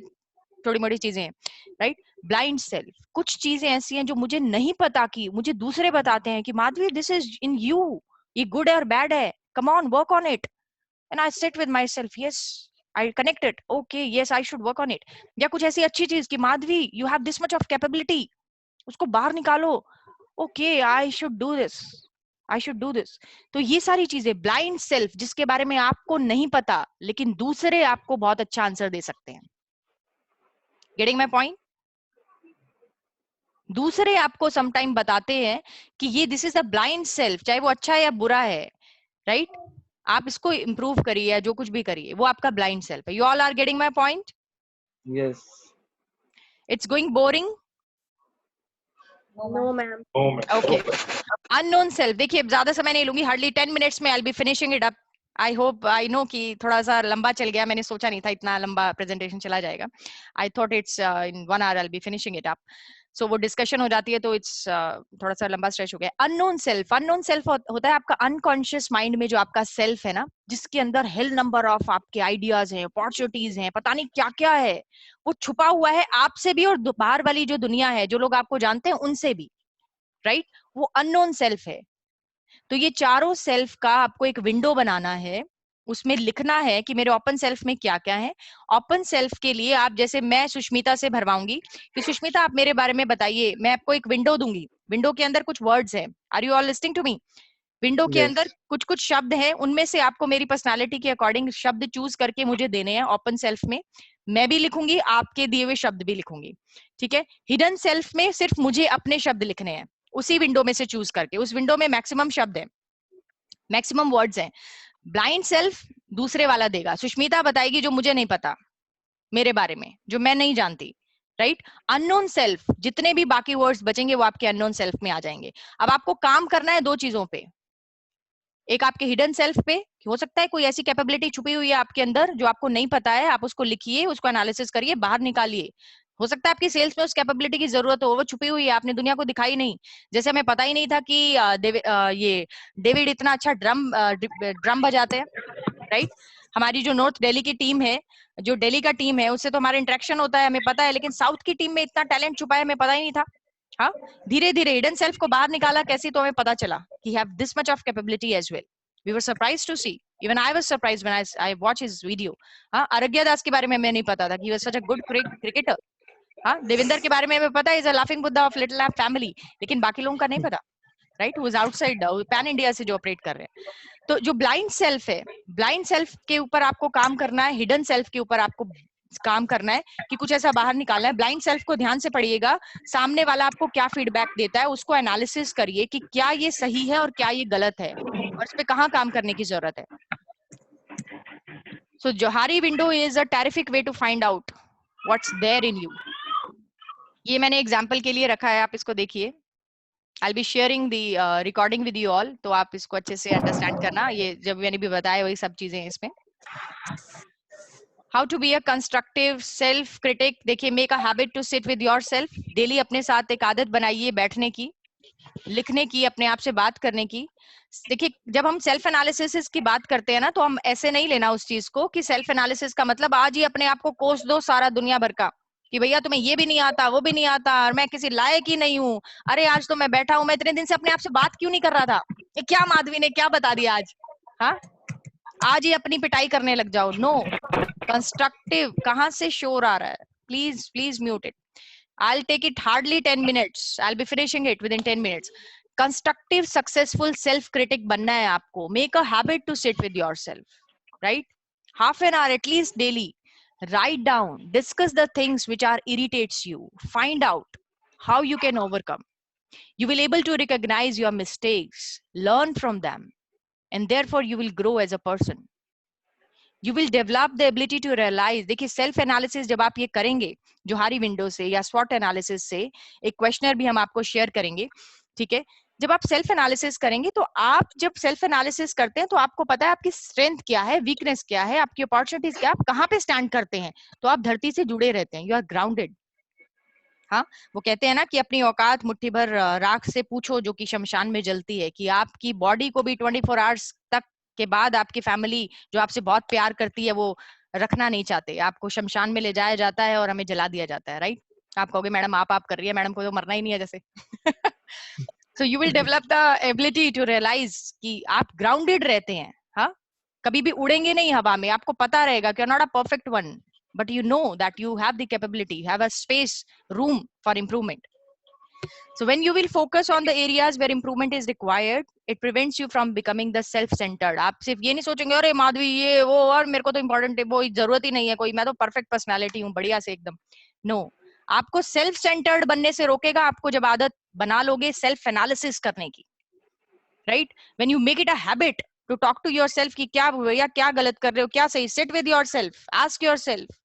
थोड़ी मोड़ी चीजें, राइट? ब्लाइंड सेल्फ, कुछ चीजें ऐसी हैं जो मुझे नहीं पता कि मुझे दूसरे बताते हैं कि Madhavi this is in you, ये गुड है और बैड है, come on work on it, and I sit with my self, yes I connect it, okay yes I should work on it. या कुछ ऐसी अच्छी चीज कि Madhavi you have this much of capability, उसको बाहर निकालो, okay I should do this, I should do this. तो ये सारी चीजें ब्लाइंड सेल्फ, जिसके बारे में आपको नहीं पता लेकिन दूसरे आपको बहुत अच्छा आंसर दे सकते हैं। Getting my point? दूसरे आपको समटाइम बताते हैं कि ये this is a blind self, चाहे वो अच्छा है या बुरा है, राइट? आप इसको इंप्रूव करिए या जो कुछ भी करिए, वो आपका ब्लाइंड सेल्फ है। You all are getting my point? Yes. It's going boring? No ma'am. Okay. Unknown self, देखिए ज्यादा समय नहीं लूंगी, हार्डली 10 मिनट्स में I will be finishing it up. I hope, I know कि थोड़ा सा लंबा चल गया, मैंने सोचा नहीं था इतना लंबा प्रेजेंटेशन चला जाएगा। I thought it's in 1 hour I will be finishing it up. So वो डिस्कशन हो जाती है तो इट्स थोड़ा सा लंबा स्ट्रेच हो गया। अननोन सेल्फ, अननोन सेल्फ होता है आपका अनकॉन्शियस माइंड में जो आपका सेल्फ है ना, जिसके अंदर हिल नंबर ऑफ आपके आइडियाज हैं, अपॉर्चुनिटीज हैं, पता नहीं क्या क्या है, वो छुपा हुआ है आपसे भी और बाहर वाली जो दुनिया है, जो लोग आपको जानते हैं उनसे भी, राइट? वो अननोन सेल्फ है। तो ये चारों सेल्फ का आपको एक विंडो बनाना है, उसमें लिखना है कि मेरे ओपन सेल्फ में क्या क्या है। ओपन सेल्फ के लिए आप, जैसे मैं सुष्मिता से भरवाऊंगी कि सुष्मिता आप मेरे बारे में बताइए, मैं आपको एक विंडो दूंगी, विंडो के अंदर कुछ वर्ड्स हैं। Are you all listening to me? Window के अंदर कुछ कुछ शब्द हैं, उनमें से आपको मेरी पर्सनालिटी के अकॉर्डिंग शब्द चूज करके मुझे देने हैं ओपन सेल्फ में। मैं भी लिखूंगी, आपके दिए हुए शब्द भी लिखूंगी, ठीक है? हिडन सेल्फ में सिर्फ मुझे अपने शब्द लिखने हैं, उसी विंडो में से चूज करके। उस विंडो में मैक्सिमम शब्द है, मैक्सिमम वर्ड्स हैं। ब्लाइंड सेल्फ दूसरे वाला देगा, सुष्मिता बताएगी जो मुझे नहीं पता मेरे बारे में, जो मैं नहीं जानती, राइट? अननोन सेल्फ, जितने भी बाकी वर्ड्स बचेंगे वो आपके अननोन सेल्फ में आ जाएंगे। अब आपको काम करना है दो चीजों पे, एक आपके हिडन सेल्फ पे, हो सकता है कोई ऐसी कैपेबिलिटी छुपी हुई है आपके अंदर जो आपको नहीं पता है, आप उसको लिखिए, उसको एनालिसिस करिए, बाहर निकालिए। हो सकता है आपकी सेल्स में उस कैपेबिलिटी की जरूरत हो, वो छुपी हुई है, आपने दुनिया को दिखाई नहीं। जैसे हमें पता ही नहीं था कि ये डेविड इतना अच्छा ड्रम बजाते हैं, राइट? हमारी जो नॉर्थ दिल्ली की टीम है, जो दिल्ली का टीम है, उससे तो हमारा इंटरेक्शन होता है, हमें पता है, लेकिन साउथ की टीम में इतना टैलेंट छुपा है, हमें पता ही नहीं था। हाँ, धीरे धीरे हिडन सेल्फ को बाहर निकाला कैसे, तो हमें पता चला कि have this much of capability as well. We were surprised to see, even I was surprised when I watch his video. हाँ, आराध्या दास के बारे में हमें नहीं पता था कि he was such a good cricketer. हाँ, देवेंद्र के बारे में हमें पता है, is a laughing Buddha of little lab family, लेकिन बाकी लोगों का नहीं पता, right? Who is outside pan India से जो ऑपरेट कर रहे हैं। तो जो ब्लाइंड सेल्फ है, ब्लाइंड सेल्फ के ऊपर आपको काम करना है, हिडन सेल्फ के ऊपर आपको काम करना है कि कुछ ऐसा बाहर निकालना है। ब्लाइंड सेल्फ को ध्यान से पढ़िएगा, सामने वाला आपको क्या फीडबैक देता है उसको एनालिसिस करिए कि क्या ये सही है और क्या ये गलत है और इस पे कहाँ काम करने की जरूरत है। So Johari window is a terrific way to find out what's there in you. ये मैंने एग्जाम्पल के लिए रखा है, आप इसको देखिए। I'll be sharing the recording with you all, तो आप इसको अच्छे से अंडरस्टैंड करना। ये जब मैंने भी बताया वही सब चीजें इसमें। How to be a constructive self critic, देखिए, make a habit to sit with yourself, daily अपने साथ एक आदत बनाइए बैठने की, लिखने की, अपने आप से बात करने की। देखिए, जब हम सेल्फ एनालिसिस की बात करते हैं ना, तो हम ऐसे नहीं लेना उस चीज को कि सेल्फ एनालिसिस का मतलब आज ही अपने आप को कोस दो सारा दुनिया भर का कि भैया तुम्हें ये भी नहीं आता, वो भी नहीं आता, और मैं किसी लायक ही नहीं हूँ। अरे आज तो मैं बैठा हूँ, मैं इतने दिन से अपने आप से बात क्यों नहीं कर रहा था, ये क्या माधवी ने क्या बता दिया आज? हाँ, आज ही अपनी पिटाई करने लग जाओ। नो, कंस्ट्रक्टिव, कहाँ से शोर आ रहा है? Please please mute it. I'll take it hardly 10 minutes. I'll be finishing it within 10 minutes. Constructive, successful self-critic बनना है आपको. Make a habit to sit with yourself, right? Half an hour at least daily. Write down, discuss the things which are irritates you. Find out how you can overcome. You will able to recognize your mistakes, learn from them, and therefore you will grow as a person. You will develop the ability to realize, देखिए सेल्फ एनालिसिस जब आप ये करेंगे जोहारी विंडो से या स्वॉट एनालिसिस से, एक क्वेश्चनर भी हम आपको शेयर करेंगे, ठीक है? जब आप सेल्फ एनालिसिस करेंगे तो आप जब सेल्फ एनालिसिस करते हैं तो आपको पता है आपकी स्ट्रेंथ क्या है, वीकनेस क्या है, आपकी अपॉर्चुनिटीज क्या है, आप कहाँ पे स्टैंड करते हैं, तो आप धरती से जुड़े रहते हैं, यू आर ग्राउंडेड। हाँ, वो कहते हैं ना कि अपनी औकात मुट्ठी भर राख से पूछो जो कि शमशान में जलती है, कि आपकी बॉडी को भी 24 आवर्स तक के बाद आपकी फैमिली जो आपसे बहुत प्यार करती है वो रखना नहीं चाहते, आपको शमशान में ले जाया जाता है और हमें जला दिया जाता है, राइट? आप कहोगे मैडम आप कर रही है, मैडम को तो मरना ही नहीं है जैसे। So you will develop the ability to realize कि आप grounded रहते हैं, हाँ, कभी भी उड़ेंगे नहीं हवा में, आपको पता रहेगा कि you're not a perfect one, but you know that you have the capability, you have a space, room for improvement. So when you will focus on the areas where improvement is required, it prevents you from becoming the self-centered. आप सिर्फ ये नहीं सोचेंगे अरे माधवी ये वो और मेरे को तो important है, वो जरूरत ही नहीं है कोई, मैं तो perfect personality हूँ बढ़िया से एकदम। No, आपको सेल्फ सेंटर्ड बनने से रोकेगा आपको जब आदत बना लोगे सेल्फ एनालिसिस करने की, right? When you make it a habit to talk to yourself कि क्या भैया क्या गलत कर रहे हो, क्या सही, seat with yourself, ask yourself.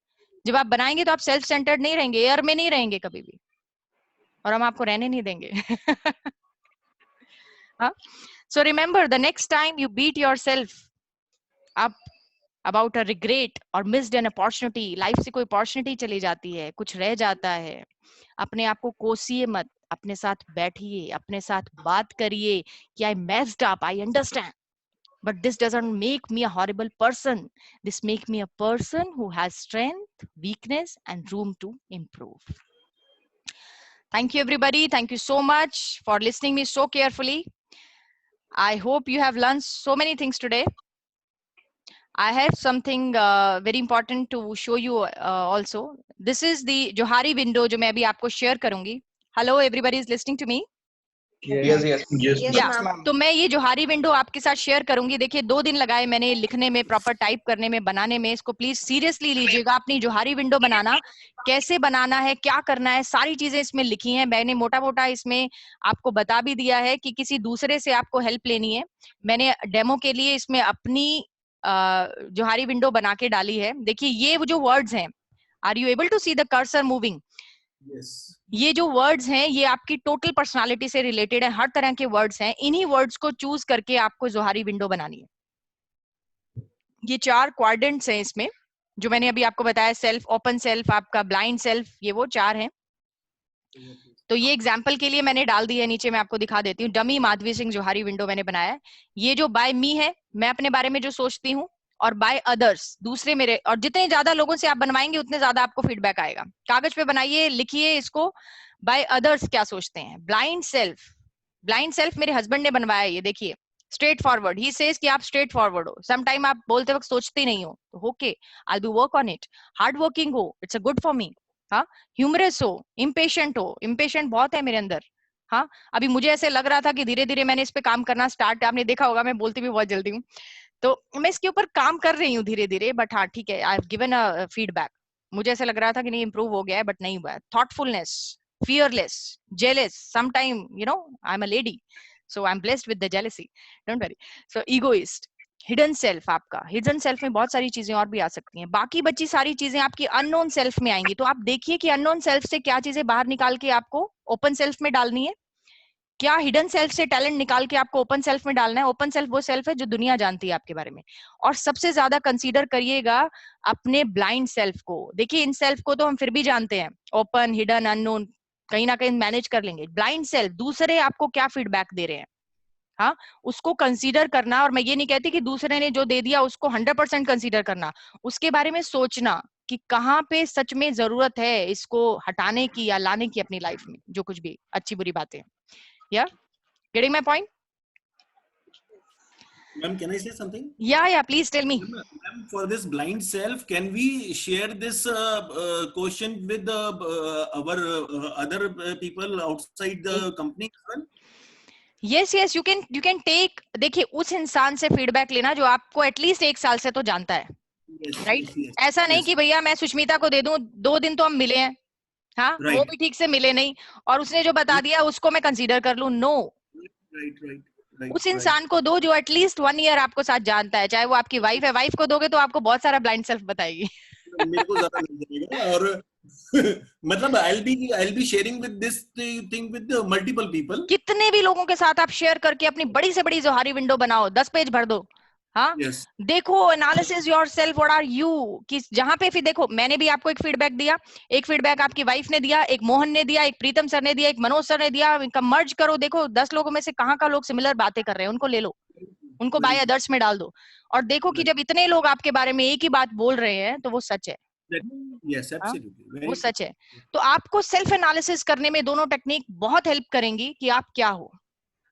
जब आप बनाएंगे तो आप सेल्फ सेंटर्ड नहीं रहेंगे, एयर में नहीं रहेंगे कभी भी, और हम आपको रहने नहीं देंगे। हाँ, so remember the next time you beat yourself up about a regret or missed an opportunity, life से कोई अपॉर्चुनिटी चली जाती है, कुछ रह जाता है, अपने आप को कोसिए मत, अपने साथ बैठिए, अपने साथ बात करिए कि I messed up, I understand, but this doesn't make me a horrible person, this make me a person who has strength, weakness and room to improve. Thank you everybody, thank you so much for listening me so carefully. I hope you have learned so many things today. I have something very important to show you also. This is the Johari window जो मैं अभी आपको share करूंगी. Hello, everybody is listening to me? Yes, yes, yes, yeah. तो मैं ये जोहारी विंडो आपके साथ शेयर करूंगी। देखिए 2 दिन लगाए मैंने लिखने में, प्रॉपर टाइप करने में, बनाने में। इसको प्लीज सीरियसली लीजिएगा। अपनी जोहारी विंडो बनाना, कैसे बनाना है, क्या करना है, सारी चीजें इसमें लिखी हैं। मैंने मोटा मोटा इसमें आपको बता भी दिया है कि किसी दूसरे से आपको हेल्प लेनी है। मैंने डेमो के लिए इसमें अपनी जोहारी विंडो बना के डाली है। देखिए ये जो वर्ड्स हैं, are you able to see the cursor moving? Yes. ये जो वर्ड्स हैं ये आपकी टोटल पर्सनालिटी से रिलेटेड है, हर तरह के वर्ड्स हैं। इन्हीं वर्ड्स को चूज करके आपको जोहारी विंडो बनानी है। ये 4 क्वाड्रेंट्स हैं इसमें जो मैंने अभी आपको बताया, सेल्फ, ओपन सेल्फ, आपका ब्लाइंड सेल्फ, ये वो 4 हैं। तो ये एग्जाम्पल के लिए मैंने डाल दी है, नीचे मैं आपको दिखा देती हूँ। Dummy Madhavi Singh Johari window मैंने बनाया है। ये जो बाय मी है, मैं अपने बारे में जो सोचती हूँ, और बाय अदर्स, दूसरे मेरे, और जितने ज्यादा लोगों से आप बनवाएंगे उतने ज्यादा आपको फीडबैक आएगा। कागज पे बनाइए, लिखिए इसको, बाय अदर्स क्या सोचते हैं। ब्लाइंड सेल्फ, ब्लाइंड सेल्फ मेरे हस्बैंड ने बनवाया। ये देखिए, स्ट्रेट फॉरवर्ड, ही सेज कि आप स्ट्रेट फॉरवर्ड हो, सम टाइम आप बोलते वक्त सोचते नहीं हो, तो okay, I will work on it. Hard working हो, it's a good for me. हाँ, ह्यूमरस हो, इम्पेशेंट हो, इम्पेशेंट बहुत है मेरे अंदर। हाँ, अभी मुझे ऐसे लग रहा था कि धीरे धीरे मैंने इस पे काम करना स्टार्ट, आपने देखा होगा मैं बोलती भी बहुत जल्दी हूँ, तो मैं इसके ऊपर काम कर रही हूँ धीरे धीरे। बट हाँ ठीक है, I have given a feedback. मुझे ऐसा लग रहा था कि नहीं इम्प्रूव हो गया है, बट नहीं हुआ है। Thoughtfulness, fearless, jealous, sometime you know I'm a lady, so I'm blessed with the jealousy, don't worry. So egoist, hidden self, आपका hidden self में बहुत सारी चीजें और भी आ सकती हैं। बाकी बची सारी चीजें आपकी unknown self में आएंगी। तो आप देखिए कि unknown self से क्या चीजें बाहर निकाल के आपको open self में डालनी है, क्या हिडन सेल्फ से टैलेंट निकाल के आपको ओपन सेल्फ में डालना है। ओपन सेल्फ वो सेल्फ है जो दुनिया जानती है आपके बारे में। और सबसे ज्यादा कंसीडर करिएगा अपने ब्लाइंड सेल्फ को। देखिए इन सेल्फ को तो हम फिर भी जानते हैं, ओपन, हिडन, अननोन, कहीं ना कहीं मैनेज कर लेंगे। ब्लाइंड सेल्फ, दूसरे आपको क्या फीडबैक दे रहे हैं, हाँ, उसको कंसीडर करना। और मैं ये नहीं कहती कि दूसरे ने जो दे दिया उसको 100% कंसीडर करना, उसके बारे में सोचना कि कहाँ पे सच में जरूरत है इसको हटाने की या लाने की अपनी लाइफ में, जो कुछ भी अच्छी बुरी बातें। Yeah, getting my point? Ma'am, can I say something? Yeah, please tell me. Ma'am, for this blind self, can we share this question with our other people outside the company as well? Yes, you can take। देखिए उस इंसान से फीडबैक लेना जो आपको एटलीस्ट 1 साल से तो जानता है, राइट? ऐसा नहीं कि भैया मैं सुष्मिता को दे दूं, 2 दिन तो हम मिले हैं, हाँ, वो भी ठीक से मिले नहीं, और उसने जो बता दिया उसको मैं कंसीडर कर लूं। नो, उस इंसान को दो जो एटलीस्ट 1 ईयर आपको साथ जानता है। चाहे वो आपकी वाइफ है, वाइफ को दोगे तो आपको बहुत सारा ब्लाइंड सेल्फ बताएगी। मेरे को ज्यादा नहीं जाएगा। और मतलब I'll be sharing with this thing with multiple people। कितने भी लोगों के साथ आप शेयर करके अपनी बड़ी से बड़ी जोहारी विंडो बनाओ, 10 पेज भर दो। हाँ, देखो, analysis yourself, what are you, कि जहां पे फिर देखो, मैंने भी आपको एक फीडबैक दिया, एक फीडबैक आपकी वाइफ ने दिया, एक मोहन ने दिया, एक प्रीतम सर ने दिया, एक मनोज सर ने दिया, इनका मर्ज करो, देखो 10 लोगों में से कहाँ का लोग सिमिलर बातें कर रहे हैं, उनको ले लो। उनको बाय अदर्स में डाल दो और देखो कि जब इतने लोग आपके बारे में एक ही बात बोल रहे हैं तो वो सच है। Yes, absolutely. वो सच है। तो आपको सेल्फ एनालिसिस करने में दोनों टेक्निक बहुत हेल्प करेंगी कि आप क्या हो।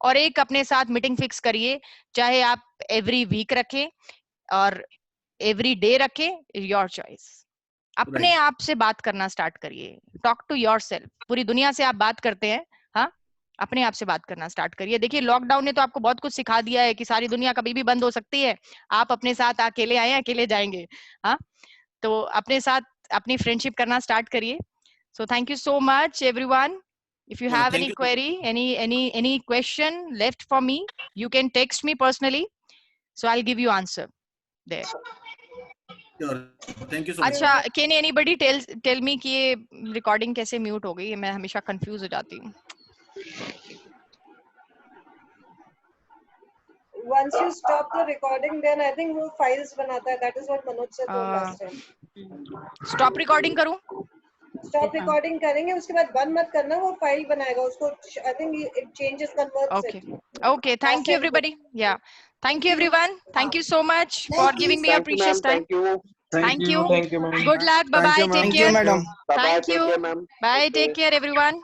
और एक अपने साथ मीटिंग फिक्स करिए, चाहे आप एवरी वीक रखें और एवरी डे रखें, योर चॉइस। अपने आप से बात करना स्टार्ट करिए, टॉक टू योरसेल्फ। पूरी दुनिया से आप बात करते हैं, हाँ, अपने आप से बात करना स्टार्ट करिए। देखिए लॉकडाउन ने तो आपको बहुत कुछ सिखा दिया है कि सारी दुनिया कभी भी बंद हो सकती है, आप अपने साथ अकेले आए अकेले जाएंगे। हाँ, तो अपने साथ अपनी फ्रेंडशिप करना स्टार्ट करिए। So thank you so much everyone. If you have any query, any question left for me, you can text me personally, so I'll give you answer there. Sure. Thank you so much. अच्छा, can anybody tell me कि ये recording कैसे mute हो गई? मैं हमेशा confuse हो जाती हूँ। Once you stop the recording, then I think वो files बनाता है. That is what Manoj said last time. Stop recording करूँ? Stop recording करेंगे, उसके बाद बंद मत करना, वो फाइल बनाएगा उसको। I think it changes, converts it. Okay, thank you everybody. Yeah, thank you everyone. Thank you so much for giving me your precious time. Thank you. Thank you, ma'am. Good luck. Bye bye. Take care. Thank you, madam. Thank you. Bye. Take care everyone.